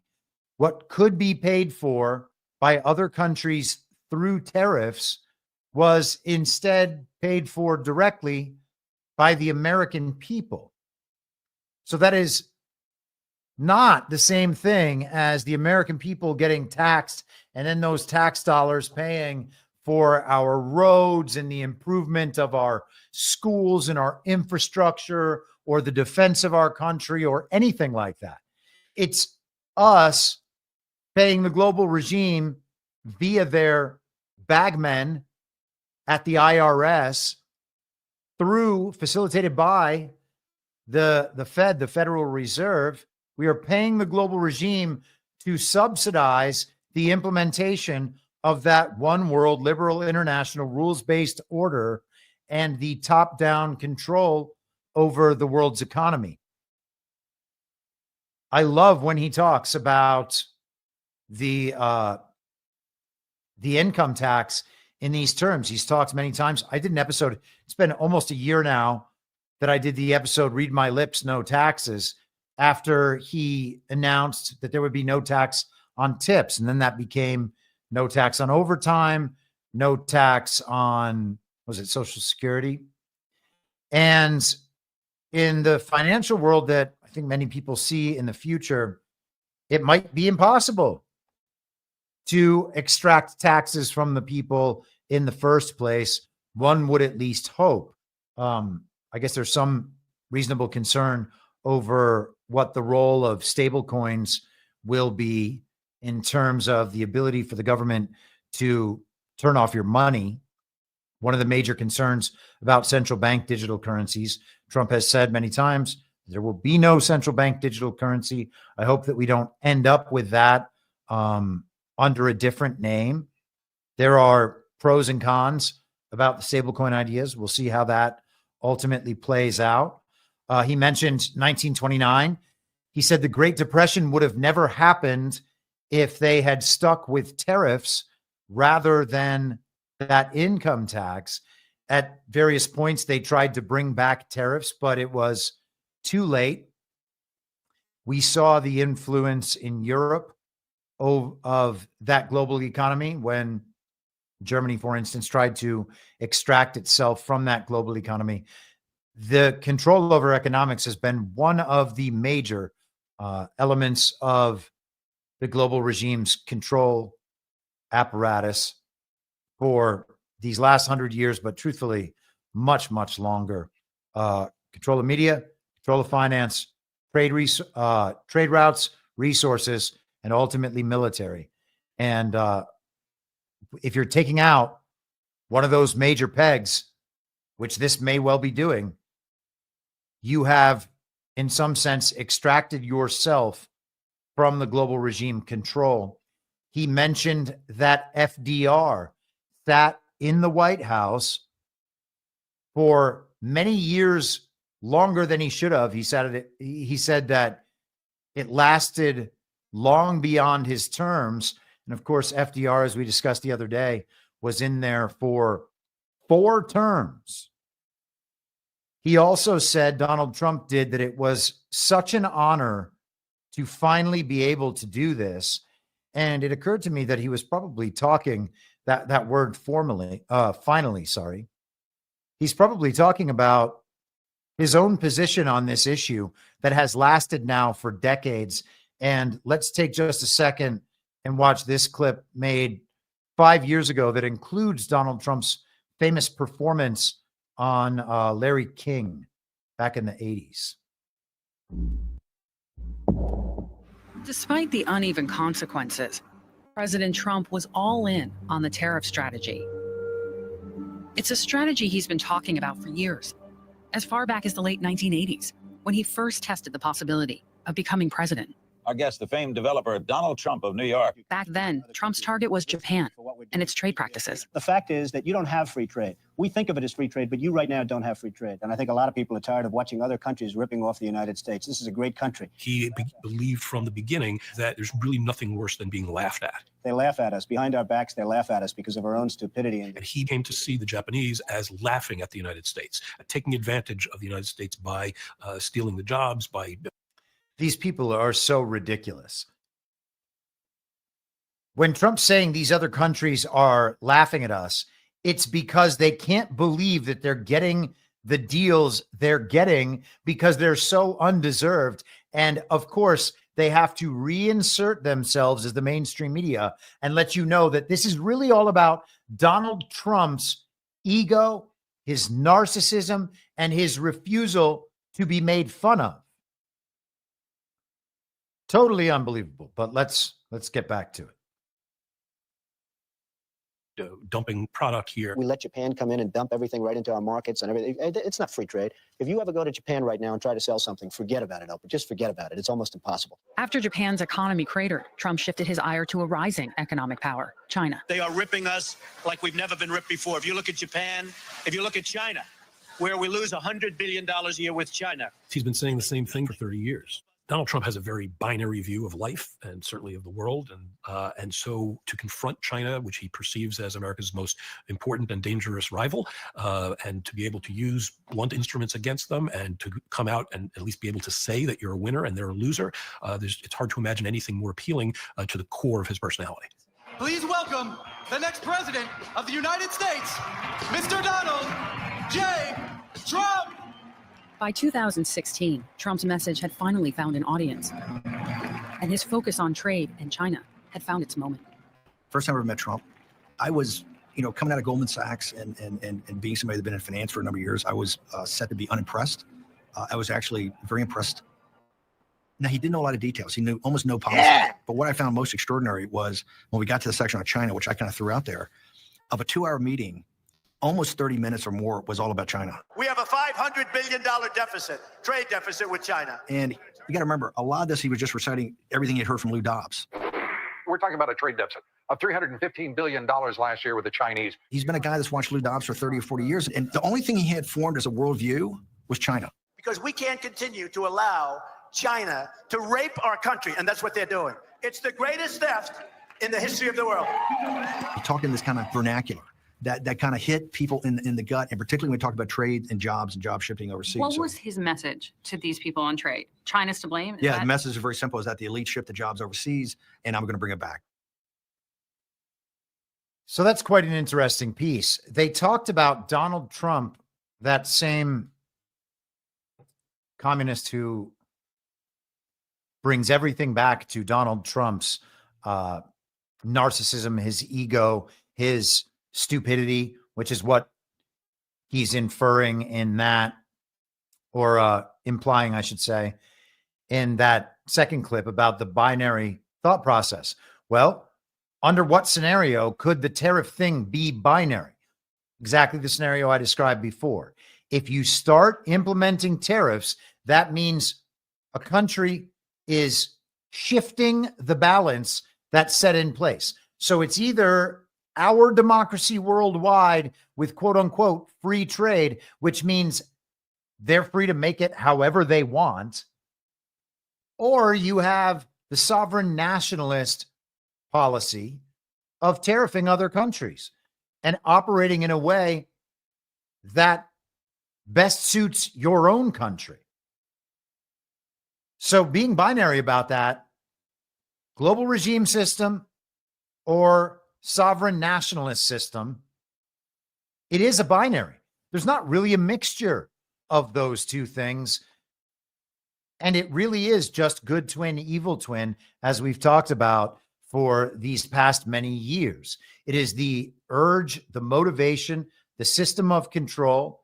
What could be paid for by other countries through tariffs was instead paid for directly by the American people. So that is not the same thing as the American people getting taxed and then those tax dollars paying for our roads and the improvement of our schools and our infrastructure or the defense of our country or anything like that. It's us paying the global regime via their bagmen at the IRS facilitated by the Fed, the Federal Reserve. We are paying the global regime to subsidize the implementation of that one world liberal international rules-based order and the top-down control over the world's economy. I love when he talks about the income tax in these terms. He's talked many times. I did an episode. It's been almost a year now that I did the episode, Read My Lips, No Taxes, after he announced that there would be no tax on tips. And then that became no tax on overtime, no tax on, was it Social Security? And in the financial world that I think many people see in the future, it might be impossible to extract taxes from the people in the first place. One would at least hope. I guess there's some reasonable concern over what the role of stable coins will be in terms of the ability for the government to turn off your money. One of the major concerns about central bank digital currencies, Trump has said many times, there will be no central bank digital currency. I hope that we don't end up with that under a different name. There are pros and cons about the stablecoin ideas. We'll see how that ultimately plays out. He mentioned 1929. He said the Great Depression would have never happened if they had stuck with tariffs rather than that income tax. At various points, they tried to bring back tariffs, but it was too late. We saw the influence in Europe of that global economy when Germany, for instance, tried to extract itself from that global economy. The control over economics has been one of the major elements of the global regime's control apparatus for these last 100 years, but truthfully, much, much longer. Control of media, control of finance, trade routes, resources, and ultimately military. And if you're taking out one of those major pegs, which this may well be doing, you have, in some sense, extracted yourself from the global regime control. He mentioned that FDR sat in the White House for many years longer than he should have. He said that it lasted long beyond his terms. And of course, FDR, as we discussed the other day, was in there for 4 terms. He also said, Donald Trump did, that it was such an honor to finally be able to do this. And it occurred to me that he was probably talking that word finally, sorry. He's probably talking about his own position on this issue that has lasted now for decades. And let's take just a second and watch this clip made 5 years ago that includes Donald Trump's famous performance on Larry King back in the 80s. Despite the uneven consequences, President Trump was all in on the tariff strategy. It's a strategy he's been talking about for years, as far back as the late 1980s, when he first tested the possibility of becoming president. Our guest, the famed developer Donald Trump of New York. Back then, Trump's target was Japan and its trade practices. The fact is that you don't have free trade. We think of it as free trade, but you right now don't have free trade. And I think a lot of people are tired of watching other countries ripping off the United States. This is a great country. He believed from the beginning that there's really nothing worse than being laughed at. They laugh at us. Behind our backs, they laugh at us because of our own stupidity. And he came to see the Japanese as laughing at the United States, taking advantage of the United States by stealing the jobs, by... These people are so ridiculous. When Trump's saying these other countries are laughing at us, it's because they can't believe that they're getting the deals they're getting because they're so undeserved. And of course, they have to reinsert themselves as the mainstream media and let you know that this is really all about Donald Trump's ego, his narcissism, and his refusal to be made fun of. Totally unbelievable, but let's get back to it. Dumping product here. We let Japan come in and dump everything right into our markets and everything. It's not free trade. If you ever go to Japan right now and try to sell something, forget about it, Oprah. Just forget about it. It's almost impossible. After Japan's economy cratered, Trump shifted his ire to a rising economic power, China. They are ripping us like we've never been ripped before. If you look at Japan, if you look at China, where we lose $100 billion a year with China. He's been saying the same thing for 30 years. Donald Trump has a very binary view of life and certainly of the world. And so to confront China, which he perceives as America's most important and dangerous rival, and to be able to use blunt instruments against them and to come out and at least be able to say that you're a winner and they're a loser, it's hard to imagine anything more appealing to the core of his personality. Please welcome the next president of the United States, Mr. Donald J. Trump. By 2016, Trump's message had finally found an audience, and his focus on trade and China had found its moment. First time I ever met Trump, I was, coming out of Goldman Sachs and being somebody that's been in finance for a number of years, I was set to be unimpressed. I was actually very impressed. Now, he didn't know a lot of details. He knew almost no policy. Yeah. But what I found most extraordinary was when we got to the section on China, which I kind of threw out there, of a 2-hour meeting, almost 30 minutes or more was all about China. We have a $500 billion deficit, trade deficit with China. And you got to remember, a lot of this, he was just reciting everything he'd heard from Lou Dobbs. We're talking about a trade deficit of $315 billion last year with the Chinese. He's been a guy that's watched Lou Dobbs for 30 or 40 years. And the only thing he had formed as a worldview was China. Because we can't continue to allow China to rape our country. And that's what they're doing. It's the greatest theft in the history of the world. He talked in this kind of vernacular that kind of hit people in the gut, and particularly when we talk about trade and jobs and job shifting overseas. What was his message to these people on trade? China's to blame? The message is very simple, is that the elite shift the jobs overseas, and I'm going to bring it back. So that's quite an interesting piece. They talked about Donald Trump, that same communist who brings everything back to Donald Trump's narcissism, his ego, his stupidity, which is what he's inferring in that, or implying, I should say, in that second clip about the binary thought process. Well, under what scenario could the tariff thing be binary? Exactly the scenario I described before. If you start implementing tariffs, that means a country is shifting the balance that's set in place. So it's either our democracy worldwide with quote unquote free trade, which means they're free to make it however they want, or you have the sovereign nationalist policy of tariffing other countries and operating in a way that best suits your own country. So being binary about that, global regime system or sovereign nationalist system, it is a binary. There's not really a mixture of those two things. And it really is just good twin, evil twin, as we've talked about for these past many years. It is the urge, the motivation, the system of control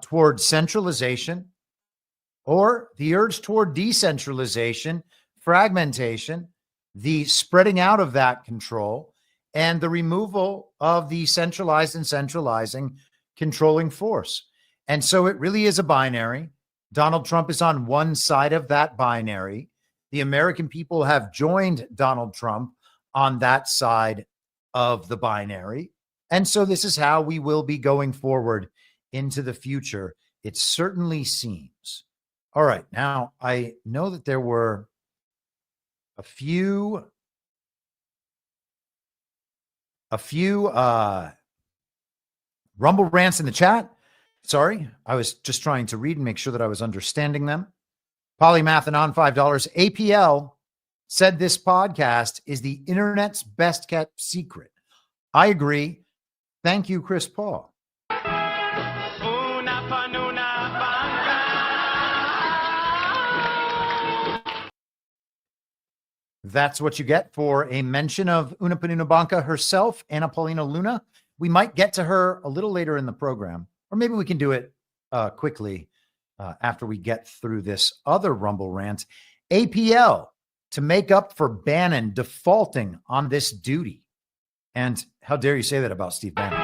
toward centralization, or the urge toward decentralization, fragmentation, the spreading out of that control, and the removal of the centralized and centralizing controlling force. And so it really is a binary. Donald Trump is on one side of that binary. The American people have joined Donald Trump on that side of the binary. And so this is how we will be going forward into the future, it certainly seems. All right. Now, I know that there were a few Rumble rants in the chat. Sorry, I was just trying to read and make sure that I was understanding them. Polymath and on $5. APL said this podcast is the internet's best kept secret. I agree. Thank you, Chris Paul. That's what you get for a mention of Una Panoonah Banca herself, Anna Paulina Luna. We might get to her a little later in the program, or maybe we can do it quickly after we get through this other Rumble rant. APL to make up for Bannon defaulting on this duty. And how dare you say that about Steve Bannon?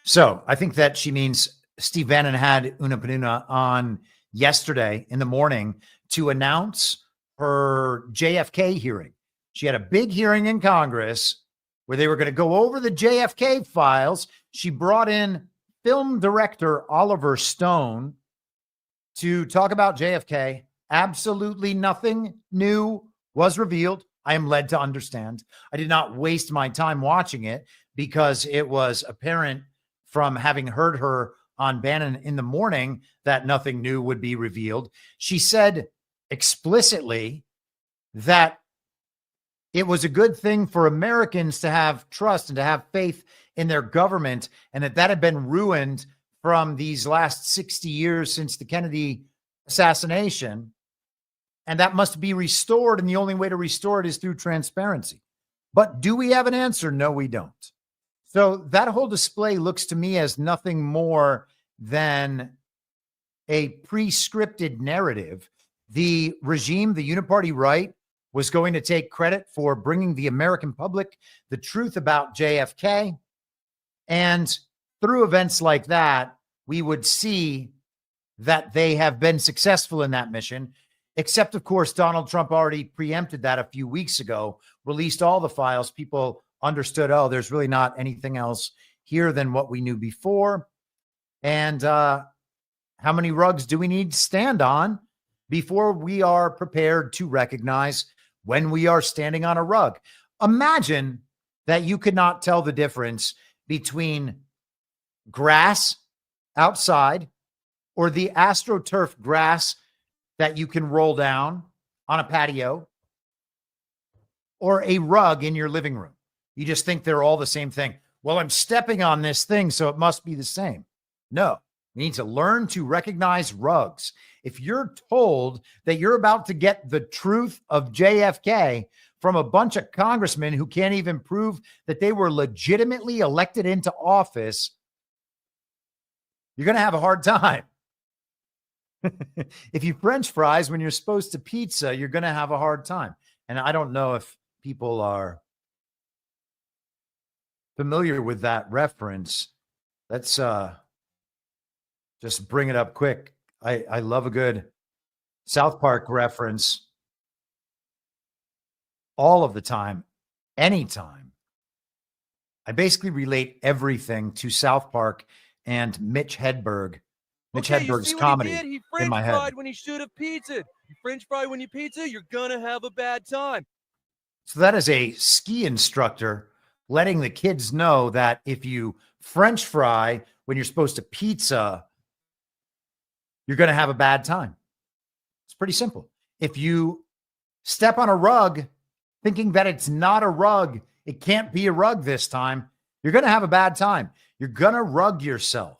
So I think that she means Steve Bannon had Una Panoonah on yesterday in the morning to announce her JFK hearing. She had a big hearing in Congress where they were going to go over the JFK files. She brought in film director Oliver Stone to talk about JFK. Absolutely nothing new was revealed. I am led to understand. I did not waste my time watching it because it was apparent from having heard her on Bannon in the morning that nothing new would be revealed. She said explicitly that it was a good thing for Americans to have trust and to have faith in their government, and that had been ruined from these last 60 years since the Kennedy assassination. And that must be restored. And the only way to restore it is through transparency. But do we have an answer? No, we don't. So that whole display looks to me as nothing more than a pre-scripted narrative. The regime, the uniparty right, was going to take credit for bringing the American public the truth about JFK. And through events like that, we would see that they have been successful in that mission. Except, of course, Donald Trump already preempted that a few weeks ago, released all the files. People understood, oh, there's really not anything else here than what we knew before. And how many rugs do we need to stand on before we are prepared to recognize when we are standing on a rug? Imagine that you could not tell the difference between grass outside or the AstroTurf grass that you can roll down on a patio or a rug in your living room. You just think they're all the same thing. Well, I'm stepping on this thing, so it must be the same. No, we need to learn to recognize rugs. If you're told that you're about to get the truth of JFK from a bunch of congressmen who can't even prove that they were legitimately elected into office, you're going to have a hard time. If you French fries when you're supposed to pizza, you're going to have a hard time. And I don't know if people are familiar with that reference. Let's just bring it up quick. I love a good South Park reference all of the time, anytime. I basically relate everything to South Park and Mitch Hedberg. Mitch Hedberg's comedy He in my head. French fried when he should have pizza. You French fry when you pizza, you're gonna have a bad time. So that is a ski instructor letting the kids know that if you French fry when you're supposed to pizza, you're going to have a bad time. It's pretty simple. If you step on a rug thinking that it's not a rug, it can't be a rug this time, you're going to have a bad time. You're going to rug yourself.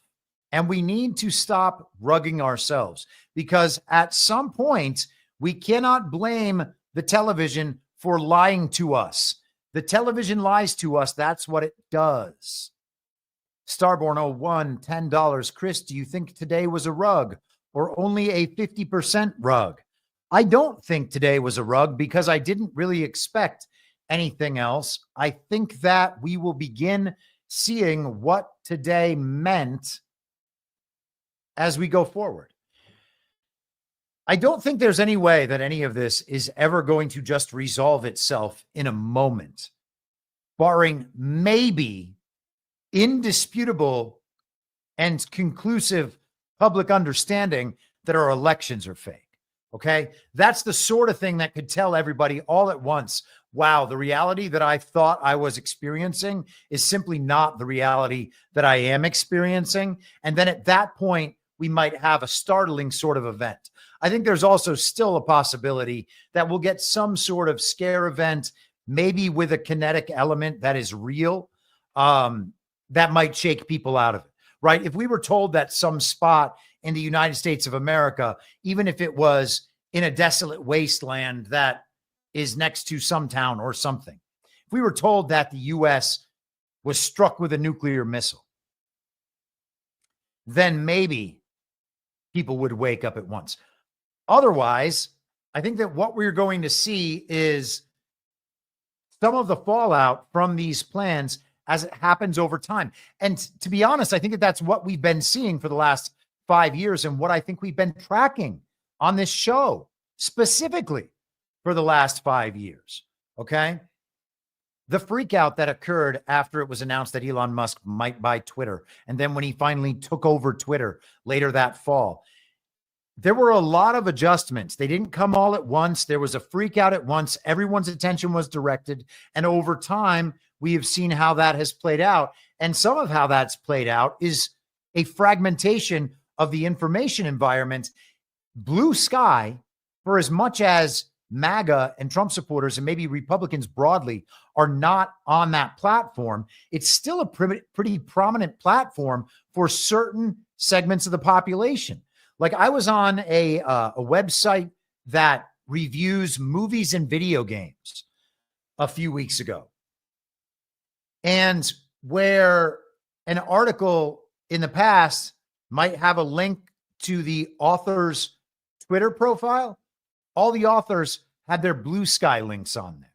And we need to stop rugging ourselves because at some point, we cannot blame the television for lying to us. The television lies to us. That's what it does. Starborn 01, $10. Chris, do you think today was a rug or only a 50% rug? I don't think today was a rug because I didn't really expect anything else. I think that we will begin seeing what today meant as we go forward. I don't think there's any way that any of this is ever going to just resolve itself in a moment, barring maybe indisputable and conclusive public understanding that our elections are fake. Okay. That's the sort of thing that could tell everybody all at once, wow, the reality that I thought I was experiencing is simply not the reality that I am experiencing. And then at that point, we might have a startling sort of event. I think there's also still a possibility that we'll get some sort of scare event, maybe with a kinetic element that is real, that might shake people out of it. right? If we were told that some spot in the United States of America, even if it was in a desolate wasteland that is next to some town or something, if we were told that the U.S. was struck with a nuclear missile, then maybe people would wake up at once. Otherwise, I think that what we're going to see is some of the fallout from these plans as it happens over time. And to be honest, I think that that's what we've been seeing for the last 5 years and what I think we've been tracking on this show specifically for the last 5 years. Okay. The freak out that occurred after it was announced that Elon Musk might buy Twitter. And then when he finally took over Twitter later that fall, there were a lot of adjustments. They didn't come all at once. There was a freak out at once. Everyone's attention was directed. And over time, we have seen how that has played out. And some of how that's played out is a fragmentation of the information environment. Blue sky, for as much as MAGA and Trump supporters and maybe Republicans broadly are not on that platform, it's still a pretty prominent platform for certain segments of the population. Like I was on a website that reviews movies and video games a few weeks ago, and where an article in the past might have a link to the author's Twitter profile, all the authors had their Blue Sky links on there.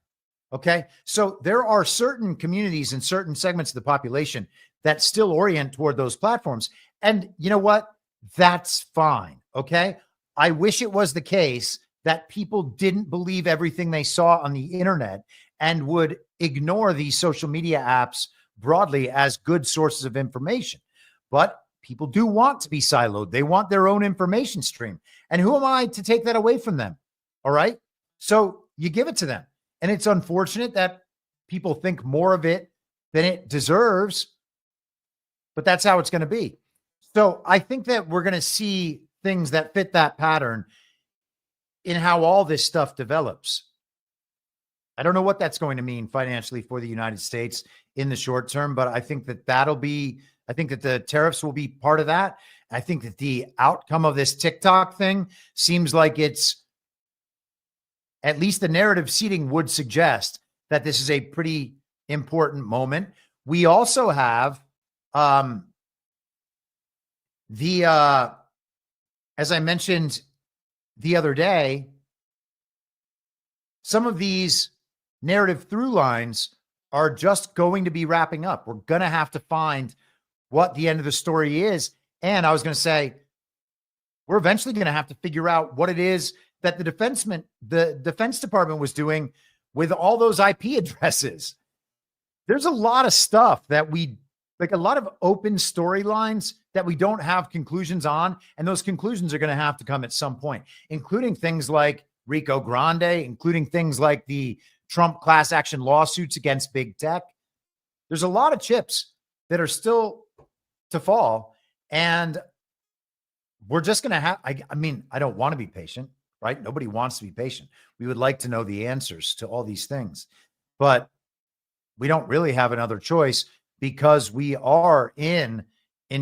Okay. So there are certain communities and certain segments of the population that still orient toward those platforms. And you know what? That's fine. Okay. I wish it was the case that people didn't believe everything they saw on the internet and would ignore these social media apps broadly as good sources of information. But people do want to be siloed. They want their own information stream. And who am I to take that away from them? All right. So you give it to them. And it's unfortunate that people think more of it than it deserves, but that's how it's going to be. So I think that we're going to see things that fit that pattern in how all this stuff develops. I don't know what that's going to mean financially for the United States in the short term, but I think that I think that the tariffs will be part of that. I think that the outcome of this TikTok thing seems like it's, at least the narrative seeding would suggest that this is a pretty important moment. We also have as I mentioned the other day, some of these narrative through lines are just going to be wrapping up. We're going to have to find what the end of the story is. And I was going to say, we're eventually going to have to figure out what it is that the Defense Department was doing with all those IP addresses. There's a lot of stuff that a lot of open storylines that we don't have conclusions on. And those conclusions are going to have to come at some point, including things like Rico Grande, including things like the Trump class action lawsuits against big tech. There's a lot of chips that are still to fall. And we're just going to have, I don't want to be patient, right? Nobody wants to be patient. We would like to know the answers to all these things, but we don't really have another choice because we are in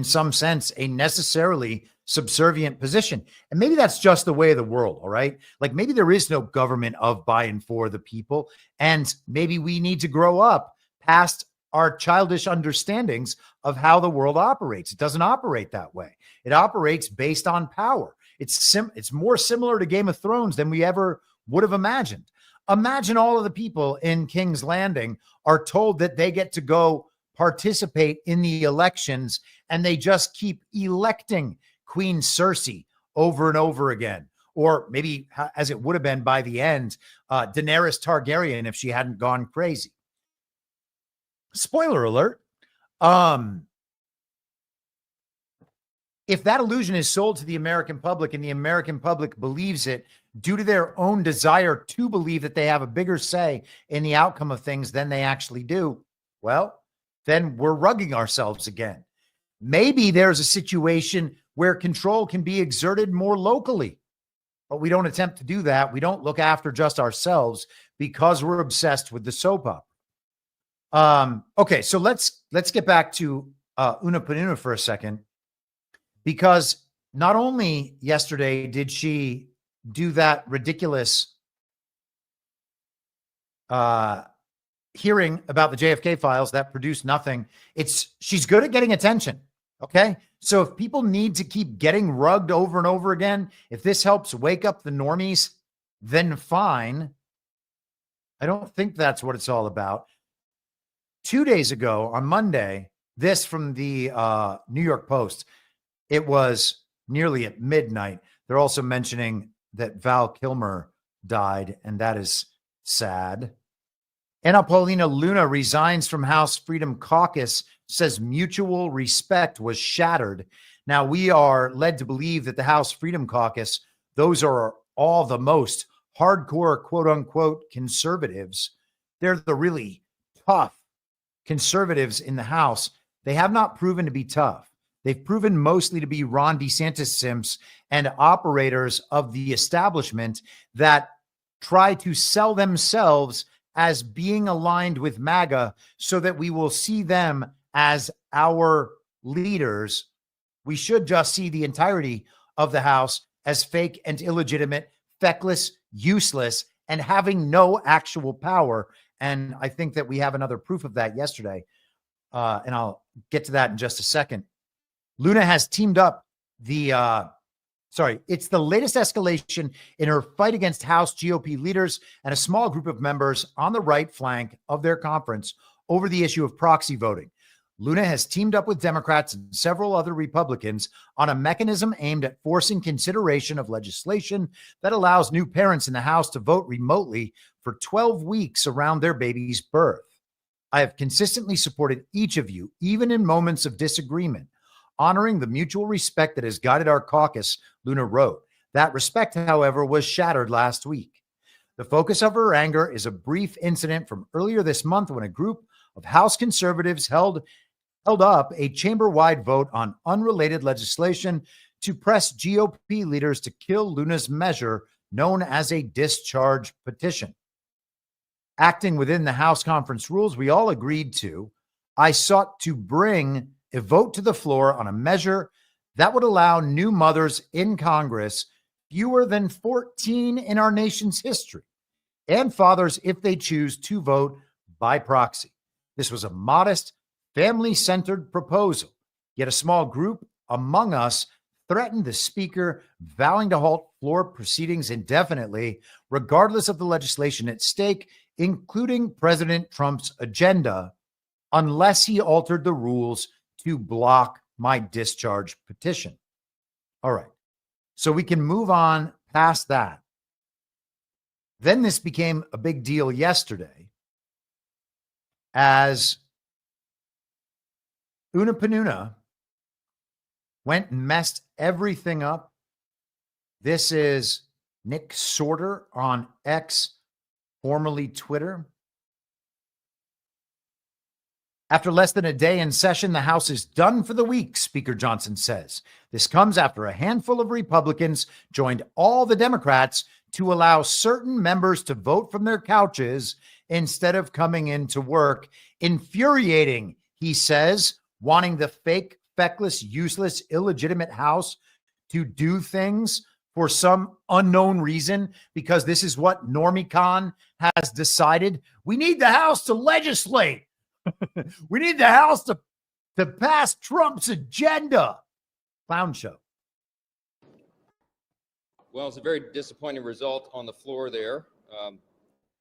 some sense, a necessarily subservient position. And maybe that's just the way of the world. All right. Like maybe there is no government of, by, and for the people. And maybe we need to grow up past our childish understandings of how the world operates. It doesn't operate that way. It operates based on power. It's more similar to Game of Thrones than we ever would have imagined. Imagine all of the people in King's Landing are told that they get to go participate in the elections and they just keep electing Queen Cersei over and over again. Or maybe, as it would have been by the end, Daenerys Targaryen if she hadn't gone crazy. Spoiler alert. If that illusion is sold to the American public and the American public believes it due to their own desire to believe that they have a bigger say in the outcome of things than they actually do, well, then we're rugging ourselves again. Maybe there's a situation where control can be exerted more locally, but we don't attempt to do that. We don't look after just ourselves because we're obsessed with the soap opera. Okay, so let's get back to Panoonah for a second, because not only yesterday did she do that ridiculous hearing about the JFK files that produced nothing. She's good at getting attention. Okay. So if people need to keep getting rugged over and over again, if this helps wake up the normies, then fine. I don't think that's what it's all about. 2 days ago on Monday, this from the New York Post, it was nearly at midnight. They're also mentioning that Val Kilmer died, and that is sad. Anna Paulina Luna resigns from House Freedom Caucus, says mutual respect was shattered. Now, we are led to believe that the House Freedom Caucus, those are all the most hardcore, quote unquote, conservatives. They're the really tough conservatives in the House. They have not proven to be tough. They've proven mostly to be Ron DeSantis simps and operators of the establishment that try to sell themselves as being aligned with MAGA so that we will see them as our leaders. We should just see the entirety of the House as fake and illegitimate, feckless, useless, and having no actual power. And I think that we have another proof of that yesterday. And I'll get to that in just a second. Luna has teamed up it's the latest escalation in her fight against House GOP leaders and a small group of members on the right flank of their conference over the issue of proxy voting. Luna has teamed up with Democrats and several other Republicans on a mechanism aimed at forcing consideration of legislation that allows new parents in the House to vote remotely for 12 weeks around their baby's birth. I have consistently supported each of you, even in moments of disagreement, honoring the mutual respect that has guided our caucus, Luna wrote. That respect, however, was shattered last week. The focus of her anger is a brief incident from earlier this month when a group of House conservatives held up a chamber-wide vote on unrelated legislation to press GOP leaders to kill Luna's measure known as a discharge petition. Acting within the House conference rules we all agreed to, I sought to bring a vote to the floor on a measure that would allow new mothers in Congress, fewer than 14 in our nation's history, and fathers if they choose to vote by proxy. This was a modest, family-centered proposal, yet a small group among us threatened the speaker, vowing to halt floor proceedings indefinitely, regardless of the legislation at stake, including President Trump's agenda, unless he altered the rules to block my discharge petition. All right. So we can move on past that. Then this became a big deal yesterday as Panoonah went and messed everything up. This is Nick Sorter on X, formerly Twitter. After less than a day in session, the House is done for the week, Speaker Johnson says. This comes after a handful of Republicans joined all the Democrats to allow certain members to vote from their couches instead of coming into work. Infuriating, he says, wanting the fake, feckless, useless, illegitimate House to do things for some unknown reason, because this is what Normie Khan has decided. We need the House to legislate. We need the House to pass Trump's agenda. Clown show. Well, it's a very disappointing result on the floor there.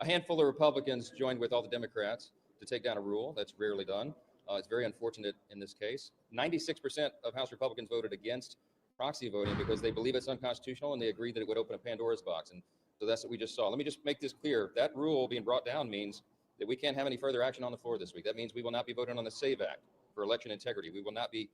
A handful of Republicans joined with all the Democrats to take down a rule. That's rarely done. It's very unfortunate in this case. 96% of House Republicans voted against proxy voting because they believe it's unconstitutional and they agree that it would open a Pandora's box. And so that's what we just saw. Let me just make this clear. That rule being brought down means that we can't have any further action on the floor this week. That means we will not be voting on the SAVE Act for election integrity. We will not be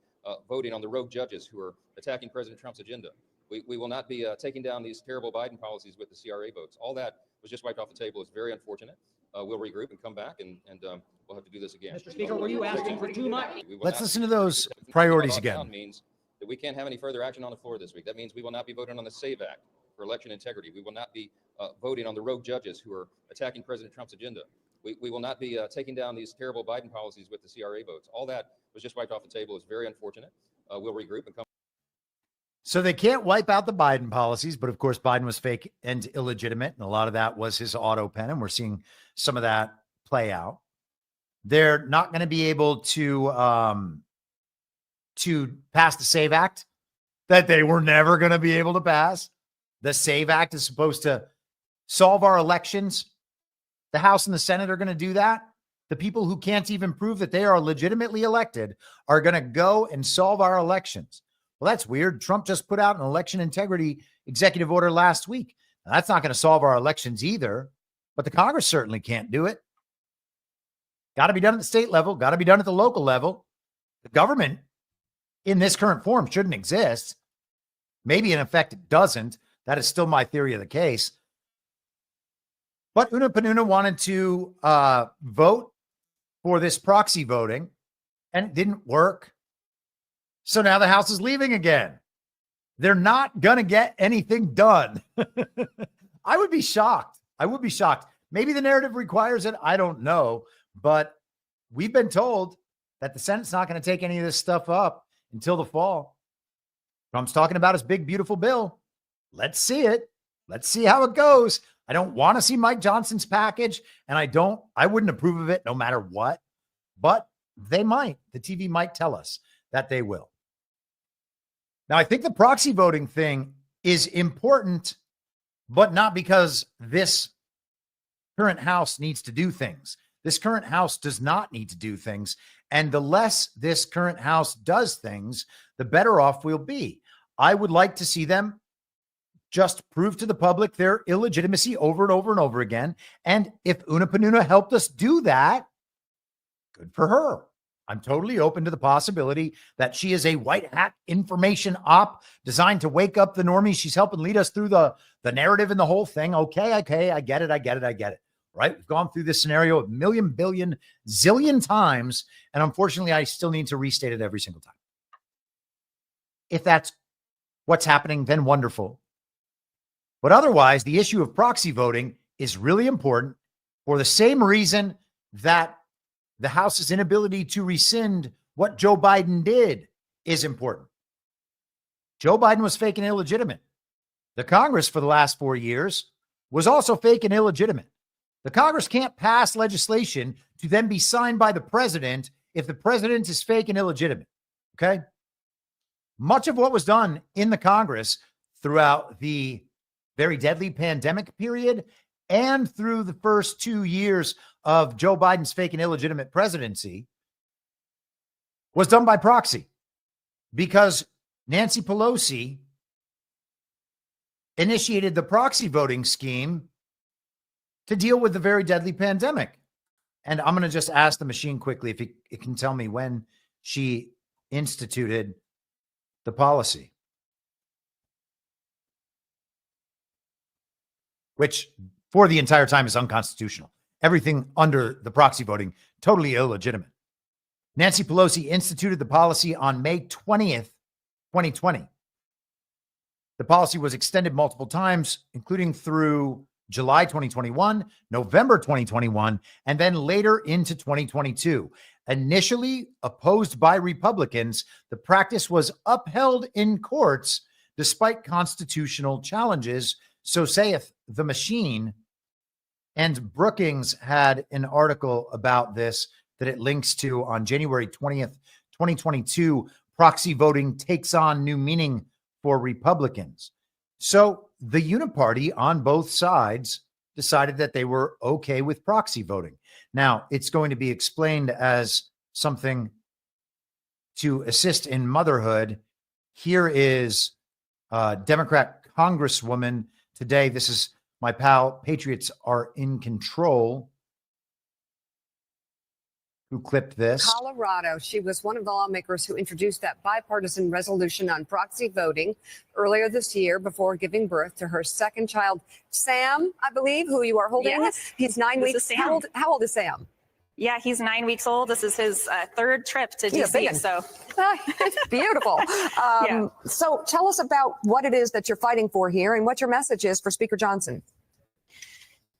voting on the rogue judges who are attacking President Trump's agenda. We will not be taking down these terrible Biden policies with the CRA votes. All that was just wiped off the table. It's very unfortunate. We'll regroup and come back, and we'll have to do this again. Mr. Speaker, were you asking for too much? Let's listen to those priorities again. Means that we can't have any further action on the floor this week. That means we will not be voting on the SAVE Act for election integrity. We will not be voting on the rogue judges who are attacking President Trump's agenda. We will not be taking down these terrible Biden policies with the CRA votes. All that was just wiped off the table. It's very unfortunate. We'll regroup and come. So they can't wipe out the Biden policies, but of course, Biden was fake and illegitimate. And a lot of that was his auto pen. And we're seeing some of that play out. They're not going to be able to pass the SAVE Act that they were never going to be able to pass. The SAVE Act is supposed to solve our elections. The House and the Senate are going to do that. The people who can't even prove that they are legitimately elected are going to go and solve our elections. Well, that's weird. Trump just put out an election integrity executive order last week. Now, that's not going to solve our elections either, but the Congress certainly can't do it. Got to be done at the state level, got to be done at the local level. The government in this current form shouldn't exist. Maybe in effect it doesn't. That is still my theory of the case. But Panoonah wanted to vote for this proxy voting, and it didn't work. So now the House is leaving again. They're not going to get anything done. I would be shocked. I would be shocked. Maybe the narrative requires it. I don't know. But we've been told that the Senate's not going to take any of this stuff up until the fall. Trump's talking about his big, beautiful bill. Let's see it. Let's see how it goes. I don't want to see Mike Johnson's package, and I wouldn't approve of it no matter what, but they might. The TV might tell us that they will. Now, I think the proxy voting thing is important, but not because this current House needs to do things. This current House does not need to do things. And the less this current House does things, the better off we'll be. I would like to see them just prove to the public their illegitimacy over and over and over again. And if Panoonah helped us do that, good for her. I'm totally open to the possibility that she is a white hat information op designed to wake up the normies. She's helping lead us through the narrative and the whole thing. Okay, I get it. Right? We've gone through this scenario a million, billion, zillion times. And unfortunately, I still need to restate it every single time. If that's what's happening, then wonderful. But otherwise, the issue of proxy voting is really important for the same reason that the House's inability to rescind what Joe Biden did is important. Joe Biden was fake and illegitimate. The Congress for the last 4 years was also fake and illegitimate. The Congress can't pass legislation to then be signed by the president if the president is fake and illegitimate. Okay? Much of what was done in the Congress throughout the very deadly pandemic period and through the first 2 years of Joe Biden's fake and illegitimate presidency was done by proxy because Nancy Pelosi initiated the proxy voting scheme to deal with the very deadly pandemic. And I'm going to just ask the machine quickly if it can tell me when she instituted the policy, which for the entire time is unconstitutional. Everything under the proxy voting, totally illegitimate. Nancy Pelosi instituted the policy on May 20th, 2020. The policy was extended multiple times, including through July 2021, November 2021, and then later into 2022. Initially opposed by Republicans, the practice was upheld in courts despite constitutional challenges, so saith the machine. And Brookings had an article about this that it links to on January 20th, 2022. Proxy voting takes on new meaning for Republicans. So the uniparty on both sides decided that they were okay with proxy voting. Now, it's going to be explained as something to assist in motherhood. Here is Democrat Congresswoman today. This is my pal, Patriots Are in Control, who clipped this. Colorado. She was one of the lawmakers who introduced that bipartisan resolution on proxy voting earlier this year before giving birth to her second child, Sam, I believe, who you are holding. Yes. He's 9 This weeks. is Sam. How old is Sam? Yeah, he's 9 weeks old. This is his third trip to He's a big DC. one. So It's beautiful. So tell us about what it is that you're fighting for here and what your message is for Speaker Johnson.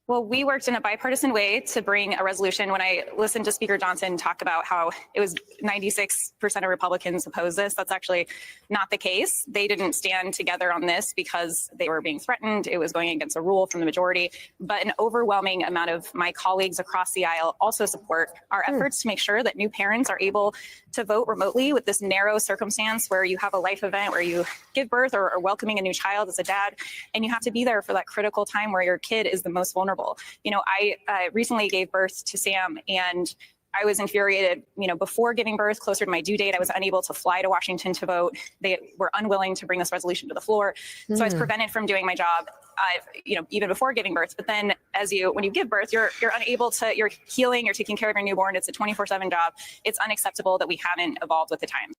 Well, we worked in a bipartisan way to bring a resolution. When I listened to Speaker Johnson talk about how it was 96% of Republicans oppose this, that's actually not the case. They didn't stand together on this because they were being threatened. It was going against a rule from the majority. But an overwhelming amount of my colleagues across the aisle also support our efforts to make sure that new parents are able to vote remotely with this narrow circumstance where you have a life event where you give birth or welcoming a new child as a dad, and you have to be there for that critical time where your kid is the most vulnerable. You know, I recently gave birth to Sam, and I was infuriated. You know, before giving birth, closer to my due date, I was unable to fly to Washington to vote. They were unwilling to bring this resolution to the floor. So I was prevented from doing my job, you know, even before giving birth. But then when you give birth, you're unable to, you're healing, you're taking care of your newborn. It's a 24/7 job. It's unacceptable that we haven't evolved with the times.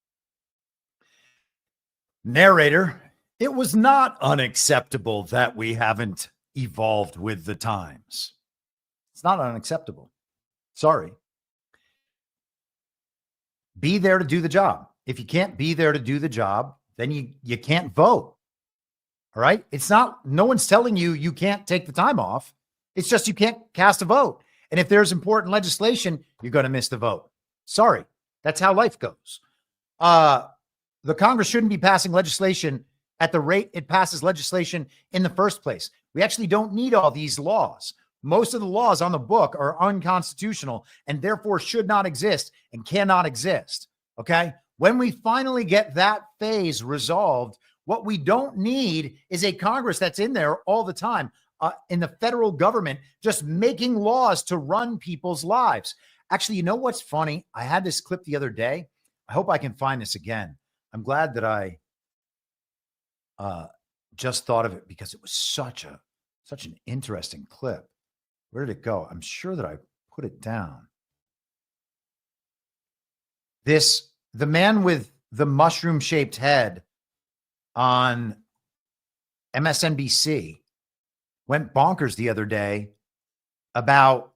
Narrator, it was not unacceptable that we haven't evolved with the times. It's not unacceptable. Sorry. Be there to do the job. If you can't be there to do the job, then you can't vote. All right? It's not, no one's telling you you can't take the time off. It's just you can't cast a vote. And if there's important legislation, you're going to miss the vote. Sorry. That's how life goes. The Congress shouldn't be passing legislation at the rate it passes legislation in the first place. We actually don't need all these laws. Most of the laws on the book are unconstitutional and therefore should not exist and cannot exist. Okay? When we finally get that phase resolved, what we don't need is a Congress that's in there all the time in the federal government just making laws to run people's lives. Actually, you know what's funny? I had this clip the other day. I hope I can find this again. I'm glad that I just thought of it because it was such an interesting clip. Where did it go? I'm sure that I put it down. The man with the mushroom-shaped head on MSNBC went bonkers the other day about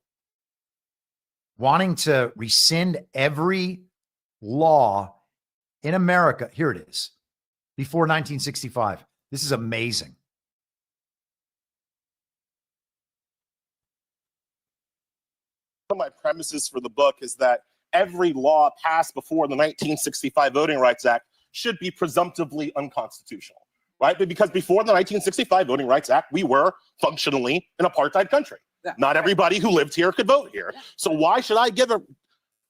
wanting to rescind every law in America. Here it is. Before 1965. This is amazing. One of my premises for the book is that every law passed before the 1965 Voting Rights Act should be presumptively unconstitutional, right? But because before the 1965 Voting Rights Act, we were functionally an apartheid country. Yeah. Not everybody who lived here could vote here. So why should I give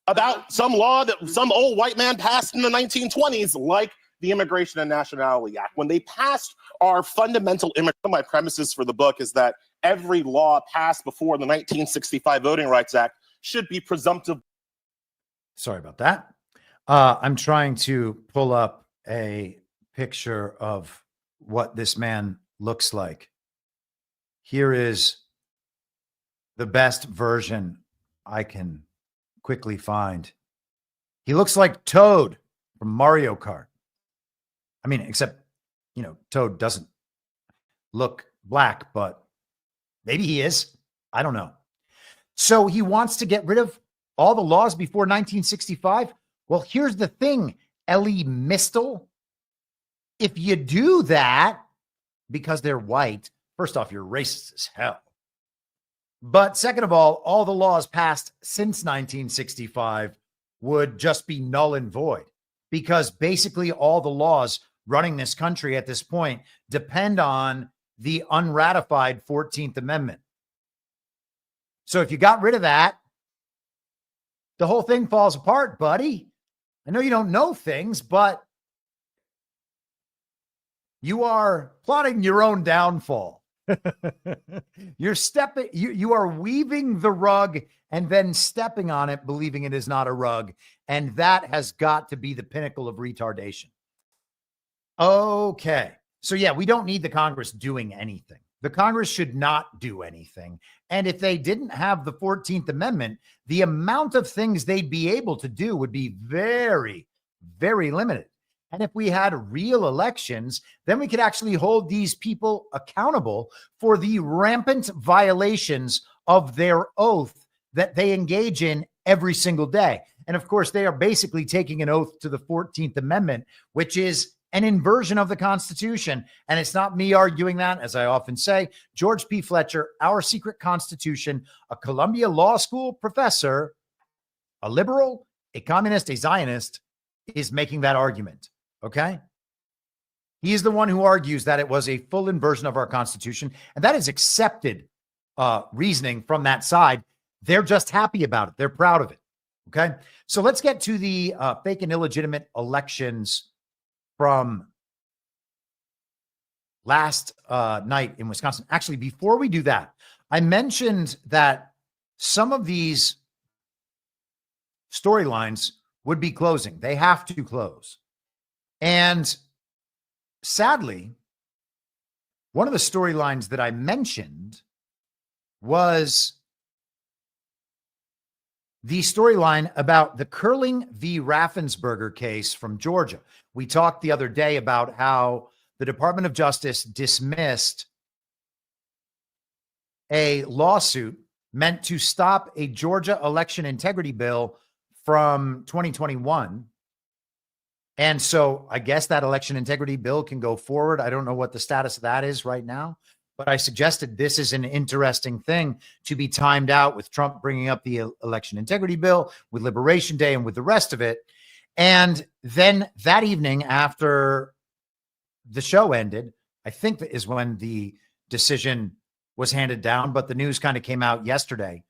about some law that some old white man passed in the 1920s, like the Immigration and Nationality Act? When they passed our fundamental my premises for the book is that every law passed before the 1965 Voting Rights Act should be presumptive. Sorry about that. I'm trying to pull up a picture of what this man looks like. Here is the best version I can quickly find. He looks like Toad from Mario Kart. I mean, except, you know, Toad doesn't look black, but maybe he is. I don't know. So he wants to get rid of all the laws before 1965. Well, here's the thing, Ellie Mistel. If you do that because they're white, first off, you're racist as hell. But second of all the laws passed since 1965 would just be null and void because basically all the laws running this country at this point depend on the unratified 14th Amendment. So if you got rid of that, the whole thing falls apart, buddy. I know you don't know things, but you are plotting your own downfall. You are weaving the rug and then stepping on it, believing it is not a rug. And that has got to be the pinnacle of retardation. Okay. So yeah, we don't need the Congress doing anything. The Congress should not do anything. And if they didn't have the 14th Amendment, the amount of things they'd be able to do would be very, very limited. And if we had real elections, then we could actually hold these people accountable for the rampant violations of their oath that they engage in every single day. And of course, they are basically taking an oath to the 14th Amendment, which is an inversion of the Constitution. And it's not me arguing that, as I often say. George P. Fletcher, Our Secret Constitution, a Columbia Law School professor, a liberal, a communist, a Zionist, is making that argument. Okay? He is the one who argues that it was a full inversion of our Constitution. And that is accepted reasoning from that side. They're just happy about it. They're proud of it. Okay? So let's get to the fake and illegitimate elections from last night in Wisconsin. Actually, before we do that, I mentioned that some of these storylines would be closing. They have to close. And sadly, one of the storylines that I mentioned was the storyline about the Curling v. Raffensperger case from Georgia. We talked the other day about how the Department of Justice dismissed a lawsuit meant to stop a Georgia election integrity bill from 2021. And so I guess that election integrity bill can go forward. I don't know what the status of that is right now, but I suggested this is an interesting thing to be timed out with Trump bringing up the election integrity bill, with Liberation Day, and with the rest of it. And then that evening after the show ended, I think that is when the decision was handed down, but the news kind of came out yesterday.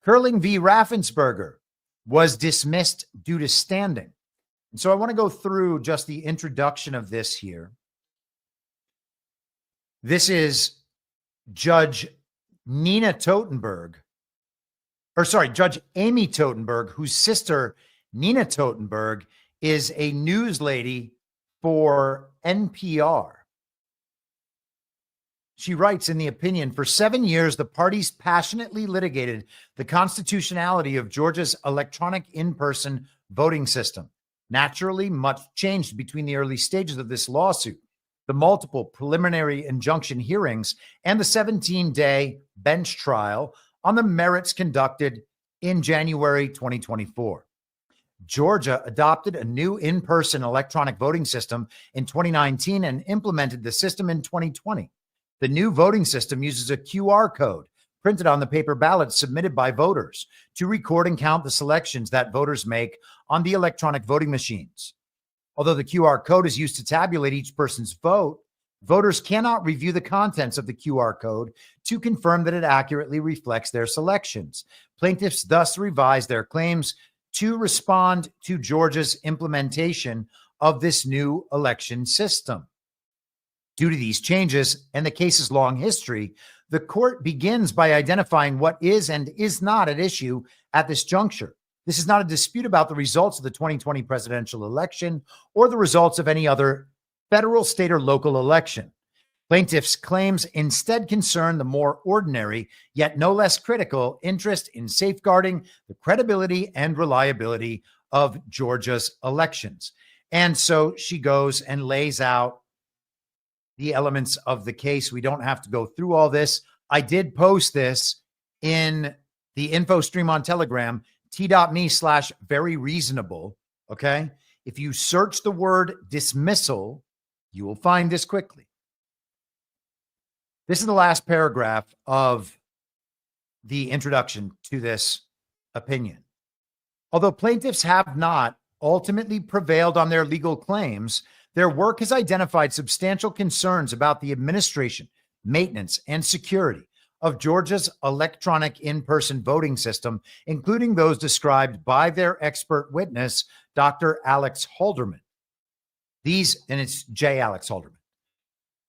Curling v. Raffensperger was dismissed due to standing. And so I want to go through just the introduction of this here. This is Judge Nina Totenberg, Judge Amy Totenberg, whose sister Nina Totenberg is a news lady for NPR. She writes in the opinion, for 7 years, the parties passionately litigated the constitutionality of Georgia's electronic in-person voting system. Naturally, much changed between the early stages of this lawsuit, the multiple preliminary injunction hearings, and the 17-day bench trial on the merits conducted in January 2024. Georgia adopted a new in-person electronic voting system in 2019 and implemented the system in 2020. The new voting system uses a QR code printed on the paper ballots submitted by voters to record and count the selections that voters make on the electronic voting machines. Although the QR code is used to tabulate each person's vote, voters cannot review the contents of the QR code to confirm that it accurately reflects their selections. Plaintiffs thus revised their claims to respond to Georgia's implementation of this new election system. Due to these changes and the case's long history, the court begins by identifying what is and is not at issue at this juncture. This is not a dispute about the results of the 2020 presidential election or the results of any other federal, state, or local election. Plaintiffs' claims instead concern the more ordinary, yet no less critical, interest in safeguarding the credibility and reliability of Georgia's elections. And so she goes and lays out the elements of the case. We don't have to go through all this. I did post this in the info stream on Telegram, t.me/very reasonable. Okay. If you search the word dismissal, you will find this quickly. This is the last paragraph of the introduction to this opinion. Although plaintiffs have not ultimately prevailed on their legal claims, their work has identified substantial concerns about the administration, maintenance, and security of Georgia's electronic in-person voting system, including those described by their expert witness, Dr. Alex Halderman. And it's J. Alex Halderman.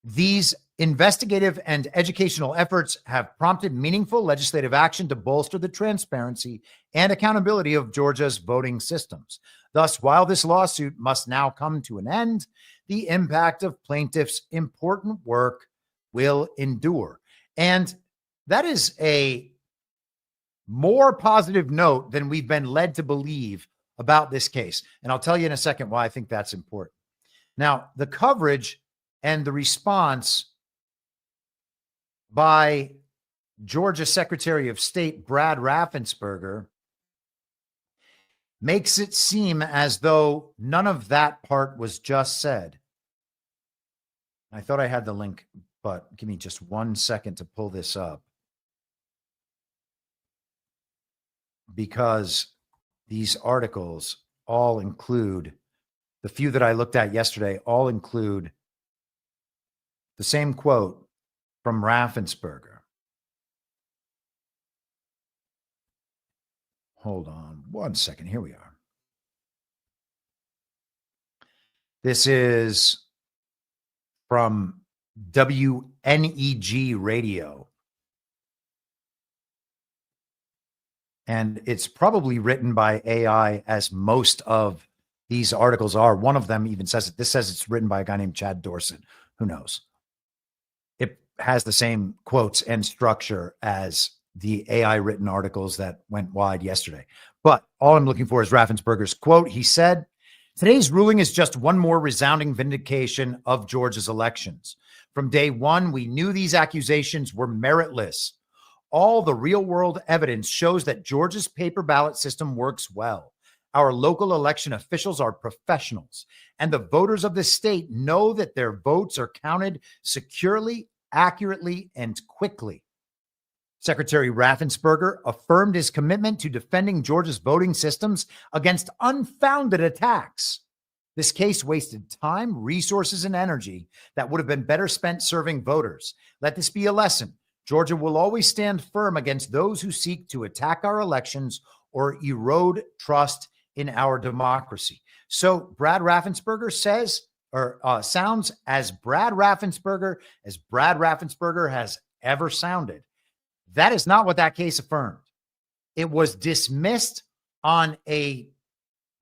These investigative and educational efforts have prompted meaningful legislative action to bolster the transparency and accountability of Georgia's voting systems. Thus, while this lawsuit must now come to an end, the impact of plaintiffs' important work will endure. And that is a more positive note than we've been led to believe about this case. And I'll tell you in a second why I think that's important. Now, the coverage and the response by Georgia Secretary of State Brad Raffensperger makes it seem as though none of that part was just said. I thought I had the link, but give me just 1 second to pull this up. Because these articles all include, the few that I looked at yesterday, all include the same quote from Raffensperger. Hold on 1 second. Here we are. This is from WNEG Radio. And it's probably written by AI, as most of these articles are. One of them even says it. This says it's written by a guy named Chad Dorset. Who knows? It has the same quotes and structure as the AI written articles that went wide yesterday. But all I'm looking for is Raffensperger's quote. He said, "Today's ruling is just one more resounding vindication of Georgia's elections. From day one, we knew these accusations were meritless. All the real-world evidence shows that Georgia's paper ballot system works well. Our local election officials are professionals, and the voters of this state know that their votes are counted securely, accurately, and quickly." Secretary Raffensperger affirmed his commitment to defending Georgia's voting systems against unfounded attacks. This case wasted time, resources, and energy that would have been better spent serving voters. Let this be a lesson. Georgia will always stand firm against those who seek to attack our elections or erode trust in our democracy. So Brad Raffensperger says, or sounds as Brad Raffensperger has ever sounded. That is not what that case affirmed. It was dismissed on a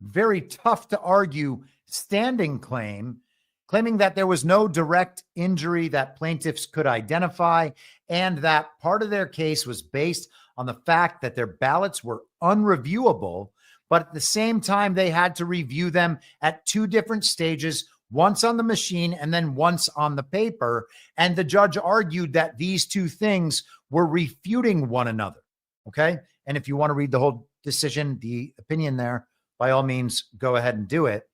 very tough to argue standing claim, claiming that there was no direct injury that plaintiffs could identify, and that part of their case was based on the fact that their ballots were unreviewable, but at the same time, they had to review them at two different stages, once on the machine and then once on the paper. And the judge argued that these two things were refuting one another. Okay. And if you want to read the whole decision, the opinion there, by all means, go ahead and do it.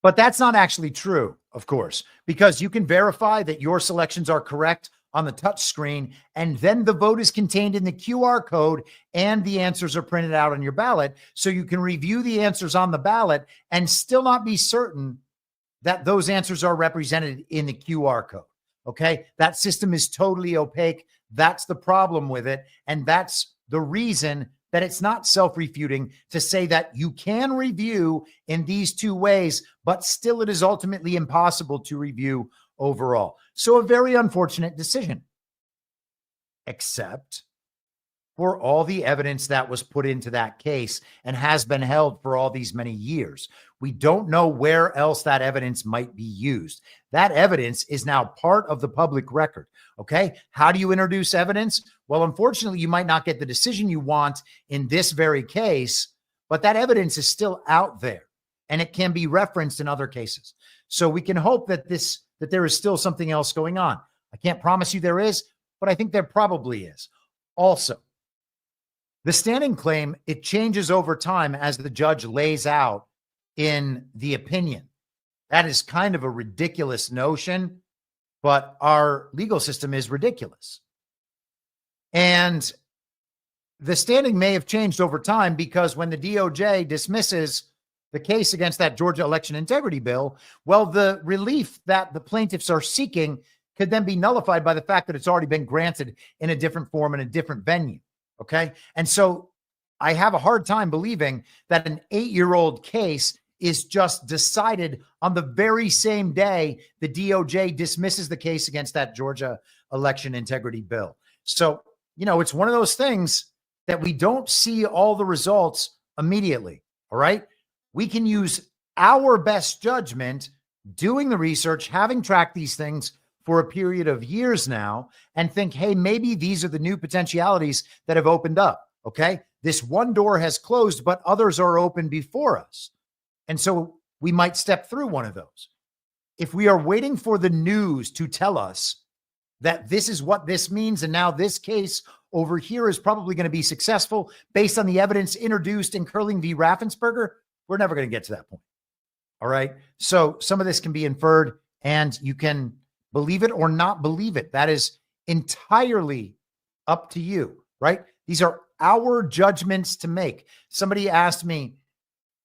But that's not actually true, of course, because you can verify that your selections are correct on the touch screen, and then the vote is contained in the QR code and the answers are printed out on your ballot. So you can review the answers on the ballot and still not be certain that those answers are represented in the QR code. Okay. That system is totally opaque. That's the problem with it. And that's the reason that it's not self-refuting to say that you can review in these two ways, but still it is ultimately impossible to review overall. So a very unfortunate decision, except for all the evidence that was put into that case and has been held for all these many years. We don't know where else that evidence might be used. That evidence is now part of the public record. Okay. How do you introduce evidence? Well, unfortunately, you might not get the decision you want in this very case, but that evidence is still out there and it can be referenced in other cases. So we can hope that there is still something else going on. I can't promise you there is, but I think there probably is. Also, the standing claim, it changes over time as the judge lays out in the opinion. That is kind of a ridiculous notion, but our legal system is ridiculous. And the standing may have changed over time because when the DOJ dismisses the case against that Georgia election integrity bill, well, the relief that the plaintiffs are seeking could then be nullified by the fact that it's already been granted in a different form in a different venue. Okay. And so I have a hard time believing that an 8-year-old case is just decided on the very same day the DOJ dismisses the case against that Georgia election integrity bill. So, it's one of those things that we don't see all the results immediately. All right. We can use our best judgment doing the research, having tracked these things for a period of years now, and think, hey, maybe these are the new potentialities that have opened up. Okay. This one door has closed, but others are open before us. And so we might step through one of those. If we are waiting for the news to tell us that this is what this means, and now this case over here is probably going to be successful based on the evidence introduced in Curling v. Raffensperger, we're never going to get to that point. All right. So some of this can be inferred. And you can believe it or not believe it. That is entirely up to you, right? These are our judgments to make. Somebody asked me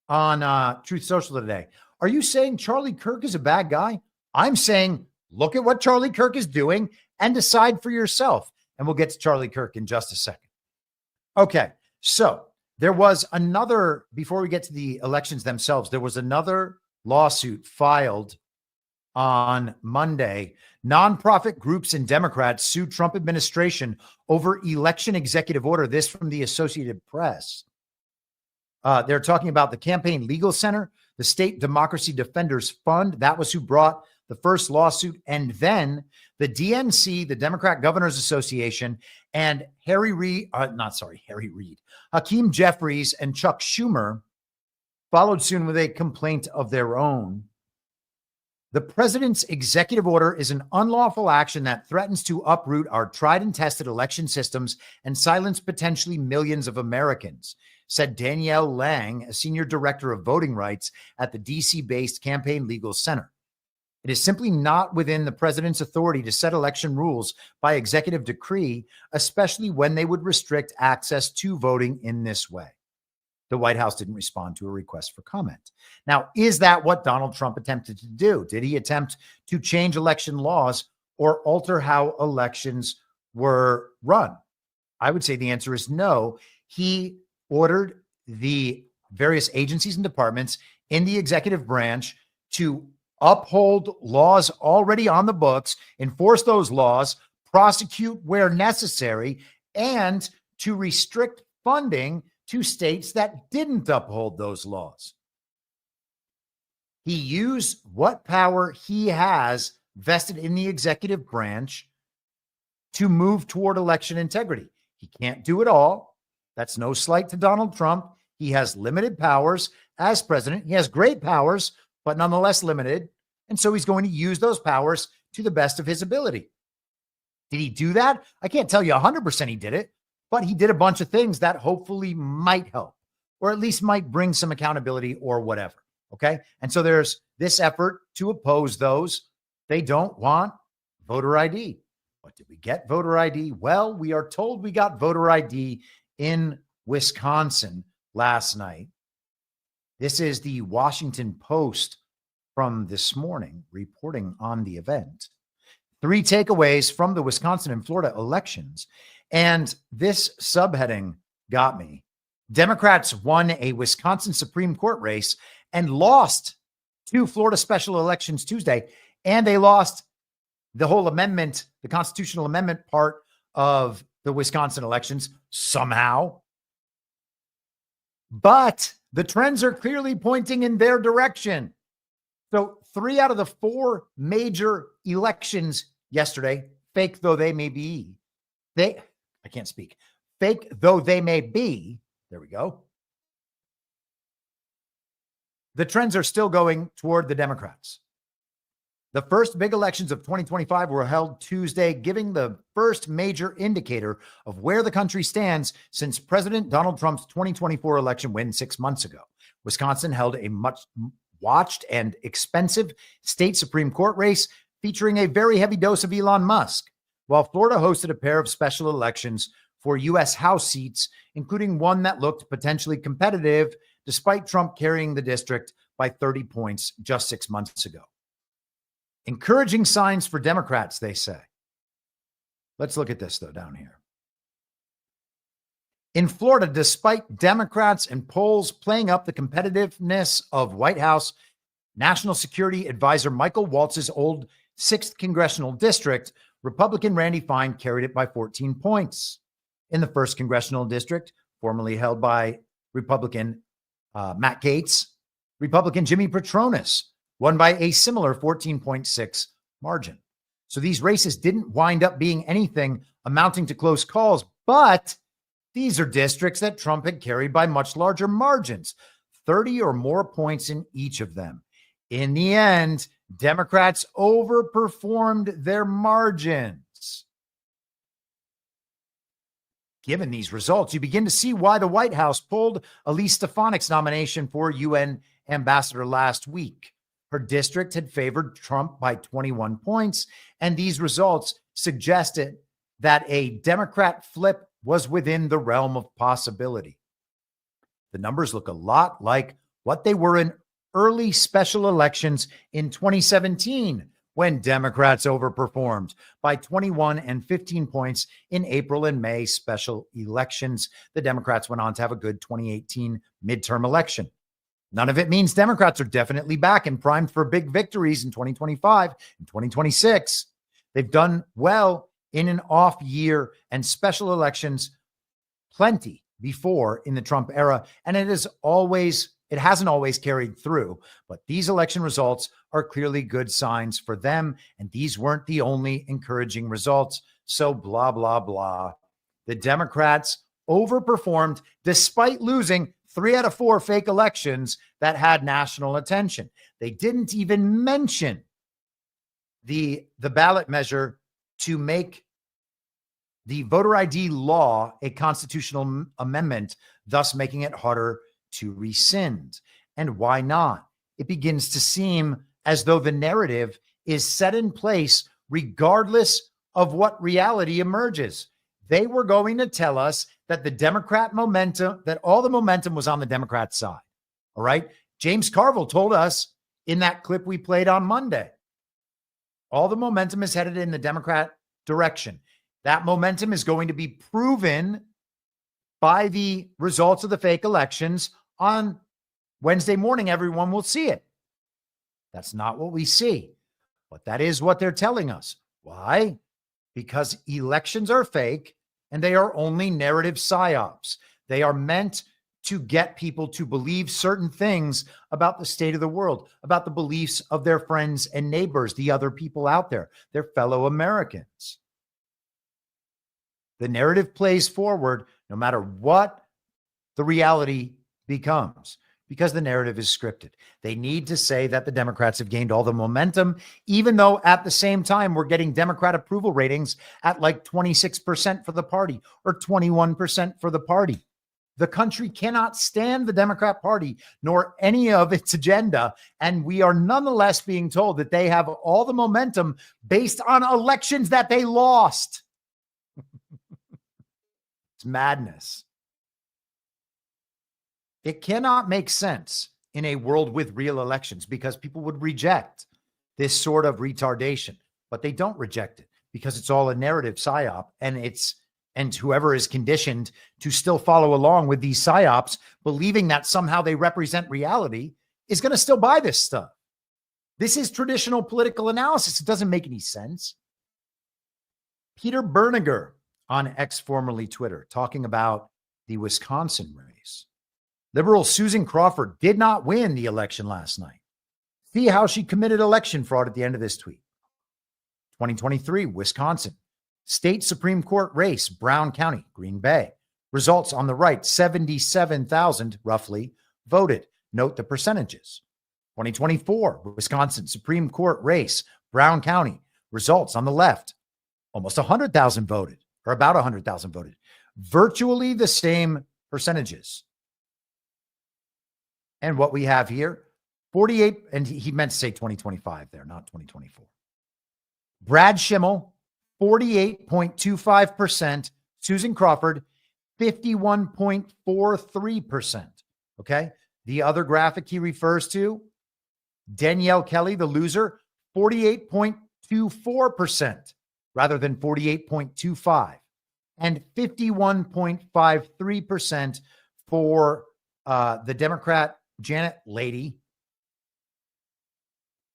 on Truth Social today, are you saying Charlie Kirk is a bad guy? I'm saying, look at what Charlie Kirk is doing and decide for yourself. And we'll get to Charlie Kirk in just a second. Okay, so there was another, before we get to the elections themselves, there was another lawsuit filed on Monday. Nonprofit groups and Democrats sued Trump administration over election executive order. This from the Associated Press. They're talking about the Campaign Legal Center, the State Democracy Defenders Fund. That was who brought the first lawsuit. And then the DNC, the Democrat Governors Association, and Hakeem Jeffries and Chuck Schumer followed soon with a complaint of their own. The president's executive order is an unlawful action that threatens to uproot our tried and tested election systems and silence potentially millions of Americans, said Danielle Lang, a senior director of voting rights at the DC-based Campaign Legal Center. It is simply not within the president's authority to set election rules by executive decree, especially when they would restrict access to voting in this way. The White House didn't respond to a request for comment. Now, is that what Donald Trump attempted to do? Did he attempt to change election laws or alter how elections were run? I would say the answer is no. He ordered the various agencies and departments in the executive branch to uphold laws already on the books, enforce those laws, prosecute where necessary, and to restrict funding to states that didn't uphold those laws. He used what power he has vested in the executive branch to move toward election integrity. He can't do it all. That's no slight to Donald Trump. He has limited powers as president. He has great powers, but nonetheless limited. And so he's going to use those powers to the best of his ability. Did he do that? I can't tell you 100% he did it, but he did a bunch of things that hopefully might help, or at least might bring some accountability or whatever. Okay. And so there's this effort to oppose those. They don't want voter ID. What did we get voter ID? Well, we are told we got voter ID in Wisconsin last night. This is the Washington Post from this morning reporting on the event. 3 takeaways from the Wisconsin and Florida elections. And this subheading got me. Democrats won a Wisconsin Supreme Court race and lost 2 Florida special elections Tuesday. And they lost the whole amendment, the constitutional amendment part of the Wisconsin elections somehow. But the trends are clearly pointing in their direction. So 3 out of the 4 major elections yesterday, fake though they may be, fake though they may be, there we go. The trends are still going toward the Democrats. The first big elections of 2025 were held Tuesday, giving the first major indicator of where the country stands since President Donald Trump's 2024 election win 6 months ago. Wisconsin held a much watched and expensive state Supreme Court race featuring a very heavy dose of Elon Musk, while Florida hosted a pair of special elections for U.S. House seats, including one that looked potentially competitive despite Trump carrying the district by 30 points just 6 months ago. Encouraging signs for Democrats, they say. Let's look at this, though, down here. In Florida, despite Democrats and polls playing up the competitiveness of White House National Security Advisor Michael Waltz's old 6th congressional district, Republican Randy Fine carried it by 14 points. In the 1st congressional district, formerly held by Republican Matt Gaetz, Republican Jimmy Petronis won by a similar 14.6 margin. So these races didn't wind up being anything amounting to close calls, but these are districts that Trump had carried by much larger margins, 30 or more points in each of them. In the end, Democrats overperformed their margins. Given these results, you begin to see why the White House pulled Elise Stefanik's nomination for UN ambassador last week. Her district had favored Trump by 21 points, and these results suggested that a Democrat flip was within the realm of possibility. The numbers look a lot like what they were in early special elections in 2017, when Democrats overperformed by 21 and 15 points in April and May special elections. The Democrats went on to have a good 2018 midterm election. None of it means Democrats are definitely back and primed for big victories in 2025 and 2026. They've done well in an off year and special elections plenty before in the Trump era, and it hasn't always carried through, but these election results are clearly good signs for them, and these weren't the only encouraging results. So blah, blah, blah. The Democrats overperformed despite losing 3 out of 4 fake elections that had national attention. They didn't even mention the ballot measure to make the voter ID law a constitutional amendment, thus making it harder to rescind. And why not? It begins to seem as though the narrative is set in place regardless of what reality emerges. They were going to tell us that the Democrat momentum, that all the momentum was on the Democrat side. All right. James Carville told us in that clip we played on Monday, all the momentum is headed in the Democrat direction. That momentum is going to be proven by the results of the fake elections on Wednesday morning. Everyone will see it. That's not what we see, but that is what they're telling us. Why? Because elections are fake and they are only narrative psyops. They are meant to get people to believe certain things about the state of the world, about the beliefs of their friends and neighbors, the other people out there, their fellow Americans. The narrative plays forward no matter what the reality becomes, because the narrative is scripted. They need to say that the Democrats have gained all the momentum, even though at the same time we're getting Democrat approval ratings at like 26% for the party or 21% for the party. The country cannot stand the Democrat Party nor any of its agenda, and we are nonetheless being told that they have all the momentum based on elections that they lost. It's madness. It cannot make sense in a world with real elections because people would reject this sort of retardation, but they don't reject it because it's all a narrative psyop, and whoever is conditioned to still follow along with these psyops, believing that somehow they represent reality, is going to still buy this stuff. This is traditional political analysis. It doesn't make any sense. Peter Berniger on X, formerly Twitter, talking about the Wisconsin race. Liberal Susan Crawford did not win the election last night. See how she committed election fraud at the end of this tweet. 2023, Wisconsin. State Supreme Court race, Brown County, Green Bay. Results on the right, 77,000 roughly voted. Note the percentages. 2024, Wisconsin Supreme Court race, Brown County. Results on the left, almost 100,000 voted, or about 100,000 voted. Virtually the same percentages. And what we have here, 48, and he meant to say 2025 there, not 2024. Brad Schimmel, 48.25%. Susan Crawford, 51.43%. Okay. The other graphic he refers to, Danielle Kelly, the loser, 48.24% rather than 48.25, and 51.53% for the Democrat Janet Lady.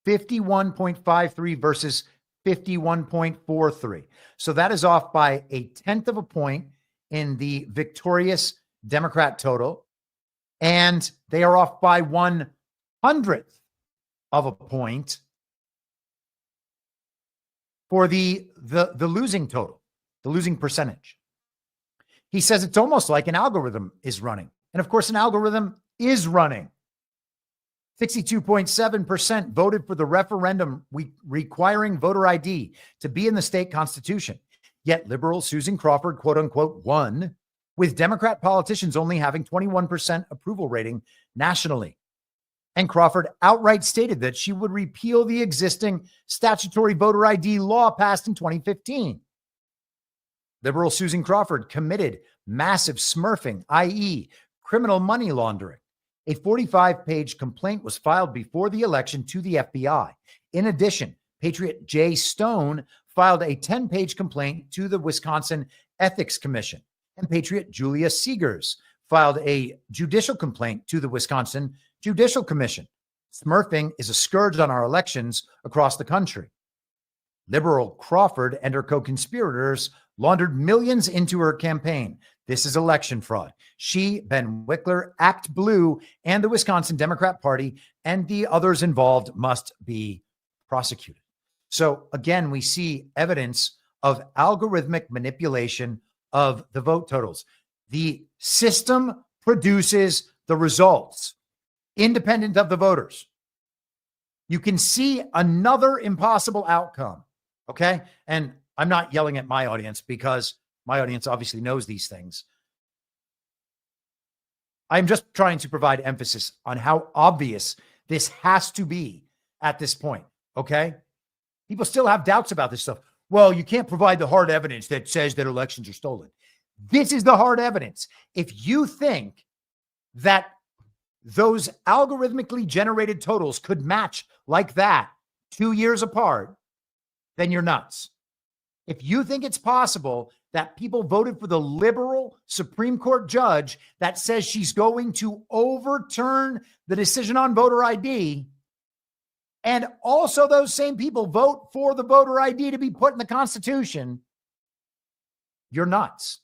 51.53 versus 51.43. So that is off by 1/10 of a point in the victorious Democrat total. And they are off by 1/100th of a point for the losing total, the losing percentage. He says it's almost like an algorithm is running. And of course, an algorithm is running. 62.7% voted for the referendum requiring voter ID to be in the state constitution. Yet liberal Susan Crawford, quote unquote, won, with Democrat politicians only having 21% approval rating nationally. And Crawford outright stated that she would repeal the existing statutory voter ID law passed in 2015. Liberal Susan Crawford committed massive smurfing, i.e., criminal money laundering. A 45-page complaint was filed before the election to the FBI. In addition, Patriot Jay Stone filed a 10-page complaint to the Wisconsin Ethics Commission, and Patriot Julia Seegers filed a judicial complaint to the Wisconsin Judicial Commission. Smurfing is a scourge on our elections across the country. Liberal Crawford and her co-conspirators laundered millions into her campaign. This is election fraud. She, Ben Wickler, Act Blue, and the Wisconsin Democrat Party and the others involved must be prosecuted. So again, we see evidence of algorithmic manipulation of the vote totals. The system produces the results, independent of the voters. You can see another impossible outcome, okay? And I'm not yelling at my audience because my audience obviously knows these things. I'm just trying to provide emphasis on how obvious this has to be at this point, okay? People still have doubts about this stuff. Well, you can't provide the hard evidence that says that elections are stolen. This is the hard evidence. If you think that those algorithmically generated totals could match like that 2 years apart, then you're nuts. If you think it's possible that people voted for the liberal Supreme Court judge that says she's going to overturn the decision on voter ID, and also those same people vote for the voter ID to be put in the Constitution, you're nuts.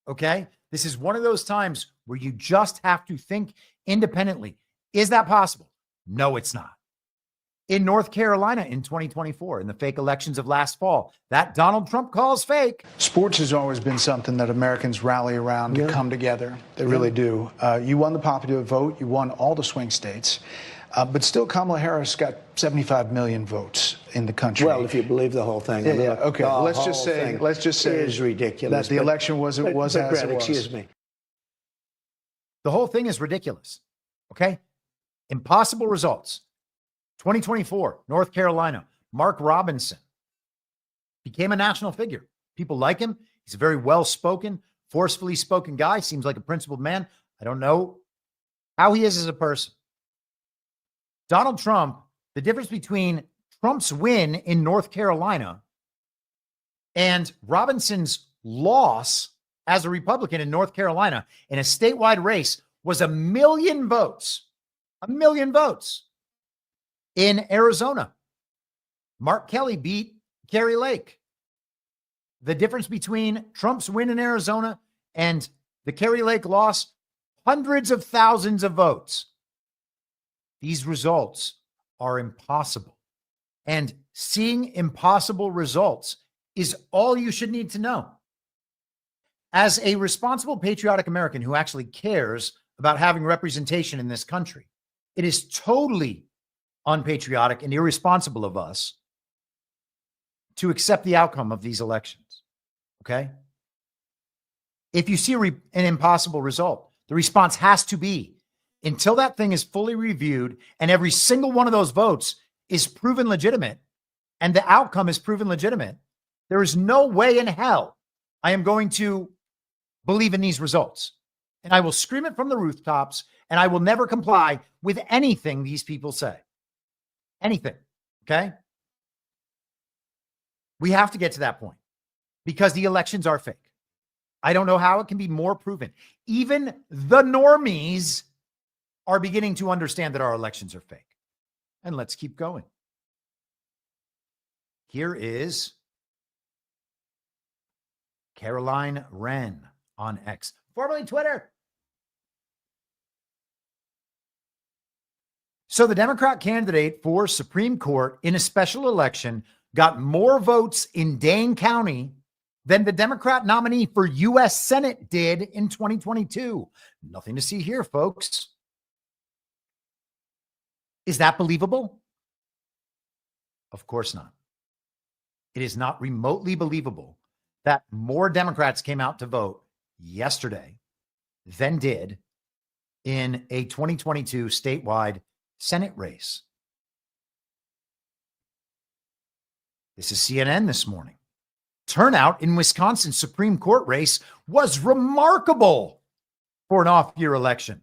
Okay? This is one of those times where you just have to think independently. Is that possible? No, it's not. In North Carolina in 2024, in the fake elections of last fall, that Donald Trump calls fake. Sports has always been something that Americans rally around to come together. They really do. You won the popular vote. You won all the swing states. But still, Kamala Harris got 75 million votes in the country. Well, if you believe the whole thing. Yeah, okay. The Let's just say it is ridiculous. That the election was as it was. Excuse me. The whole thing is ridiculous. Okay? Impossible results. 2024, North Carolina, Mark Robinson became a national figure. People like him. He's a very well-spoken, forcefully spoken guy. Seems like a principled man. I don't know how he is as a person. Donald Trump, the difference between Trump's win in North Carolina and Robinson's loss as a Republican in North Carolina in a statewide race was 1 million votes. 1 million votes. In Arizona, Mark Kelly beat Kerry Lake. The difference between Trump's win in Arizona and the Kerry Lake loss, hundreds of thousands of votes. These results are impossible. And seeing impossible results is all you should need to know. As a responsible, patriotic American who actually cares about having representation in this country, it is totally unpatriotic and irresponsible of us to accept the outcome of these elections. Okay? If you see an impossible result, the response has to be, until that thing is fully reviewed and every single one of those votes is proven legitimate and the outcome is proven legitimate, there is no way in hell I am going to believe in these results. And I will scream it from the rooftops, and I will never comply with anything these people say. Anything. Okay? We have to get to that point because the elections are fake. I don't know how it can be more proven. Even the normies are beginning to understand that our elections are fake. And let's keep going. Here is Caroline Wren on X, formerly Twitter. So the Democrat candidate for Supreme Court in a special election got more votes in Dane County than the Democrat nominee for U.S. Senate did in 2022. Nothing to see here, folks. Is that believable? Of course not. It is not remotely believable that more Democrats came out to vote yesterday than did in a 2022 statewide Senate race. This is CNN this morning. Turnout in Wisconsin Supreme Court race was remarkable for an off-year election.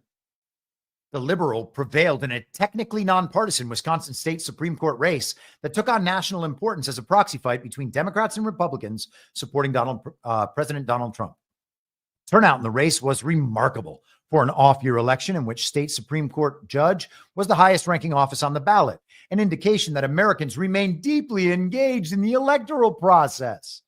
The liberal prevailed in a technically nonpartisan Wisconsin State Supreme Court race that took on national importance as a proxy fight between Democrats and Republicans supporting President Donald Trump. Turnout in the race was remarkable for an off-year election in which state Supreme Court judge was the highest-ranking office on the ballot, an indication that Americans remain deeply engaged in the electoral process.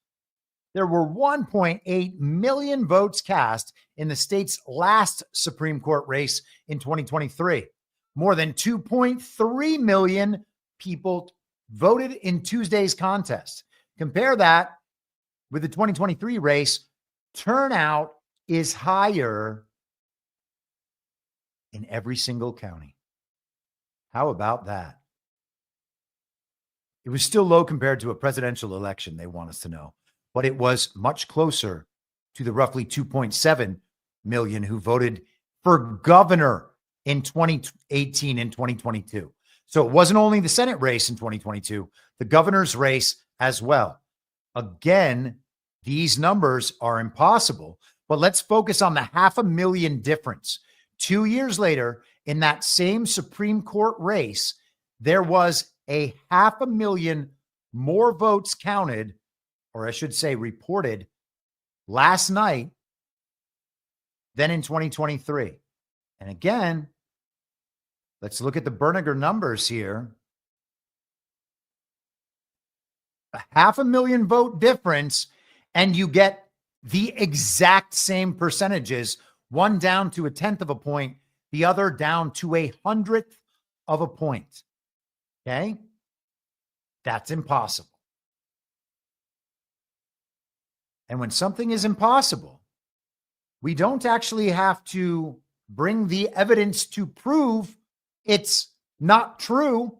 There were 1.8 million votes cast in the state's last Supreme Court race in 2023. More than 2.3 million people voted in Tuesday's contest. Compare that with the 2023 race. Turnout is higher in every single county. How about that? It was still low compared to a presidential election, they want us to know, but it was much closer to the roughly 2.7 million who voted for governor in 2018 and 2022. So it wasn't only the Senate race in 2022, the governor's race as well. Again, these numbers are impossible, but let's focus on the 500,000 difference. 2 years later, in that same Supreme Court race, there was a 500,000 more votes counted, or I should say reported, last night than in 2023. And again, let's look at the Berniger numbers here. A 500,000 vote difference, and you get the exact same percentages, one down to 1/10 of a point, the other down to 100th of a point. Okay? That's impossible. And when something is impossible, we don't actually have to bring the evidence to prove it's not true,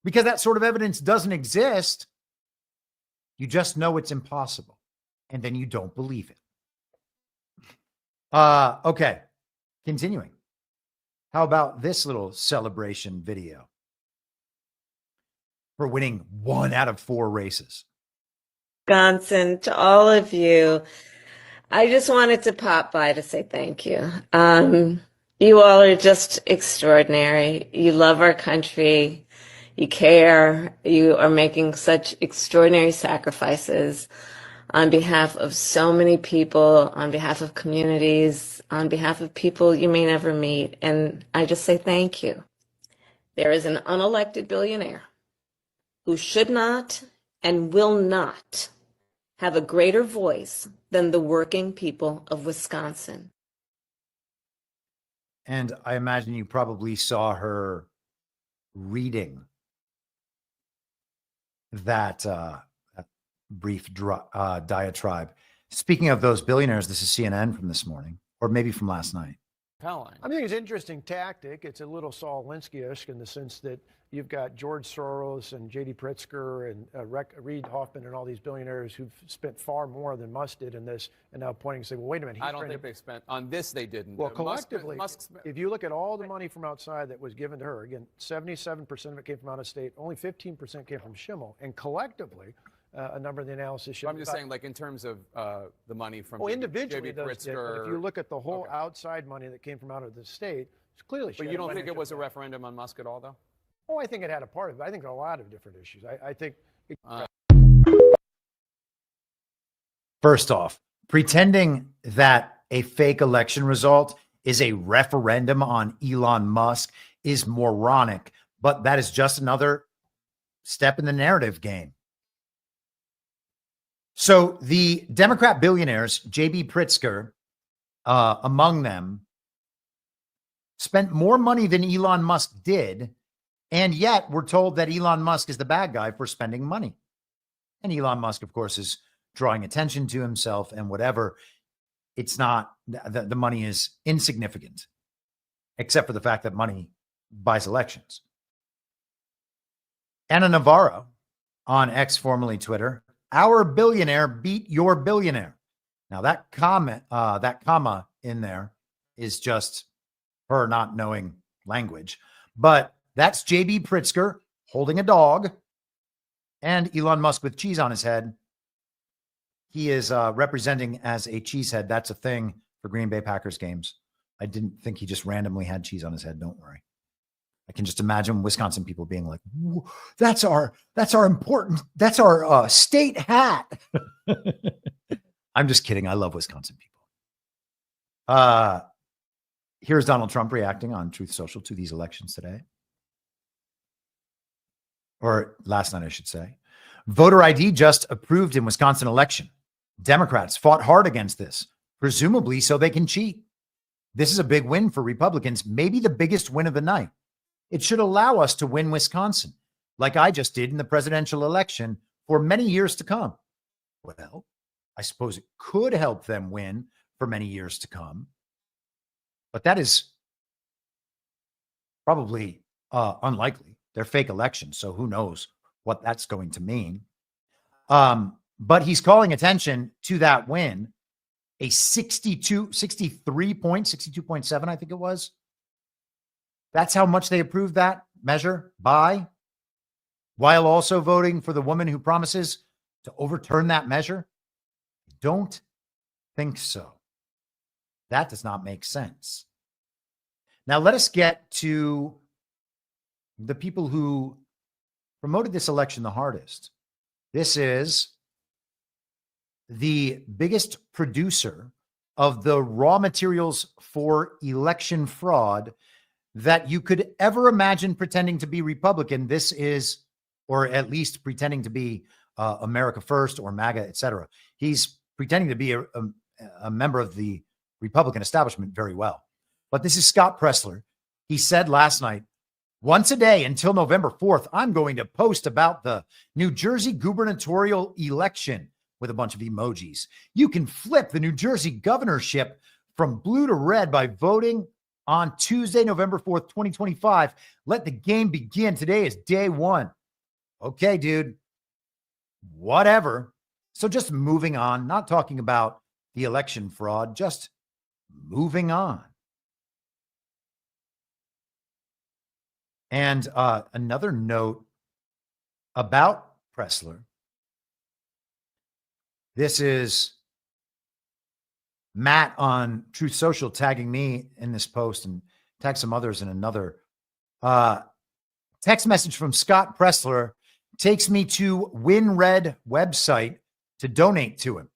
because that sort of evidence doesn't exist. You just know it's impossible, and then you don't believe it. Okay, continuing. How about this little celebration video for winning 1 out of 4 races? Wisconsin, to all of you, I just wanted to pop by to say thank you. You all are just extraordinary. You love our country. You care. You are making such extraordinary sacrifices on behalf of so many people, on behalf of communities, on behalf of people you may never meet. And I just say thank you. There is an unelected billionaire who should not and will not have a greater voice than the working people of Wisconsin. And I imagine you probably saw her reading that brief diatribe. Speaking of those billionaires, this is CNN from this morning, or maybe from last night. I think it's an interesting tactic. It's a little Saul Alinsky-ish in the sense that you've got George Soros and J.D. Pritzker and Reid Hoffman and all these billionaires who've spent far more than Musk did in this, and now pointing and say, well, wait a minute. I don't think they spent on this. They didn't. Well, collectively, if you look at all the money from outside that was given to her, again, 77% of it came from out of state, only 15% came from Schimmel, and collectively, a number of the analysis showed. I'm just saying, like in terms of the money from individually, J.B. those did, but if you look at the whole outside money that came from out of the state, it's clearly. But you don't think it was a referendum on Musk at all, though? Oh, I think it had a part of it. I think there are a lot of different issues. I think. First off, pretending that a fake election result is a referendum on Elon Musk is moronic, but that is just another step in the narrative game. So the Democrat billionaires, J.B. Pritzker, among them, spent more money than Elon Musk did, and yet we're told that Elon Musk is the bad guy for spending money. And Elon Musk, of course, is drawing attention to himself and whatever. It's not, the money is insignificant, except for the fact that money buys elections. Anna Navarro on X, formerly Twitter, our billionaire beat your billionaire. Now that comment, that comma in there is just her not knowing language. But That's J.B. Pritzker holding a dog and Elon Musk with cheese on his head. He is representing as a cheesehead. That's a thing for Green Bay Packers games. I didn't think he just randomly had cheese on his head. Don't worry. I can just imagine Wisconsin people being like, that's our state hat. I'm just kidding. I love Wisconsin people. Here's Donald Trump reacting on Truth Social to these elections today. Or last night, I should say. Voter ID just approved in Wisconsin election. Democrats fought hard against this, presumably so they can cheat. This is a big win for Republicans, maybe the biggest win of the night. It should allow us to win Wisconsin, like I just did in the presidential election for many years to come. Well, I suppose it could help them win for many years to come. But that is probably unlikely. They're fake elections, so who knows what that's going to mean. But he's calling attention to that win, a 62.7, I think it was. That's how much they approved that measure by, while also voting for the woman who promises to overturn that measure. Don't think so. That does not make sense. Now let us get to the people who promoted this election the hardest. This is the biggest producer of the raw materials for election fraud that you could ever imagine pretending to be Republican. This is, or at least pretending to be America First or MAGA, etc. He's pretending to be a member of the Republican establishment very well. But this is Scott Presler. He said last night, once a day until November 4th, I'm going to post about the New Jersey gubernatorial election with a bunch of emojis. You can flip the New Jersey governorship from blue to red by voting on Tuesday, November 4th, 2025. Let the game begin. Today is day one. Okay, dude. Whatever. So just moving on, not talking about the election fraud, just moving on. And another note about Presler. This is Matt on Truth Social tagging me in this post and tag some others in another. Text message from Scott Presler takes me to WinRed website to donate to him.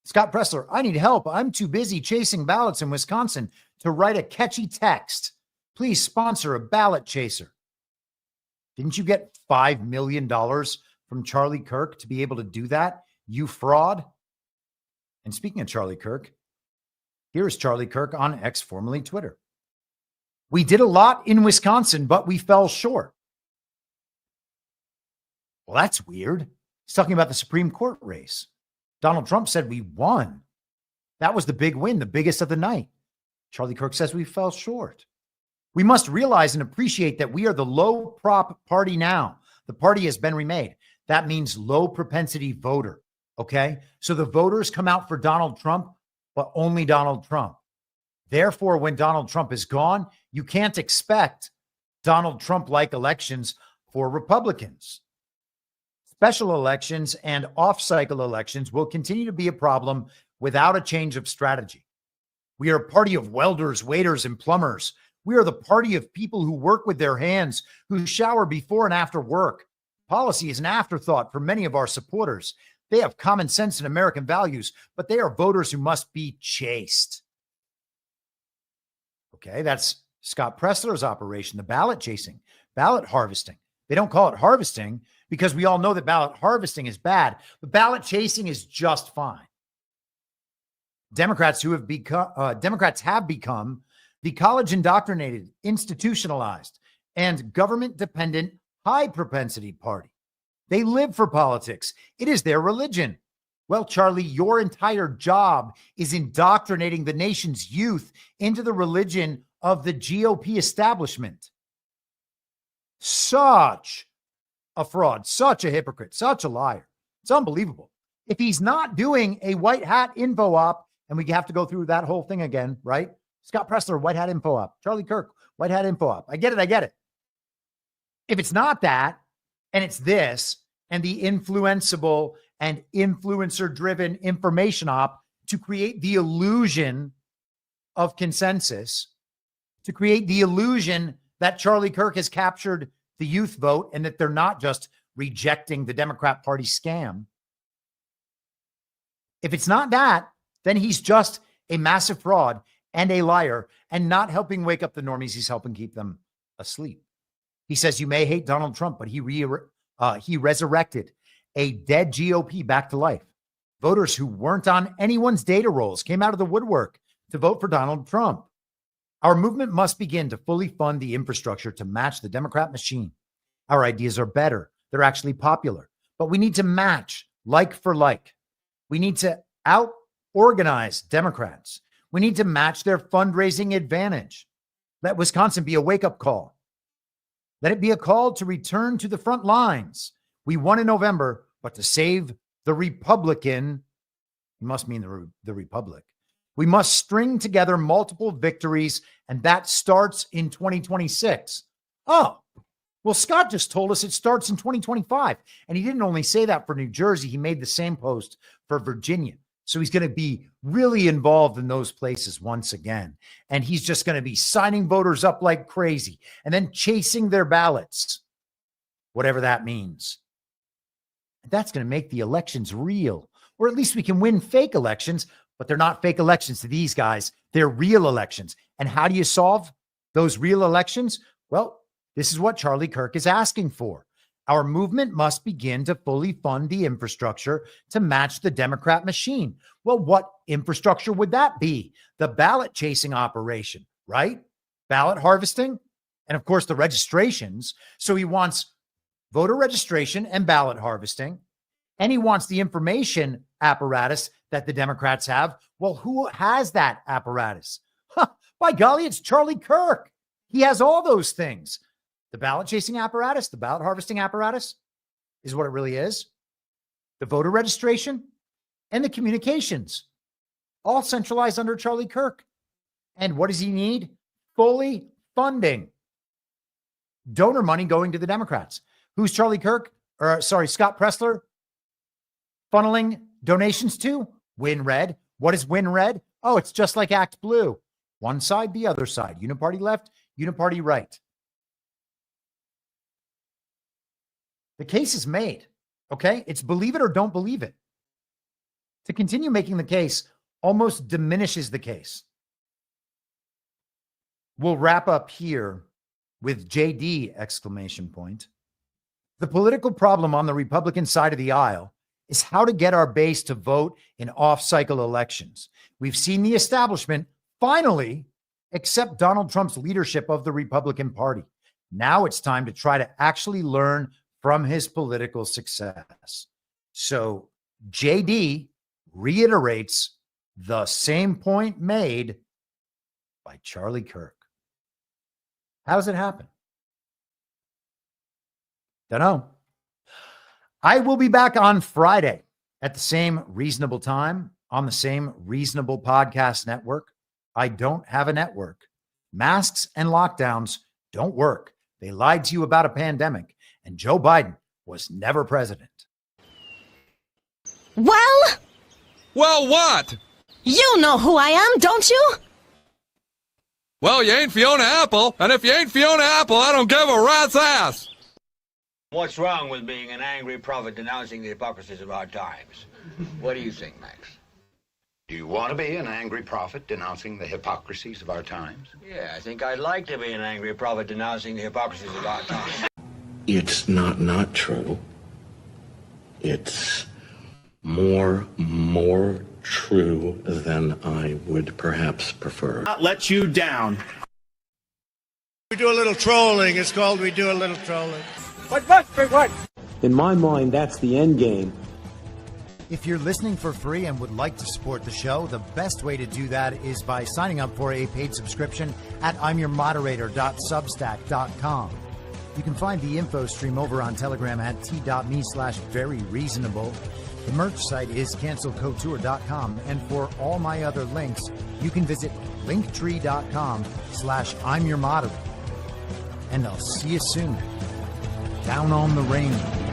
Scott Presler, I need help. I'm too busy chasing ballots in Wisconsin to write a catchy text. Please sponsor a ballot chaser. Didn't you get $5 million from Charlie Kirk to be able to do that? You fraud. And speaking of Charlie Kirk, here's Charlie Kirk on X, formerly Twitter. We did a lot in Wisconsin, but we fell short. Well, that's weird. He's talking about the Supreme Court race. Donald Trump said we won. That was the big win, the biggest of the night. Charlie Kirk says we fell short. We must realize and appreciate that we are the low prop party now. The party has been remade. That means low propensity voter. Okay. So the voters come out for Donald Trump, but only Donald Trump. Therefore, when Donald Trump is gone, you can't expect Donald Trump-like elections for Republicans. Special elections and off-cycle elections will continue to be a problem without a change of strategy. We are a party of welders, waiters, and plumbers. We are the party of people who work with their hands, who shower before and after work. Policy is an afterthought for many of our supporters. They have common sense and American values, but they are voters who must be chased. Okay, that's Scott Presler's operation, the ballot chasing, ballot harvesting. They don't call it harvesting because we all know that ballot harvesting is bad, but ballot chasing is just fine. Democrats have become the college indoctrinated, institutionalized, and government dependent high propensity party. They live for politics. It is their religion. Well, Charlie, your entire job is indoctrinating the nation's youth into the religion of the GOP establishment. Such a fraud, such a hypocrite, such a liar. It's unbelievable. If he's not doing a white hat info op, and we have to go through that whole thing again, right? Scott Presler, white hat info op. Charlie Kirk, white hat info op. I get it. If it's not that, and it's this, and the influenceable and influencer-driven information op to create the illusion of consensus, to create the illusion that Charlie Kirk has captured the youth vote and that they're not just rejecting the Democrat Party scam. If it's not that, then he's just a massive fraud and a liar and not helping wake up the normies. He's helping keep them asleep. He says you may hate Donald Trump, but he resurrected a dead GOP back to life. Voters who weren't on anyone's data rolls came out of the woodwork to vote for Donald Trump. Our movement must begin to fully fund the infrastructure to match the Democrat machine. Our ideas are better. They're actually popular, but we need to match like for like. We need to out-organize Democrats. We need to match their fundraising advantage. Let Wisconsin be a wake-up call. Let it be a call to return to the front lines. We won in November, but to save the Republican, you must mean the Republic. We must string together multiple victories, and that starts in 2026. Oh, well, Scott just told us it starts in 2025. And he didn't only say that for New Jersey. He made the same post for Virginia. So he's going to be really involved in those places once again. And he's just going to be signing voters up like crazy and then chasing their ballots, whatever that means. That's going to make the elections real, or at least we can win fake elections, but they're not fake elections to these guys. They're real elections. And how do you solve those real elections? Well, this is what Charlie Kirk is asking for. Our movement must begin to fully fund the infrastructure to match the Democrat machine. Well, what infrastructure would that be? The ballot chasing operation, right? Ballot harvesting, and of course the registrations. So he wants voter registration and ballot harvesting, and he wants the information apparatus that the Democrats have. Well, who has that apparatus? By golly, it's Charlie Kirk. He has all those things. The ballot chasing apparatus, the ballot harvesting apparatus is what it really is. The voter registration and the communications, all centralized under Charlie Kirk. And what does he need? Fully funding. Donor money going to the Democrats. Who's Charlie Kirk? Scott Pressler funneling donations to? WinRed. What is WinRed? Oh, it's just like Act Blue. One side, the other side. Uniparty left, uniparty right. The case is made, okay? It's believe it or don't believe it. To continue making the case almost diminishes the case. We'll wrap up here with JD exclamation point. The political problem on the Republican side of the aisle is how to get our base to vote in off-cycle elections. We've seen the establishment finally accept Donald Trump's leadership of the Republican Party. Now it's time to try to actually learn from his political success. So JD reiterates the same point made by Charlie Kirk. How does it happen? Don't know. I will be back on Friday at the same reasonable time on the same reasonable podcast network. I don't have a network. Masks and lockdowns don't work. They lied to you about a pandemic, and Joe Biden was never president. Well, what? You know who I am, don't you? Well, you ain't Fiona Apple, and if you ain't Fiona Apple, I don't give a rat's ass. What's wrong with being an angry prophet denouncing the hypocrisies of our times? What do you think, Max? Do you want to be an angry prophet denouncing the hypocrisies of our times? Yeah, I think I'd like to be an angry prophet denouncing the hypocrisies of our times. It's not true. It's more true than I would perhaps prefer. Not let you down. We do a little trolling. It's called We Do a Little Trolling. What? In my mind, that's the end game. If you're listening for free and would like to support the show, the best way to do that is by signing up for a paid subscription at imyourmoderator.substack.com. You can find the info stream over on Telegram at t.me/veryreasonable. The merch site is cancelcouture.com. And for all my other links, you can visit linktree.com/imyourmoderator. And I'll see you soon. down on the rain.